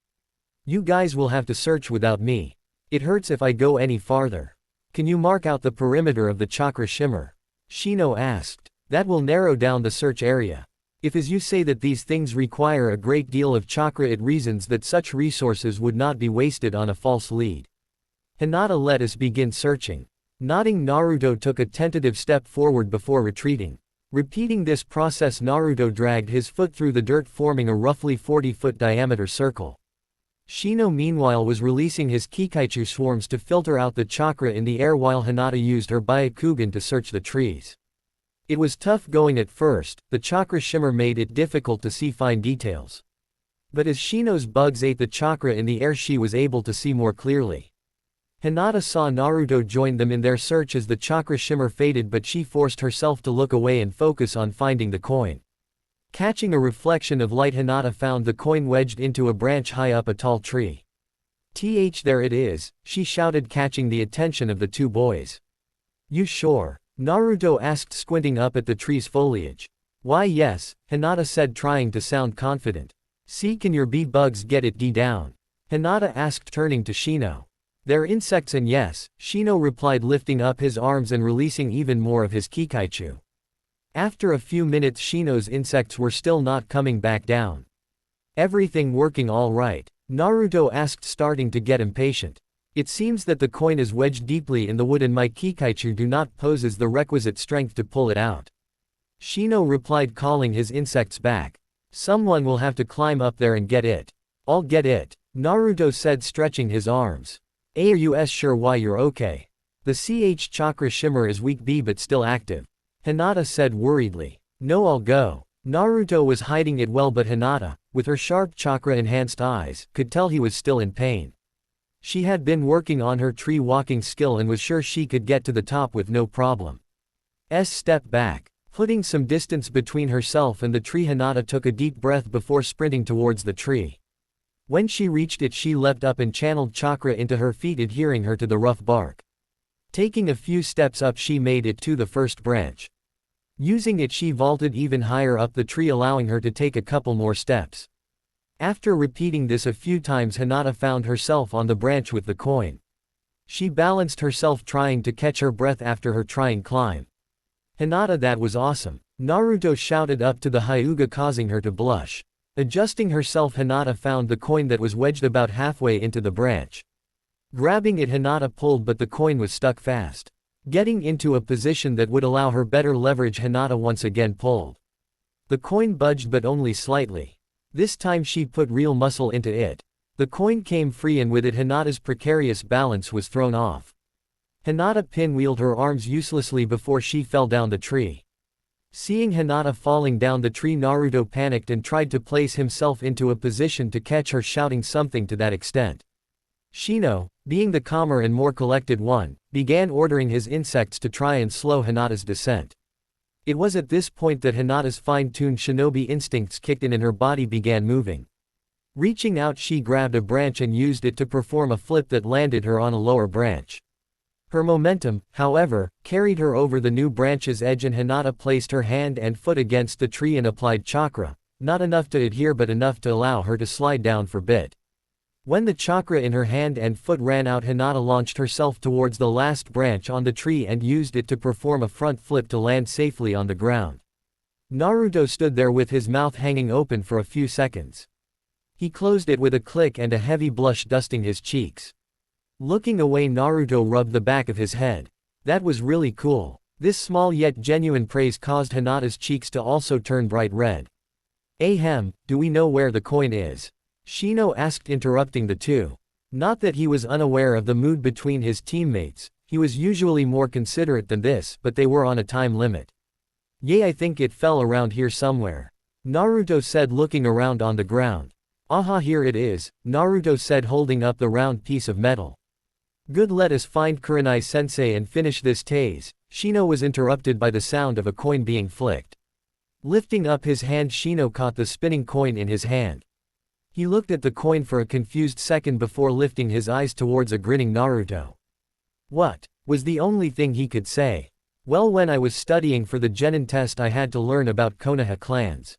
You guys will have to search without me. It hurts if I go any farther. Can you mark out the perimeter of the chakra shimmer? Shino asked. That will narrow down the search area. If as you say that these things require a great deal of chakra, it reasons that such resources would not be wasted on a false lead. Hinata, let us begin searching. Nodding, Naruto took a tentative step forward before retreating. Repeating this process, Naruto dragged his foot through the dirt, forming a roughly 40-foot diameter circle. Shino meanwhile was releasing his Kikaichu swarms to filter out the chakra in the air while Hinata used her Byakugan to search the trees. It was tough going at first, the chakra shimmer made it difficult to see fine details. But as Shino's bugs ate the chakra in the air, she was able to see more clearly. Hinata saw Naruto join them in their search as the chakra shimmer faded, but she forced herself to look away and focus on finding the coin. Catching a reflection of light, Hinata found the coin wedged into a branch high up a tall tree. There it is, she shouted, catching the attention of the two boys. You sure? Naruto asked, squinting up at the tree's foliage. Why yes, Hinata said, trying to sound confident. See, can your bee bugs get it down? Hinata asked, turning to Shino. They're insects, and yes, Shino replied, lifting up his arms and releasing even more of his Kikaichu. After a few minutes, Shino's insects were still not coming back down. Everything working all right? Naruto asked, starting to get impatient. It seems that the coin is wedged deeply in the wood and my Kikaichu do not possess the requisite strength to pull it out. Shino replied, calling his insects back. Someone will have to climb up there and get it. I'll get it, Naruto said, stretching his arms. Are you sure why you're okay? The chakra shimmer is weak but still active. Hinata said worriedly. No, I'll go. Naruto was hiding it well, but Hinata, with her sharp chakra-enhanced eyes, could tell he was still in pain. She had been working on her tree walking skill and was sure she could get to the top with no problem. Step back. Putting some distance between herself and the tree, Hinata took a deep breath before sprinting towards the tree. When she reached it, she leapt up and channeled chakra into her feet, adhering her to the rough bark. Taking a few steps up, she made it to the first branch. Using it, she vaulted even higher up the tree, allowing her to take a couple more steps. After repeating this a few times, Hinata found herself on the branch with the coin. She balanced herself, trying to catch her breath after her trying climb. Hinata, that was awesome. Naruto shouted up to the Hyuga, causing her to blush. Adjusting herself, Hinata found the coin that was wedged about halfway into the branch. Grabbing it, Hinata pulled, but the coin was stuck fast. Getting into a position that would allow her better leverage, Hinata once again pulled. The coin budged, but only slightly. This time she put real muscle into it. The coin came free, and with it Hinata's precarious balance was thrown off. Hinata pinwheeled her arms uselessly before she fell down the tree. Seeing Hinata falling down the tree, Naruto panicked and tried to place himself into a position to catch her, shouting something to that extent. Shino, being the calmer and more collected one, began ordering his insects to try and slow Hinata's descent. It was at this point that Hinata's fine-tuned shinobi instincts kicked in and her body began moving. Reaching out, she grabbed a branch and used it to perform a flip that landed her on a lower branch. Her momentum, however, carried her over the new branch's edge, and Hinata placed her hand and foot against the tree and applied chakra, not enough to adhere but enough to allow her to slide down for a bit. When the chakra in her hand and foot ran out, Hinata launched herself towards the last branch on the tree and used it to perform a front flip to land safely on the ground. Naruto stood there with his mouth hanging open for a few seconds. He closed it with a click and a heavy blush dusting his cheeks. Looking away, Naruto rubbed the back of his head. That was really cool. This small yet genuine praise caused Hinata's cheeks to also turn bright red. Ahem, do we know where the coin is? Shino asked, interrupting the two. Not that he was unaware of the mood between his teammates, he was usually more considerate than this, but they were on a time limit. Yeah, I think it fell around here somewhere. Naruto said, looking around on the ground. Aha, here it is, Naruto said, holding up the round piece of metal. Good, let us find Kurenai-sensei and finish this tase. Shino was interrupted by the sound of a coin being flicked. Lifting up his hand, Shino caught the spinning coin in his hand. He looked at the coin for a confused second before lifting his eyes towards a grinning Naruto. What? Was the only thing he could say. Well, when I was studying for the genin test I had to learn about Konoha clans.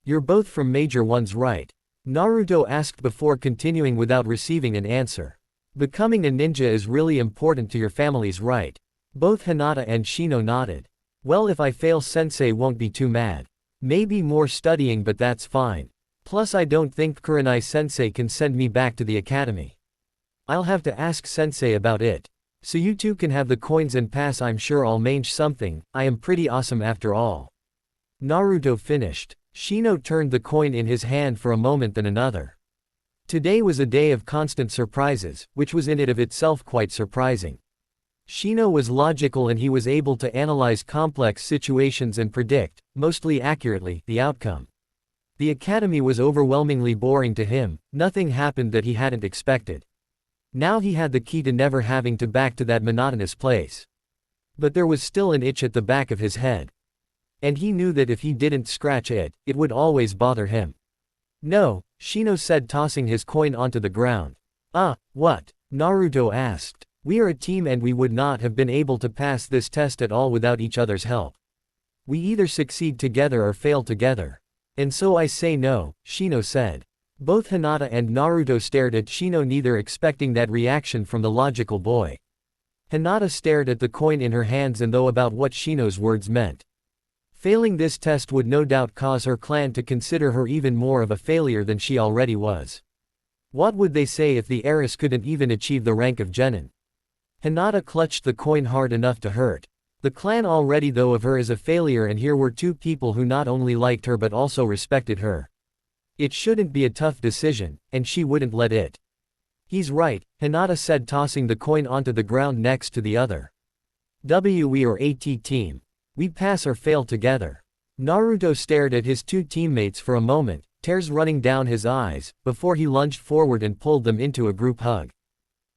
You're both from major ones, right? Naruto asked before continuing without receiving an answer. Becoming a ninja is really important to your families, right? Both Hinata and Shino nodded. Well, if I fail, sensei won't be too mad. Maybe more studying, but that's fine. Plus I don't think Kurenai-sensei can send me back to the academy. I'll have to ask sensei about it. So you two can have the coins and pass. I'm sure I'll manage something. I am pretty awesome after all. Naruto finished. Shino turned the coin in his hand for a moment, then another. Today was a day of constant surprises, which was in it of itself quite surprising. Shino was logical and he was able to analyze complex situations and predict, mostly accurately, the outcome. The academy was overwhelmingly boring to him, nothing happened that he hadn't expected. Now he had the key to never having to back to that monotonous place. But there was still an itch at the back of his head. And he knew that if he didn't scratch it, it would always bother him. No, Shino said, tossing his coin onto the ground. What? Naruto asked. We are a team and we would not have been able to pass this test at all without each other's help. We either succeed together or fail together. And so I say no, Shino said. Both Hinata and Naruto stared at Shino, neither expecting that reaction from the logical boy. Hinata stared at the coin in her hands and thought about what Shino's words meant. Failing this test would no doubt cause her clan to consider her even more of a failure than she already was. What would they say if the heiress couldn't even achieve the rank of genin? Hinata clutched the coin hard enough to hurt. The clan already thought of her as a failure, and here were two people who not only liked her but also respected her. It shouldn't be a tough decision, and she wouldn't let it. He's right, Hinata said, tossing the coin onto the ground next to the other. We are AT team. We pass or fail together. Naruto stared at his two teammates for a moment, tears running down his eyes, before he lunged forward and pulled them into a group hug.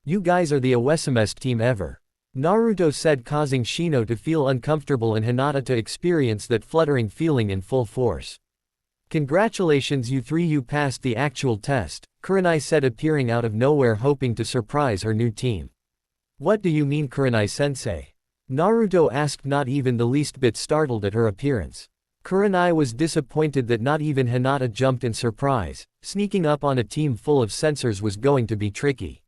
You guys are the awesomenest team ever. Naruto said, causing Shino to feel uncomfortable and Hinata to experience that fluttering feeling in full force. Congratulations you three, you passed the actual test, Kurenai said, appearing out of nowhere, hoping to surprise her new team. What do you mean, Kurenai-sensei? Naruto asked, not even the least bit startled at her appearance. Kurenai was disappointed that not even Hinata jumped in surprise. Sneaking up on a team full of censors was going to be tricky.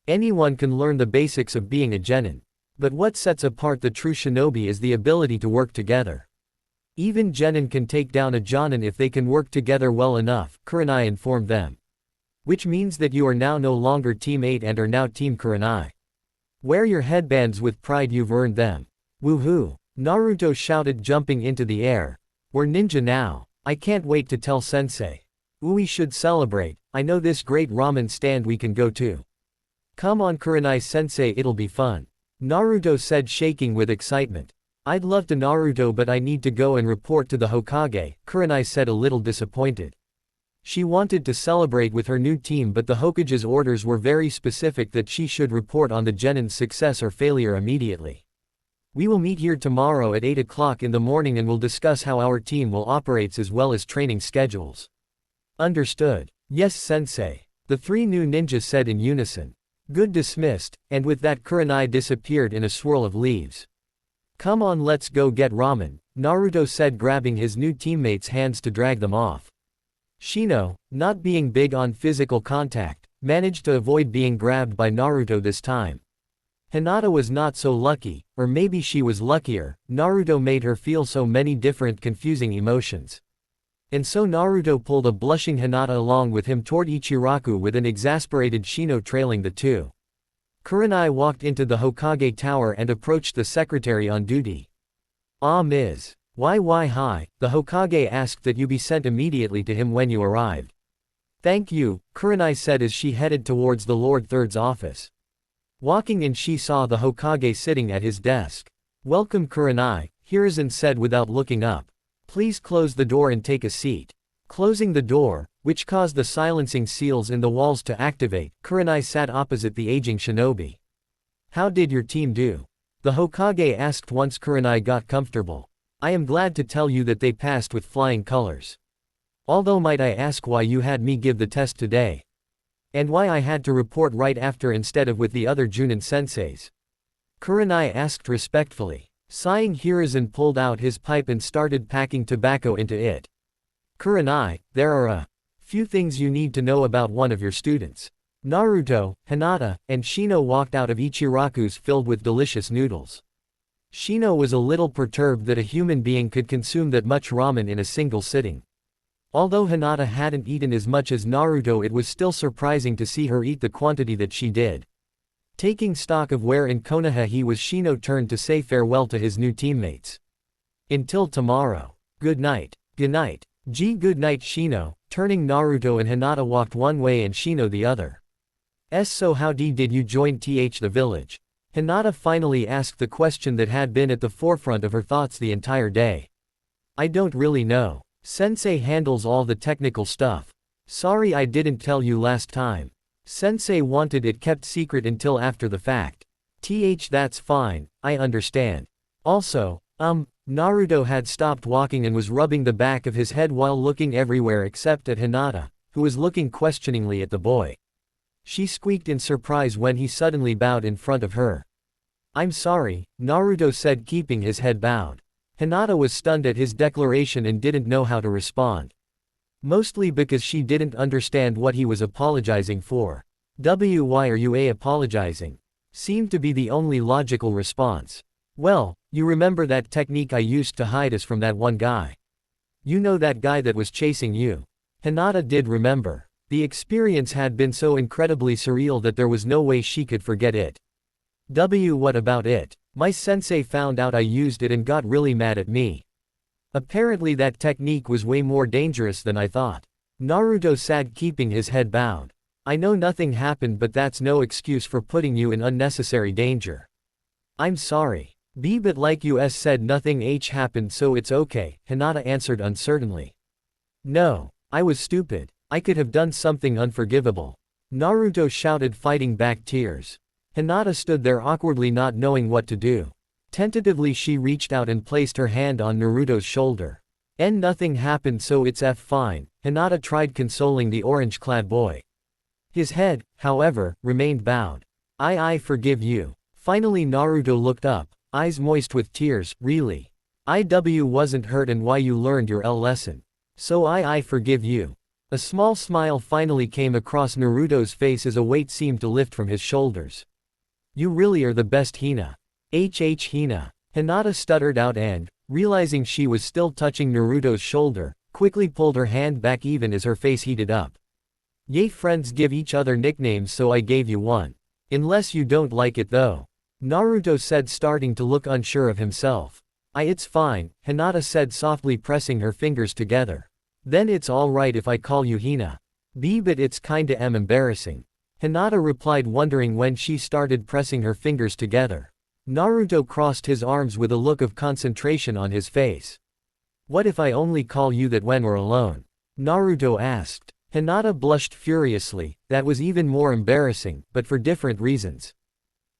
Anyone can learn the basics of being a genin. But what sets apart the true shinobi is the ability to work together. Even genin can take down a jonin if they can work together well enough, Kurenai informed them. Which means that you are now no longer Team 8 and are now Team Kurenai. Wear your headbands with pride, you've earned them. Woohoo! Naruto shouted, jumping into the air. We're ninja now. I can't wait to tell sensei. We should celebrate. I know this great ramen stand we can go to. Come on Kurenai-sensei, it'll be fun. Naruto said, shaking with excitement. I'd love to, Naruto, but I need to go and report to the Hokage, Kurenai said, a little disappointed. She wanted to celebrate with her new team, but the Hokage's orders were very specific that she should report on the genin's success or failure immediately. We will meet here tomorrow at 8 o'clock in the morning and will discuss how our team will operate as well as training schedules. Understood. Yes, sensei. The three new ninjas said in unison. Good, dismissed, and with that Kurenai disappeared in a swirl of leaves. Come on, let's go get ramen, Naruto said, grabbing his new teammates' hands to drag them off. Shino, not being big on physical contact, managed to avoid being grabbed by Naruto this time. Hinata was not so lucky, or maybe she was luckier. Naruto made her feel so many different confusing emotions. And so Naruto pulled a blushing Hinata along with him toward Ichiraku, with an exasperated Shino trailing the two. Kurenai walked into the Hokage tower and approached the secretary on duty. "Ah, Ms. Why hi," the Hokage asked that you be sent immediately to him when you arrived. "Thank you," Kurenai said as she headed towards the Lord Third's office. Walking in, she saw the Hokage sitting at his desk. "Welcome, Kurenai," Hiruzen said without looking up. "Please close the door and take a seat." Closing the door, which caused the silencing seals in the walls to activate, Kurenai sat opposite the aging shinobi. "How did your team do?" the Hokage asked once Kurenai got comfortable. "I am glad to tell you that they passed with flying colors. Although might I ask why you had me give the test today? And why I had to report right after instead of with the other Junin senseis?" Kurenai asked respectfully. Sighing, Hiruzen pulled out his pipe and started packing tobacco into it. "Kurenai, there are a few things you need to know about one of your students." Naruto, Hinata, and Shino walked out of Ichiraku's filled with delicious noodles. Shino was a little perturbed that a human being could consume that much ramen in a single sitting. Although Hinata hadn't eaten as much as Naruto, it was still surprising to see her eat the quantity that she did. Taking stock of where in Konoha he was, Shino turned to say farewell to his new teammates. "Until tomorrow. Good night." "Good night." Good night, Shino. Turning, Naruto and Hinata walked one way and Shino the other. So how did you join the village?" Hinata finally asked the question that had been at the forefront of her thoughts the entire day. "I don't really know. Sensei handles all the technical stuff. Sorry I didn't tell you last time. Sensei wanted it kept secret until after the fact." That's fine, I understand. Also, Naruto had stopped walking and was rubbing the back of his head while looking everywhere except at Hinata, who was looking questioningly at the boy. She squeaked in surprise when he suddenly bowed in front of her. "I'm sorry," Naruto said, keeping his head bowed. Hinata was stunned at his declaration and didn't know how to respond. Mostly because she didn't understand what he was apologizing for. "Why are you apologizing?" seemed to be the only logical response. "Well, you remember that technique I used to hide us from that one guy? You know that guy that was chasing you?" Hinata did remember. The experience had been so incredibly surreal that there was no way she could forget it. What about it? My sensei found out I used it and got really mad at me. Apparently that technique was way more dangerous than I thought." Naruto said, keeping his head bowed. "I know nothing happened, but that's no excuse for putting you in unnecessary danger." "I'm sorry. But like you said, nothing happened, so it's okay," Hinata answered uncertainly. "No. I was stupid. I could have done something unforgivable." Naruto shouted, fighting back tears. Hinata stood there awkwardly, not knowing what to do. Tentatively she reached out and placed her hand on Naruto's shoulder. Nothing happened, so it's fine," Hinata tried consoling the orange-clad boy. His head, however, remained bowed. I forgive you." Finally Naruto looked up, eyes moist with tears. "Really? Wasn't hurt and why you learned your lesson. So I forgive you." A small smile finally came across Naruto's face as a weight seemed to lift from his shoulders. "You really are the best, Hina." Hina. Hinata stuttered out and, realizing she was still touching Naruto's shoulder, quickly pulled her hand back even as her face heated up. Friends give each other nicknames, so I gave you one. Unless you don't like it though." Naruto said, starting to look unsure of himself. It's fine," Hinata said softly, pressing her fingers together. "Then it's alright if I call you Hina." But it's kinda embarrassing." Hinata replied, wondering when she started pressing her fingers together. Naruto crossed his arms with a look of concentration on his face. "What if I only call you that when we're alone?" Naruto asked. Hinata blushed furiously. That was even more embarrassing, but for different reasons.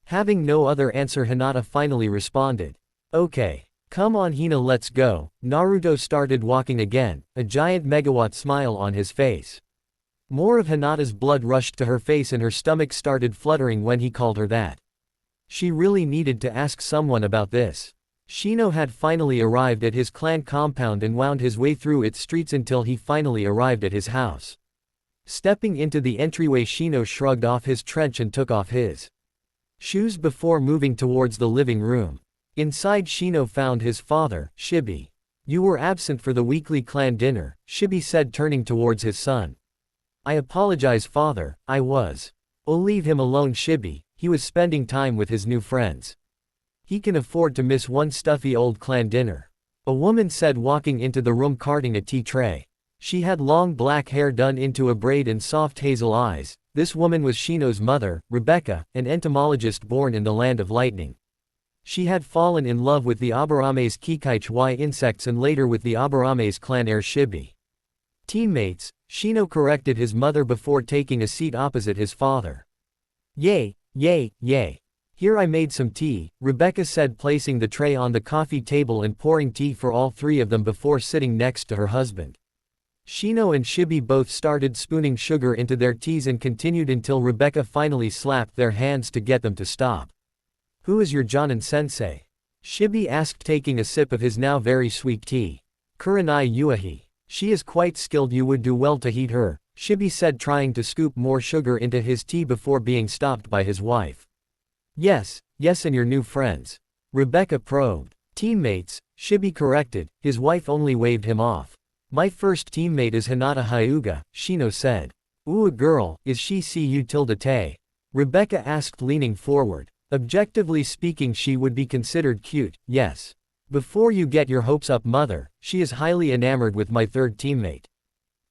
Having no other answer, Hinata finally responded. "Okay. Come on Hina, let's go." Naruto started walking again, a giant megawatt smile on his face. More of Hinata's blood rushed to her face and her stomach started fluttering when he called her that. She really needed to ask someone about this. Shino had finally arrived at his clan compound and wound his way through its streets until he finally arrived at his house. Stepping into the entryway, Shino shrugged off his trench and took off his shoes before moving towards the living room. Inside, Shino found his father, Shibi. "You were absent for the weekly clan dinner," Shibi said, turning towards his son. "I apologize, father, I was." "Oh, leave him alone, Shibi," he was spending time with his new friends. He can afford to miss one stuffy old clan dinner. A woman said, walking into the room carting a tea tray. She had long black hair done into a braid and soft hazel eyes. This woman was Shino's mother, Rebecca, an entomologist born in the land of lightning. She had fallen in love with the Abarame's Kikaichwai insects and later with the Abarame's clan heir Shibi. Teammates, Shino corrected his mother before taking a seat opposite his father. Yay, yay, yay. Here I made some tea, Rebecca said, placing the tray on the coffee table and pouring tea for all three of them before sitting next to her husband. Shino and Shibi both started spooning sugar into their teas and continued until Rebecca finally slapped their hands to get them to stop. Who is your Jonin-sensei? Shibi asked, taking a sip of his now very sweet tea. Kurenai Yuahi. She is quite skilled, you would do well to heed her, Shibi said, trying to scoop more sugar into his tea before being stopped by his wife. Yes, and your new friends. Rebecca probed. Teammates, Shibi corrected, his wife only waved him off. My first teammate is Hinata Hyuga, Shino said. Ooh, a girl, is she Cu-te? Rebecca asked, leaning forward. Objectively speaking, she would be considered cute, yes. Before you get your hopes up, mother, she is highly enamored with my third teammate.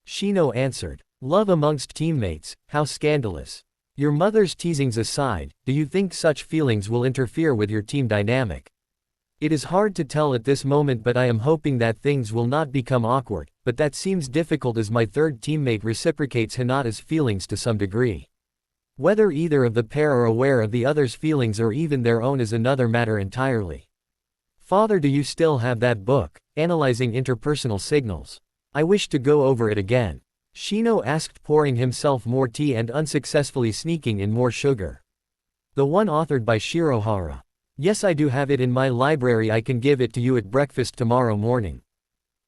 Shino answered. Love amongst teammates, how scandalous. Your mother's teasings aside, do you think such feelings will interfere with your team dynamic? It is hard to tell at this moment, but I am hoping that things will not become awkward, but that seems difficult as my third teammate reciprocates Hinata's feelings to some degree. Whether either of the pair are aware of the other's feelings or even their own is another matter entirely. Father, do you still have that book, Analyzing Interpersonal Signals? I wish to go over it again. Shino asked, pouring himself more tea and unsuccessfully sneaking in more sugar. The one authored by Shirohara. Yes, I do have it in my library, I can give it to you at breakfast tomorrow morning.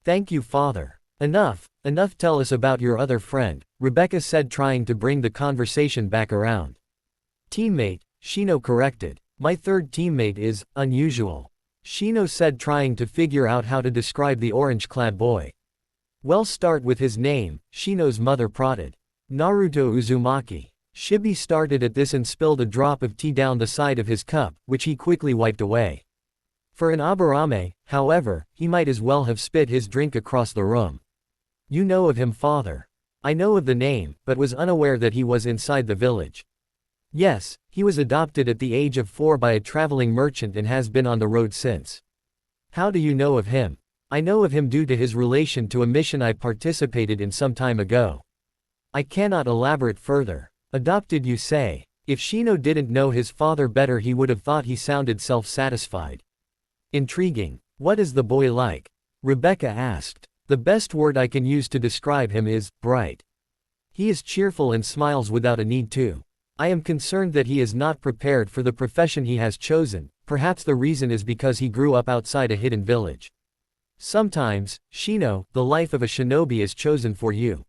Thank you, father. Enough, tell us about your other friend, Rebecca said, trying to bring the conversation back around. Teammate, Shino corrected. My third teammate is unusual. Shino said, trying to figure out how to describe the orange-clad boy. Well, start with his name, Shino's mother prodded. Naruto Uzumaki. Shibi started at this and spilled a drop of tea down the side of his cup, which he quickly wiped away. For an Aburame, however, he might as well have spit his drink across the room. You know of him, father? I know of the name, but was unaware that he was inside the village. Yes, he was adopted at the age of 4 by a traveling merchant and has been on the road since. How do you know of him? I know of him due to his relation to a mission I participated in some time ago. I cannot elaborate further. Adopted, you say? If Shino didn't know his father better, he would have thought he sounded self-satisfied. Intriguing. What is the boy like? Rebecca asked. The best word I can use to describe him is bright. He is cheerful and smiles without a need to. I am concerned that he is not prepared for the profession he has chosen. Perhaps the reason is because he grew up outside a hidden village. Sometimes, Shino, the life of a shinobi is chosen for you.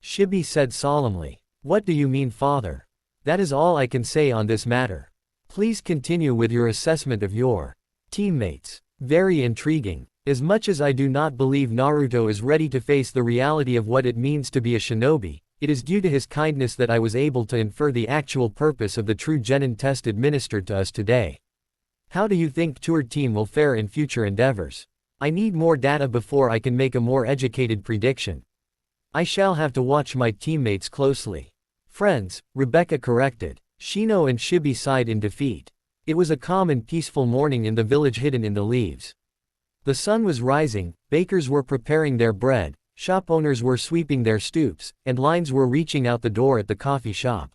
Shibi said solemnly. What do you mean, father? That is all I can say on this matter. Please continue with your assessment of your teammates. Very intriguing. As much as I do not believe Naruto is ready to face the reality of what it means to be a shinobi, it is due to his kindness that I was able to infer the actual purpose of the true genin test administered to us today. How do you think your team will fare in future endeavors? I need more data before I can make a more educated prediction. I shall have to watch my teammates closely. Friends, Rebecca corrected. Shino and Shibi sighed in defeat. It was a calm and peaceful morning in the village hidden in the leaves. The sun was rising, bakers were preparing their bread, shop owners were sweeping their stoops, and lines were reaching out the door at the coffee shop.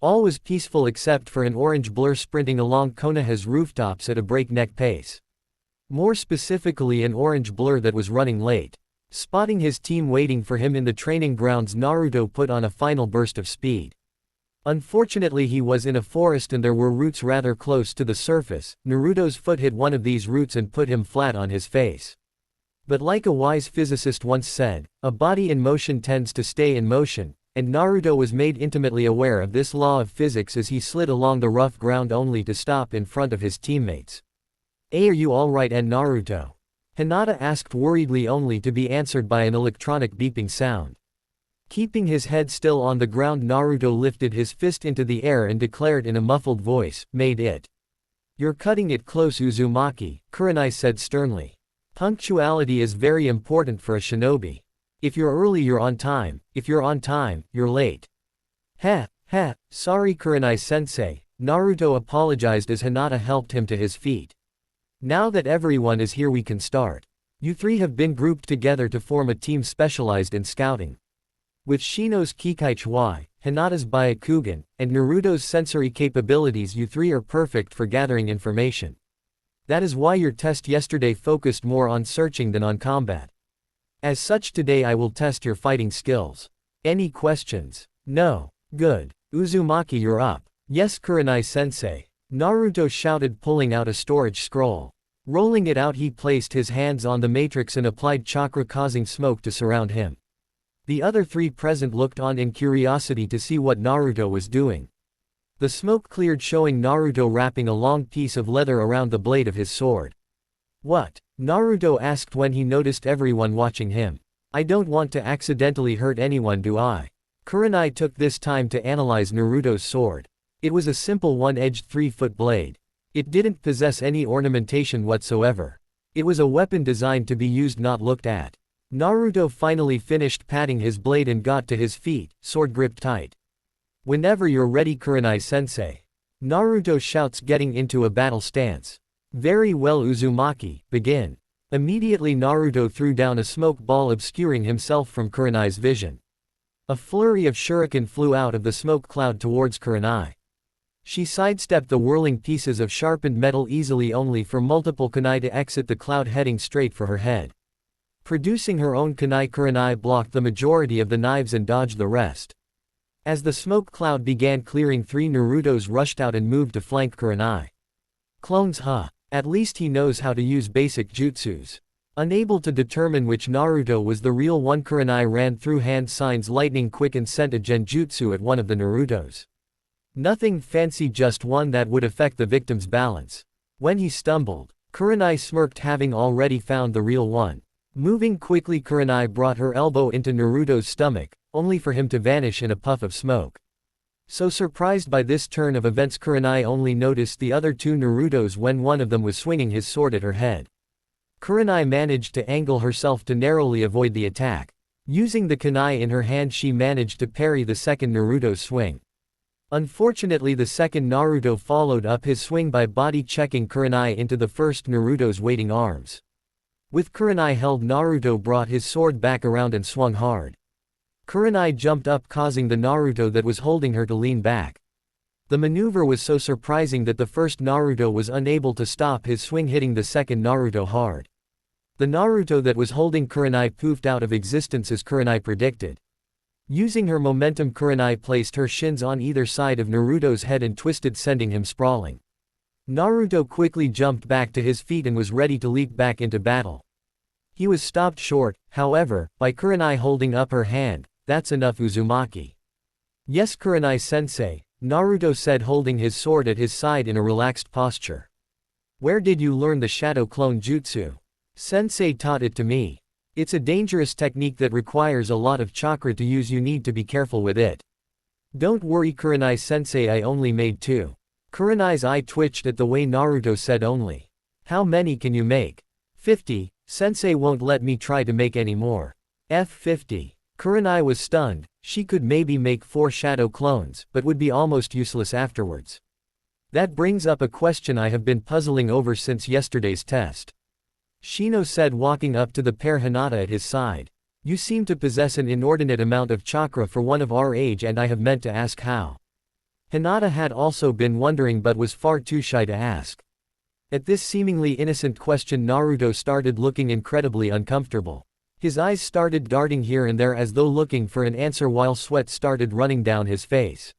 All was peaceful except for an orange blur sprinting along Konoha's rooftops at a breakneck pace. More specifically, an orange blur that was running late. Spotting his team waiting for him in the training grounds, Naruto put on a final burst of speed. Unfortunately, he was in a forest and there were roots rather close to the surface. Naruto's foot hit one of these roots and put him flat on his face. But like a wise physicist once said, a body in motion tends to stay in motion, and Naruto was made intimately aware of this law of physics as he slid along the rough ground only to stop in front of his teammates. Hey, are you alright, and Naruto? Hinata asked worriedly, only to be answered by an electronic beeping sound. Keeping his head still on the ground, Naruto lifted his fist into the air and declared in a muffled voice, "Made it." "You're cutting it close, Uzumaki," Kurenai said sternly. "Punctuality is very important for a shinobi. If you're early, you're on time. If you're on time, you're late." Heh, sorry Kurenai-sensei, Naruto apologized as Hinata helped him to his feet. "Now that everyone is here, we can start. You three have been grouped together to form a team specialized in scouting. With Shino's Kikaichwai, Hinata's Byakugan, and Naruto's sensory capabilities, you three are perfect for gathering information. That is why your test yesterday focused more on searching than on combat. As such, today I will test your fighting skills. Any questions? No. Good. Uzumaki, you're up." "Yes, Kurenai-sensei," Naruto shouted, pulling out a storage scroll. Rolling it out, he placed his hands on the matrix and applied chakra, causing smoke to surround him. The other three present looked on in curiosity to see what Naruto was doing. The smoke cleared, showing Naruto wrapping a long piece of leather around the blade of his sword. "What?" Naruto asked when he noticed everyone watching him. "I don't want to accidentally hurt anyone, do I?" Kurenai took this time to analyze Naruto's sword. It was a simple one-edged 3-foot blade. It didn't possess any ornamentation whatsoever. It was a weapon designed to be used, not looked at. Naruto finally finished patting his blade and got to his feet, sword gripped tight. "Whenever you're ready, Kurenai-sensei," Naruto shouts, getting into a battle stance. "Very well, Uzumaki, begin." Immediately Naruto threw down a smoke ball, obscuring himself from Kurenai's vision. A flurry of shuriken flew out of the smoke cloud towards Kurenai. She sidestepped the whirling pieces of sharpened metal easily, only for multiple kunai to exit the cloud, heading straight for her head. Producing her own kunai, Kurenai blocked the majority of the knives and dodged the rest. As the smoke cloud began clearing, 3 Narutos rushed out and moved to flank Kurenai. Clones, huh? At least he knows how to use basic jutsus. Unable to determine which Naruto was the real one, Kurenai ran through hand signs lightning quick and sent a genjutsu at one of the Narutos. Nothing fancy, just one that would affect the victim's balance. When he stumbled, Kurenai smirked, having already found the real one. Moving quickly, Kurenai brought her elbow into Naruto's stomach, only for him to vanish in a puff of smoke. So surprised by this turn of events, Kurenai only noticed the other 2 Narutos when one of them was swinging his sword at her head. Kurenai managed to angle herself to narrowly avoid the attack. Using the kunai in her hand, she managed to parry the second Naruto's swing. Unfortunately, the second Naruto followed up his swing by body-checking Kurenai into the first Naruto's waiting arms. With Kurenai held, Naruto brought his sword back around and swung hard. Kurenai jumped up, causing the Naruto that was holding her to lean back. The maneuver was so surprising that the first Naruto was unable to stop his swing, hitting the second Naruto hard. The Naruto that was holding Kurenai poofed out of existence as Kurenai predicted. Using her momentum, Kurenai placed her shins on either side of Naruto's head and twisted, sending him sprawling. Naruto quickly jumped back to his feet and was ready to leap back into battle. He was stopped short, however, by Kurenai holding up her hand. "That's enough, Uzumaki." "Yes, Kurenai-sensei," Naruto said, holding his sword at his side in a relaxed posture. "Where did you learn the shadow clone jutsu?" "Sensei taught it to me. It's a dangerous technique that requires a lot of chakra to use. You need to be careful with it." "Don't worry, Kurenai-sensei, I only made 2. Kurenai's eye twitched at the way Naruto said only. "How many can you make?" 50. "Sensei won't let me try to make any more." "50. Kurenai was stunned. She could maybe make 4 shadow clones, but would be almost useless afterwards. "That brings up a question I have been puzzling over since yesterday's test," Shino said, walking up to the pair, Hinata at his side. "You seem to possess an inordinate amount of chakra for one of our age, and I have meant to ask how." Hinata had also been wondering but was far too shy to ask. At this seemingly innocent question, Naruto started looking incredibly uncomfortable. His eyes started darting here and there as though looking for an answer, while sweat started running down his face.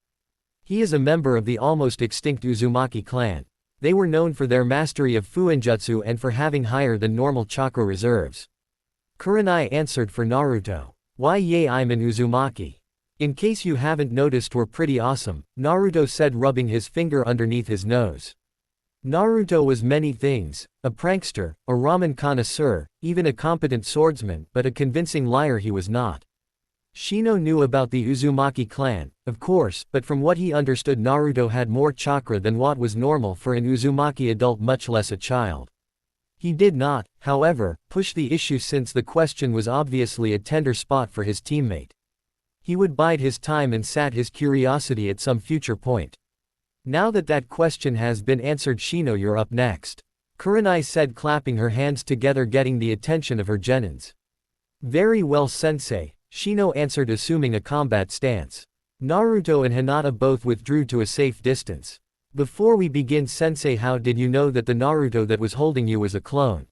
He is a member of the almost extinct Uzumaki clan. They were known for their mastery of Fuinjutsu and for having higher than normal chakra reserves. Kurenai answered for Naruto. "Why, yay, I'm an Uzumaki. In case you haven't noticed, we're pretty awesome," Naruto said, rubbing his finger underneath his nose. Naruto was many things: a prankster, a ramen connoisseur, even a competent swordsman, but a convincing liar he was not. Shino knew about the Uzumaki clan, of course, but from what he understood Naruto had more chakra than what was normal for an Uzumaki adult, much less a child. He did not, however, push the issue since the question was obviously a tender spot for his teammate. He would bide his time and sat his curiosity at some future point. Now that question has been answered, Shino, you're up next. Kurenai said, clapping her hands together, getting the attention of her genins. Very well, sensei, Shino answered, assuming a combat stance. Naruto and Hinata both withdrew to a safe distance. Before we begin, sensei, how did you know that the Naruto that was holding you was a clone?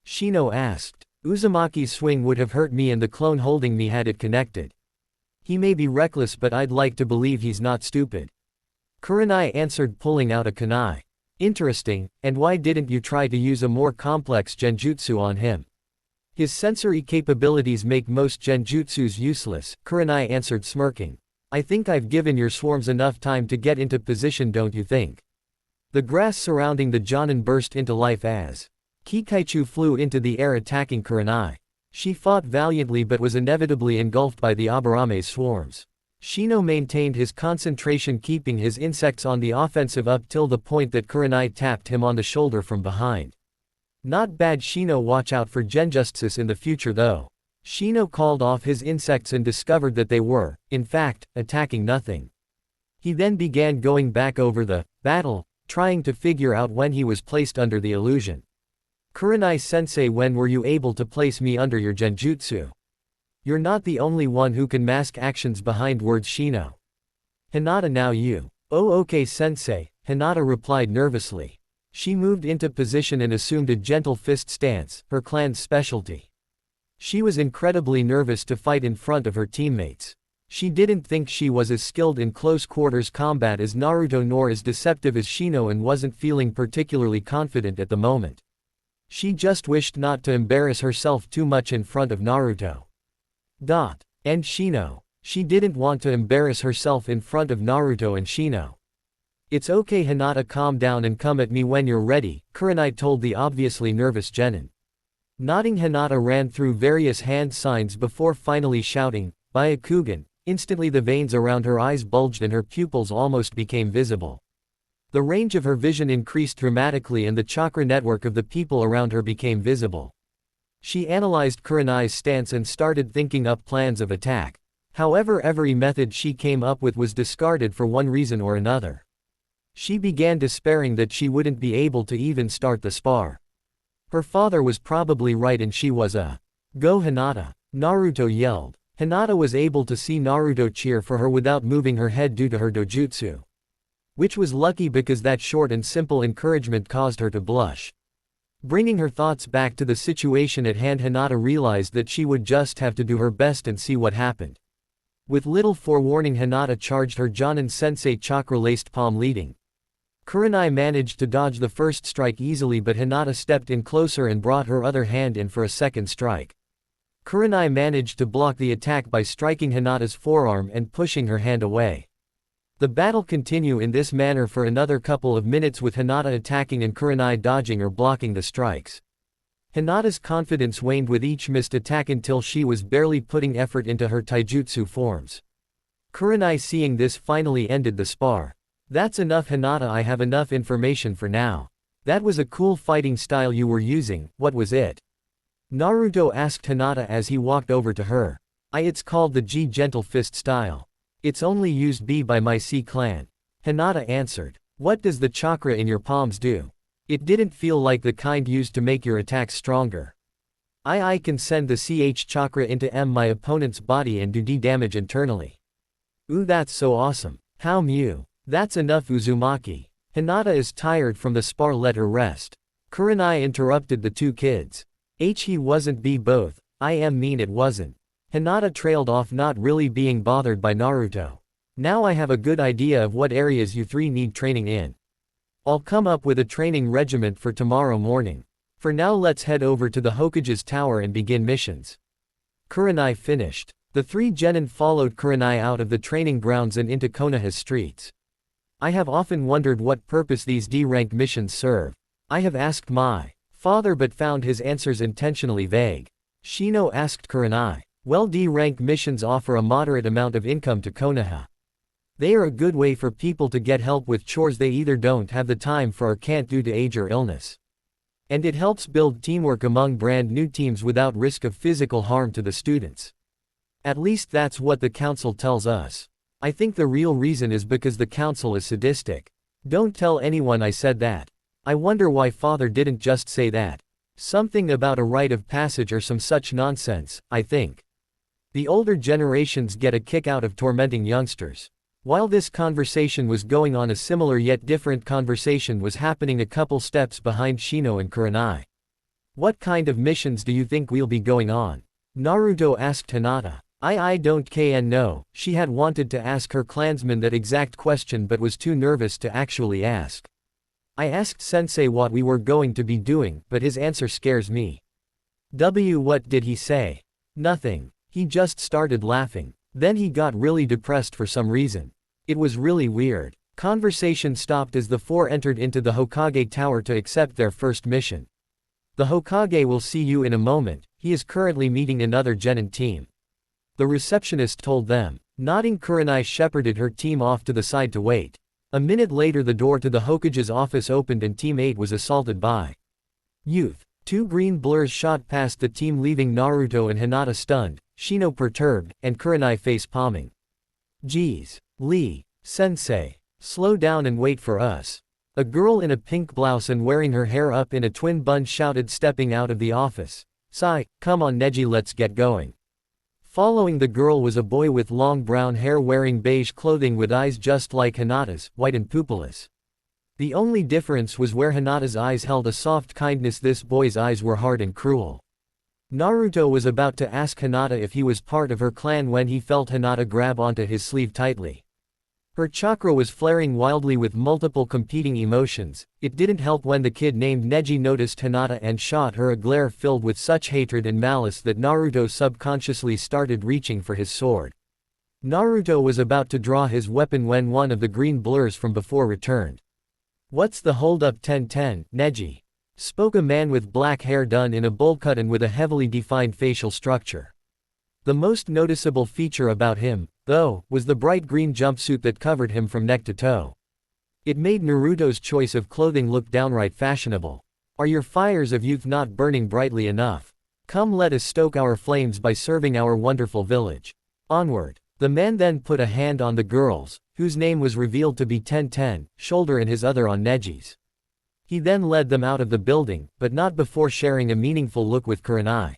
Shino asked. Uzumaki's swing would have hurt me and the clone holding me had it connected. He may be reckless, but I'd like to believe he's not stupid. Kurenai answered, pulling out a kunai. Interesting, and why didn't you try to use a more complex genjutsu on him? His sensory capabilities make most genjutsus useless, Kurenai answered, smirking. I think I've given your swarms enough time to get into position, don't you think? The grass surrounding the Jonin burst into life as Kikaichu flew into the air, attacking Kurenai. She fought valiantly but was inevitably engulfed by the Abarame's swarms. Shino maintained his concentration, keeping his insects on the offensive up till the point that Kurenai tapped him on the shoulder from behind. Not bad, Shino. Watch out for genjutsus in the future though. Shino called off his insects and discovered that they were, in fact, attacking nothing. He then began going back over the battle, trying to figure out when he was placed under the illusion. Kurenai-sensei, when were you able to place me under your genjutsu? You're not the only one who can mask actions behind words, Shino. Hinata, now you. Oh, okay, sensei, Hinata replied nervously. She moved into position and assumed a gentle fist stance, her clan's specialty. She was incredibly nervous to fight in front of her teammates. She didn't think she was as skilled in close quarters combat as Naruto nor as deceptive as Shino, and wasn't feeling particularly confident at the moment. She just wished not to embarrass herself too much in front of Naruto. And Shino. She didn't want to embarrass herself in front of Naruto and Shino. It's okay, Hinata, calm down and come at me when you're ready, Kurenai told the obviously nervous genin. Nodding, Hinata ran through various hand signs before finally shouting, Byakugan. Instantly the veins around her eyes bulged and her pupils almost became visible. The range of her vision increased dramatically and the chakra network of the people around her became visible. She analyzed Kurenai's stance and started thinking up plans of attack. However, every method she came up with was discarded for one reason or another. She began despairing that she wouldn't be able to even start the spar. Her father was probably right and she was a go, Hinata. Naruto yelled. Hinata was able to see Naruto cheer for her without moving her head due to her dojutsu. Which was lucky because that short and simple encouragement caused her to blush. Bringing her thoughts back to the situation at hand, Hinata realized that she would just have to do her best and see what happened. With little forewarning, Hinata charged her Jonin-sensei chakra-laced palm leading. Kurenai managed to dodge the first strike easily, but Hinata stepped in closer and brought her other hand in for a second strike. Kurenai managed to block the attack by striking Hinata's forearm and pushing her hand away. The battle continued in this manner for another couple of minutes, with Hinata attacking and Kurenai dodging or blocking the strikes. Hinata's confidence waned with each missed attack until she was barely putting effort into her taijutsu forms. Kurenai, seeing this, finally ended the spar. That's enough, Hinata, I have enough information for now. That was a cool fighting style you were using, what was it? Naruto asked Hinata as he walked over to her. It's called the G gentle fist style. It's only used by my C clan. Hinata answered. What does the chakra in your palms do? It didn't feel like the kind used to make your attacks stronger. I can send the CH chakra into my opponent's body and do D damage internally. Ooh, that's so awesome. How Mew. That's enough, Uzumaki. Hinata is tired from the spar, let her rest. Kurenai interrupted the two kids. He wasn't both. I mean it wasn't. Hinata trailed off, not really being bothered by Naruto. Now I have a good idea of what areas you three need training in. I'll come up with a training regiment for tomorrow morning. For now, let's head over to the Hokage's tower and begin missions. Kurenai finished. The three genin followed Kurenai out of the training grounds and into Konoha's streets. I have often wondered what purpose these D-rank missions serve. I have asked my father but found his answers intentionally vague. Shino asked Kurenai. Well, D-rank missions offer a moderate amount of income to Konoha. They are a good way for people to get help with chores they either don't have the time for or can't due to age or illness. And it helps build teamwork among brand new teams without risk of physical harm to the students. At least that's what the council tells us. I think the real reason is because the council is sadistic. Don't tell anyone I said that. I wonder why father didn't just say that. Something about a rite of passage or some such nonsense, I think. The older generations get a kick out of tormenting youngsters. While this conversation was going on, a similar yet different conversation was happening a couple steps behind Shino and Kurenai. What kind of missions do you think we'll be going on? Naruto asked Hinata. I don't know. She had wanted to ask her clansman that exact question but was too nervous to actually ask. I asked Sensei what we were going to be doing, but his answer scares me. What did he say? Nothing. He just started laughing. Then he got really depressed for some reason. It was really weird. Conversation stopped as the four entered into the Hokage Tower to accept their first mission. The Hokage will see you in a moment, he is currently meeting another genin team. The receptionist told them. Nodding, Kurenai shepherded her team off to the side to wait. A minute later the door to the Hokage's office opened and Team 8 was assaulted by youth. Two green blurs shot past the team, leaving Naruto and Hinata stunned, Shino perturbed, and Kurenai face-palming. Geez. Lee. Sensei. Slow down and wait for us. A girl in a pink blouse and wearing her hair up in a twin bun shouted, stepping out of the office. Sai, come on Neji, let's get going. Following the girl was a boy with long brown hair wearing beige clothing with eyes just like Hinata's, white and pupilless. The only difference was where Hinata's eyes held a soft kindness, this boy's eyes were hard and cruel. Naruto was about to ask Hinata if he was part of her clan when he felt Hinata grab onto his sleeve tightly. Her chakra was flaring wildly with multiple competing emotions. It didn't help when the kid named Neji noticed Hinata and shot her a glare filled with such hatred and malice that Naruto subconsciously started reaching for his sword. Naruto was about to draw his weapon when one of the green blurs from before returned. What's the hold-up, Ten, Neji? Spoke a man with black hair done in a bowl cut and with a heavily defined facial structure. The most noticeable feature about him, though, was the bright green jumpsuit that covered him from neck to toe. It made Naruto's choice of clothing look downright fashionable. Are your fires of youth not burning brightly enough? Come, let us stoke our flames by serving our wonderful village. Onward. The man then put a hand on the girl's, whose name was revealed to be Ten, shoulder and his other on Neji's. He then led them out of the building, but not before sharing a meaningful look with Kurenai.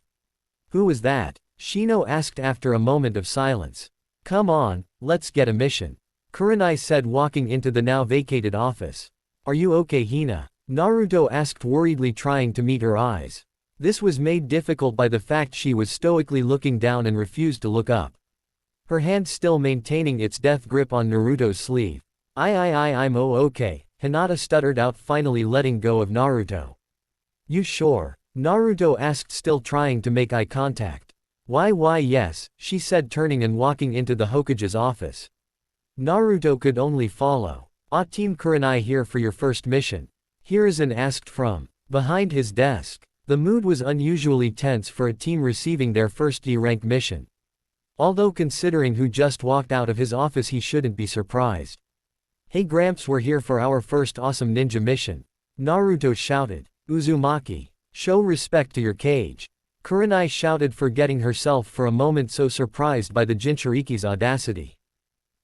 Who was that? Shino asked after a moment of silence. Come on, let's get a mission. Kurenai said, walking into the now vacated office. Are you okay, Hina? Naruto asked worriedly, trying to meet her eyes. This was made difficult by the fact she was stoically looking down and refused to look up. Her hand still maintaining its death grip on Naruto's sleeve. I'm okay, Hinata stuttered out, finally letting go of Naruto. You sure? Naruto asked, still trying to make eye contact. Why yes, she said, turning and walking into the Hokage's office. Naruto could only follow. Team Kurenai here for your first mission. Hiruzen asked from behind his desk. The mood was unusually tense for a team receiving their first D-rank mission. Although considering who just walked out of his office, he shouldn't be surprised. Hey Gramps, we're here for our first awesome ninja mission. Naruto shouted. Uzumaki. Show respect to your cage. Kurenai shouted, forgetting herself for a moment, so surprised by the Jinchuriki's audacity.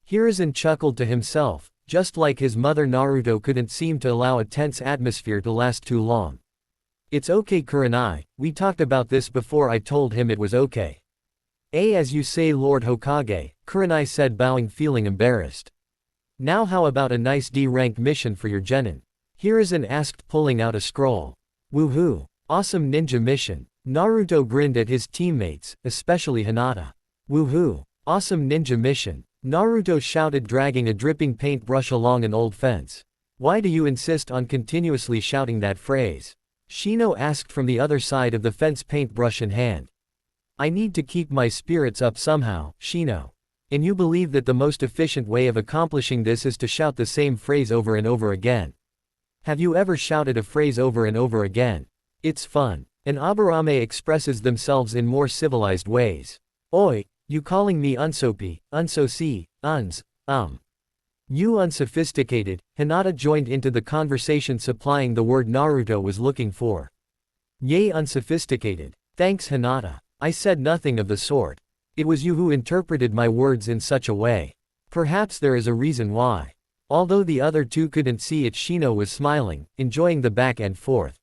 Hiruzen chuckled to himself. Just like his mother, Naruto couldn't seem to allow a tense atmosphere to last too long. It's okay Kurenai, we talked about this before, I told him it was okay. As you say, Lord Hokage, Kurenai said, bowing, feeling embarrassed. Now how about a nice D-rank mission for your genin? Hiruzen asked, pulling out a scroll. Woohoo! Awesome ninja mission. Naruto grinned at his teammates, especially Hinata. Woohoo! Awesome ninja mission. Naruto shouted, dragging a dripping paintbrush along an old fence. Why do you insist on continuously shouting that phrase? Shino asked from the other side of the fence, paintbrush in hand. I need to keep my spirits up somehow, Shino. And you believe that the most efficient way of accomplishing this is to shout the same phrase over and over again? Have you ever shouted a phrase over and over again? It's fun. And Aburame expresses themselves in more civilized ways. Oi, you calling me unsoapy, unsoci, You unsophisticated, Hinata joined into the conversation supplying the word Naruto was looking for. Yay unsophisticated. Thanks Hinata. I said nothing of the sort. It was you who interpreted my words in such a way. Perhaps there is a reason why. Although the other two couldn't see it, Shino was smiling, enjoying the back and forth.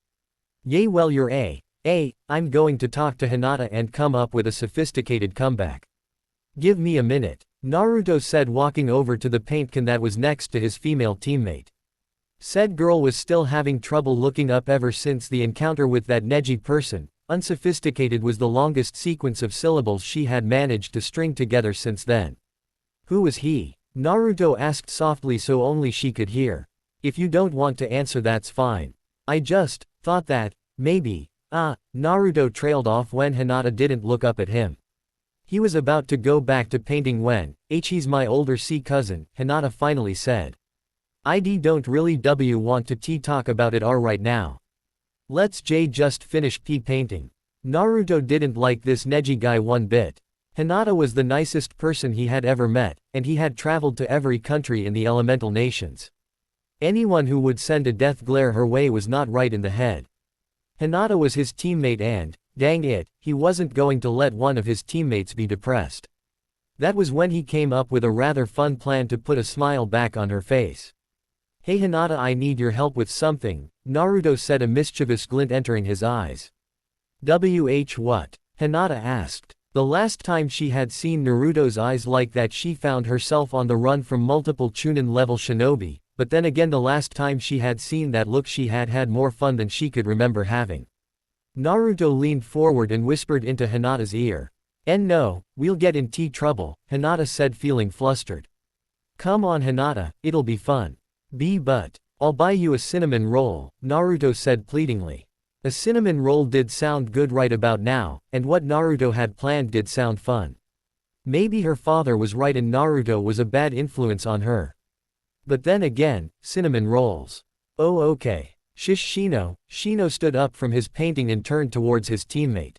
Yay, well you're I'm going to talk to Hinata and come up with a sophisticated comeback. Give me a minute, Naruto said, walking over to the paint can that was next to his female teammate. Said girl was still having trouble looking up ever since the encounter with that Neji person. Unsophisticated was the longest sequence of syllables she had managed to string together since then. Who was he? Naruto asked softly so only she could hear. If you don't want to answer, that's fine. I just thought that, maybe. Naruto trailed off when Hinata didn't look up at him. He was about to go back to painting when, he's my older cousin, Hinata finally said. I don't really want to talk about it right now. Let's just finish painting. Naruto didn't like this Neji guy one bit. Hinata was the nicest person he had ever met, and he had traveled to every country in the elemental nations. Anyone who would send a death glare her way was not right in the head. Hinata was his teammate and, dang it, he wasn't going to let one of his teammates be depressed. That was when he came up with a rather fun plan to put a smile back on her face. Hey Hinata, I need your help with something, Naruto said, a mischievous glint entering his eyes. What? Hinata asked. The last time she had seen Naruto's eyes like that, she found herself on the run from multiple Chunin level shinobi, but then again the last time she had seen that look she had had more fun than she could remember having. Naruto leaned forward and whispered into Hinata's ear. No, we'll get in trouble, Hinata said, feeling flustered. Come on Hinata, it'll be fun. But I'll buy you a cinnamon roll, Naruto said pleadingly. A cinnamon roll did sound good right about now, and what Naruto had planned did sound fun. Maybe her father was right and Naruto was a bad influence on her. But then again, cinnamon rolls. Oh okay. Shish Shino. Shino stood up from his painting and turned towards his teammate.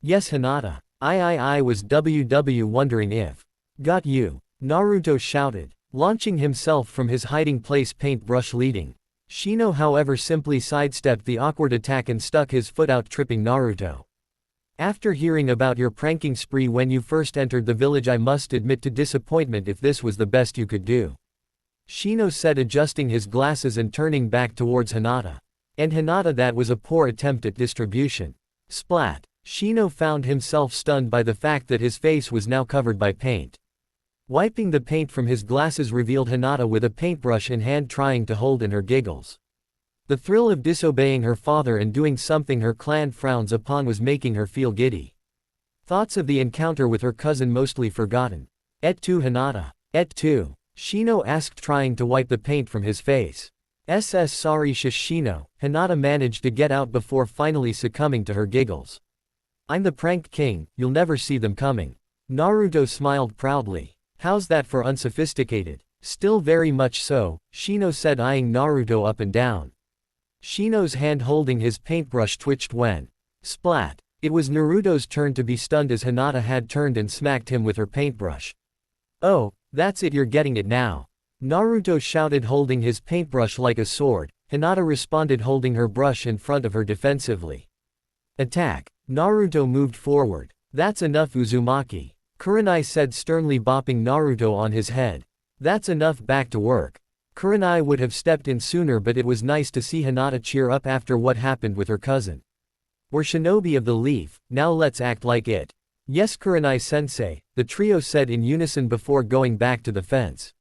Yes Hinata. I was wondering if. Got you. Naruto shouted, launching himself from his hiding place, paintbrush leading. Shino however simply sidestepped the awkward attack and stuck his foot out, tripping Naruto. After hearing about your pranking spree when you first entered the village, I must admit to disappointment if this was the best you could do. Shino said, adjusting his glasses and turning back towards Hinata. And Hinata, that was a poor attempt at distribution. Splat. Shino found himself stunned by the fact that his face was now covered by paint. Wiping the paint from his glasses revealed Hinata with a paintbrush in hand, trying to hold in her giggles. The thrill of disobeying her father and doing something her clan frowns upon was making her feel giddy. Thoughts of the encounter with her cousin mostly forgotten. Et tu Hinata? Et tu? Shino asked, trying to wipe the paint from his face. Sorry Shino, Hinata managed to get out before finally succumbing to her giggles. I'm the prank king, you'll never see them coming. Naruto smiled proudly. How's that for unsophisticated? Still very much so, Shino said, eyeing Naruto up and down. Shino's hand holding his paintbrush twitched when. Splat. It was Naruto's turn to be stunned as Hinata had turned and smacked him with her paintbrush. Oh, that's it, you're getting it now. Naruto shouted, holding his paintbrush like a sword. Hinata responded, holding her brush in front of her defensively. Attack. Naruto moved forward. That's enough Uzumaki. Kurenai said sternly, bopping Naruto on his head. That's enough, back to work. Kurenai would have stepped in sooner, but it was nice to see Hinata cheer up after what happened with her cousin. We're shinobi of the leaf, now let's act like it. Yes Kurenai-sensei, the trio said in unison before going back to the fence.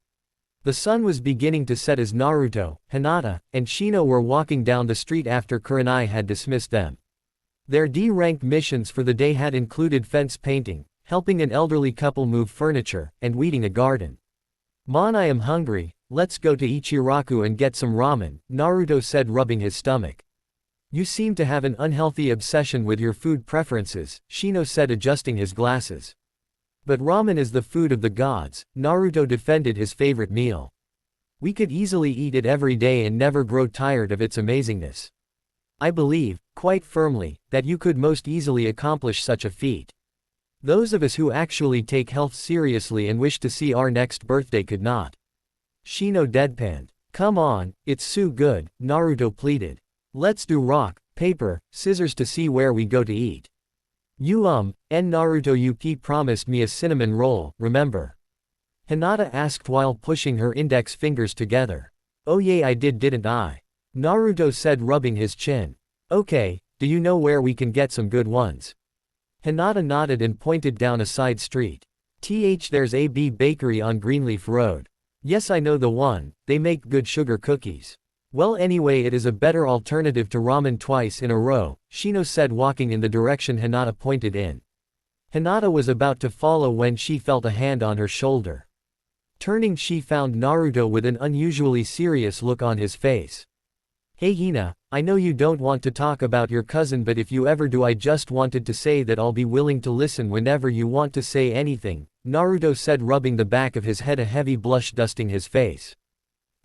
The sun was beginning to set as Naruto, Hinata, and Shino were walking down the street after Kurenai had dismissed them. Their D-rank missions for the day had included fence painting, helping an elderly couple move furniture, and weeding a garden. "Mon, I am hungry, let's go to Ichiraku and get some ramen," Naruto said, rubbing his stomach. You seem to have an unhealthy obsession with your food preferences, Shino said, adjusting his glasses. But ramen is the food of the gods, Naruto defended his favorite meal. We could easily eat it every day and never grow tired of its amazingness. I believe, quite firmly, that you could most easily accomplish such a feat. Those of us who actually take health seriously and wish to see our next birthday could not. Shino deadpanned. Come on, it's so good, Naruto pleaded. Let's do rock, paper, scissors to see where we go to eat. And Naruto Yuki promised me a cinnamon roll, remember? Hinata asked while pushing her index fingers together. Oh yeah I did didn't I? Naruto said rubbing his chin. Okay, do you know where we can get some good ones? Hinata nodded and pointed down a side street. There's AB Bakery on Greenleaf Road. Yes I know the one, they make good sugar cookies. Well anyway it is a better alternative to ramen twice in a row, Shino said walking in the direction Hinata pointed in. Hinata was about to follow when she felt a hand on her shoulder. Turning she found Naruto with an unusually serious look on his face. Hey Hina, I know you don't want to talk about your cousin but if you ever do I just wanted to say that I'll be willing to listen whenever you want to say anything, Naruto said rubbing the back of his head a heavy blush dusting his face.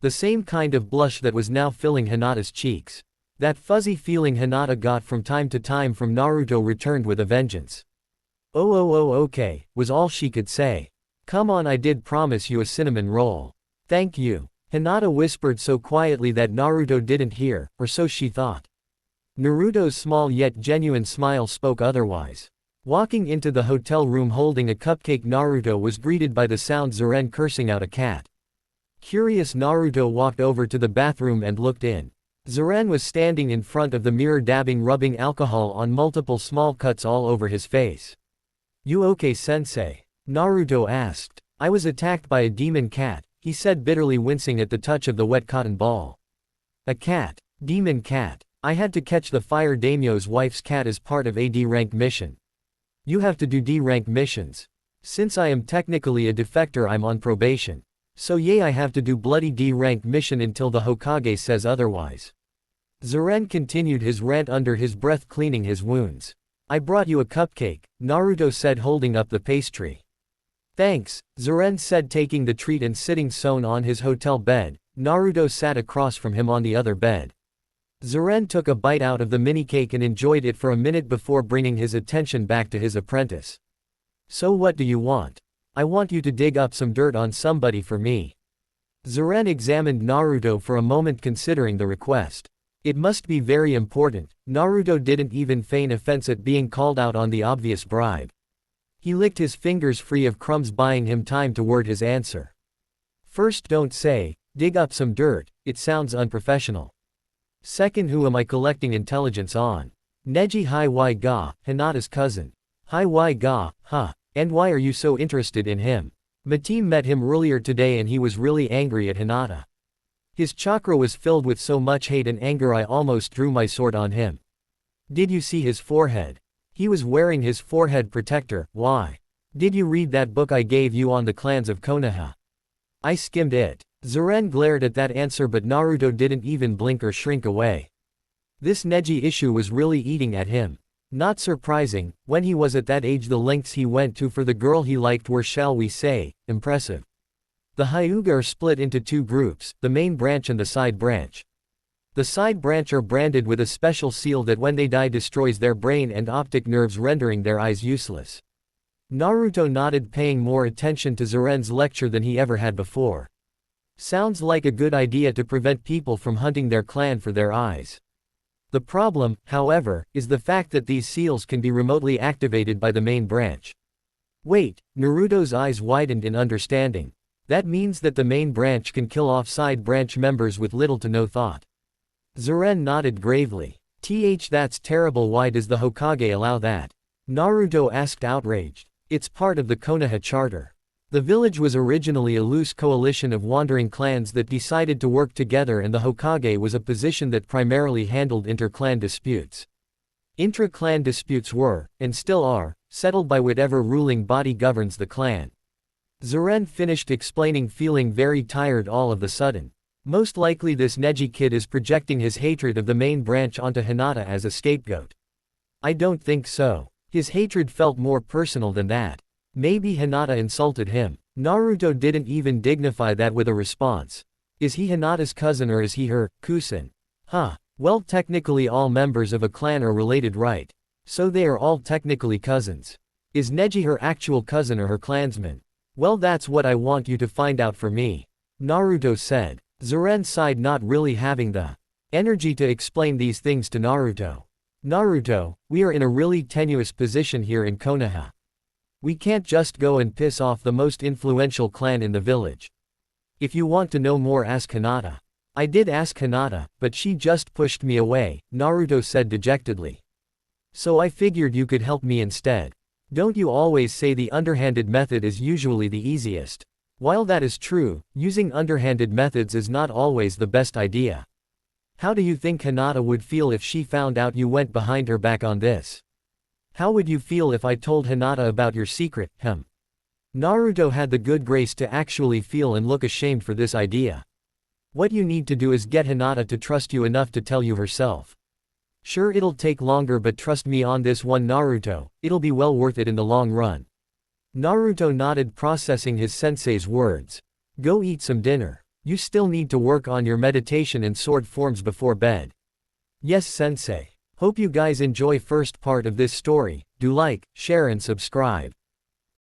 The same kind of blush that was now filling Hinata's cheeks. That fuzzy feeling Hinata got from time to time from Naruto returned with a vengeance. Oh okay, was all she could say. Come on I did promise you a cinnamon roll. Thank you. Hinata whispered so quietly that Naruto didn't hear, or so she thought. Naruto's small yet genuine smile spoke otherwise. Walking into the hotel room holding a cupcake Naruto was greeted by the sound Zeren cursing out a cat. Curious Naruto walked over to the bathroom and looked in. Zeren was standing in front of the mirror rubbing alcohol on multiple small cuts all over his face. You okay sensei? Naruto asked. I was attacked by a demon cat, he said bitterly wincing at the touch of the wet cotton ball. A cat. Demon cat. I had to catch the fire daimyo's wife's cat as part of a D-rank mission. You have to do D-rank missions. Since I am technically a defector I'm on probation. So yay I have to do bloody D-rank mission until the Hokage says otherwise. Zeren continued his rant under his breath cleaning his wounds. I brought you a cupcake, Naruto said holding up the pastry. Thanks, Zeren said taking the treat and sitting sewn on his hotel bed. Naruto sat across from him on the other bed. Zeren took a bite out of the mini cake and enjoyed it for a minute before bringing his attention back to his apprentice. So what do you want? I want you to dig up some dirt on somebody for me. Zeren examined Naruto for a moment considering the request. It must be very important. Naruto didn't even feign offense at being called out on the obvious bribe. He licked his fingers free of crumbs buying him time to word his answer. First don't say, dig up some dirt, it sounds unprofessional. Second who am I collecting intelligence on? Neji Hi ga, Hinata's cousin. Hi ga, huh, and why are you so interested in him? My team met him earlier today and he was really angry at Hinata. His chakra was filled with so much hate and anger I almost drew my sword on him. Did you see his forehead? He was wearing his forehead protector, why? Did you read that book I gave you on the clans of Konoha? I skimmed it. Zeren glared at that answer but Naruto didn't even blink or shrink away. This Neji issue was really eating at him. Not surprising, when he was at that age the lengths he went to for the girl he liked were shall we say, impressive. The Hyuga are split into two groups, the main branch and the side branch. The side branch are branded with a special seal that when they die destroys their brain and optic nerves rendering their eyes useless. Naruto nodded paying more attention to Zeren's lecture than he ever had before. Sounds like a good idea to prevent people from hunting their clan for their eyes. The problem, however, is the fact that these seals can be remotely activated by the main branch. Wait, Naruto's eyes widened in understanding. That means that the main branch can kill off side branch members with little to no thought. Zeren nodded gravely. That's terrible. Why does the Hokage allow that? Naruto asked outraged. It's part of the Konoha charter. The village was originally a loose coalition of wandering clans that decided to work together and the Hokage was a position that primarily handled inter-clan disputes. Intra-clan disputes were, and still are, settled by whatever ruling body governs the clan. Zeren finished explaining feeling very tired all of the sudden. Most likely this Neji kid is projecting his hatred of the main branch onto Hinata as a scapegoat. I don't think so. His hatred felt more personal than that. Maybe Hinata insulted him. Naruto didn't even dignify that with a response. Is he Hinata's cousin or is he her cousin? Huh. Well technically all members of a clan are related right? So they are all technically cousins. Is Neji her actual cousin or her clansman? Well, that's what I want you to find out for me. Naruto said. Zeren sighed, not really having the energy to explain these things to Naruto. Naruto, we are in a really tenuous position here in Konoha. We can't just go and piss off the most influential clan in the village. If you want to know more, ask Hinata. I did ask Hinata, but she just pushed me away, Naruto said dejectedly. So I figured you could help me instead. Don't you always say the underhanded method is usually the easiest? While that is true, using underhanded methods is not always the best idea. How do you think Hinata would feel if she found out you went behind her back on this? How would you feel if I told Hinata about your secret, Naruto had the good grace to actually feel and look ashamed for this idea. What you need to do is get Hinata to trust you enough to tell you herself. Sure, it'll take longer, but trust me on this one, Naruto, it'll be well worth it in the long run. Naruto nodded, processing his sensei's words. Go eat some dinner. You still need to work on your meditation and sword forms before bed. Yes, sensei. Hope you guys enjoy first part of this story. Do like, share and subscribe.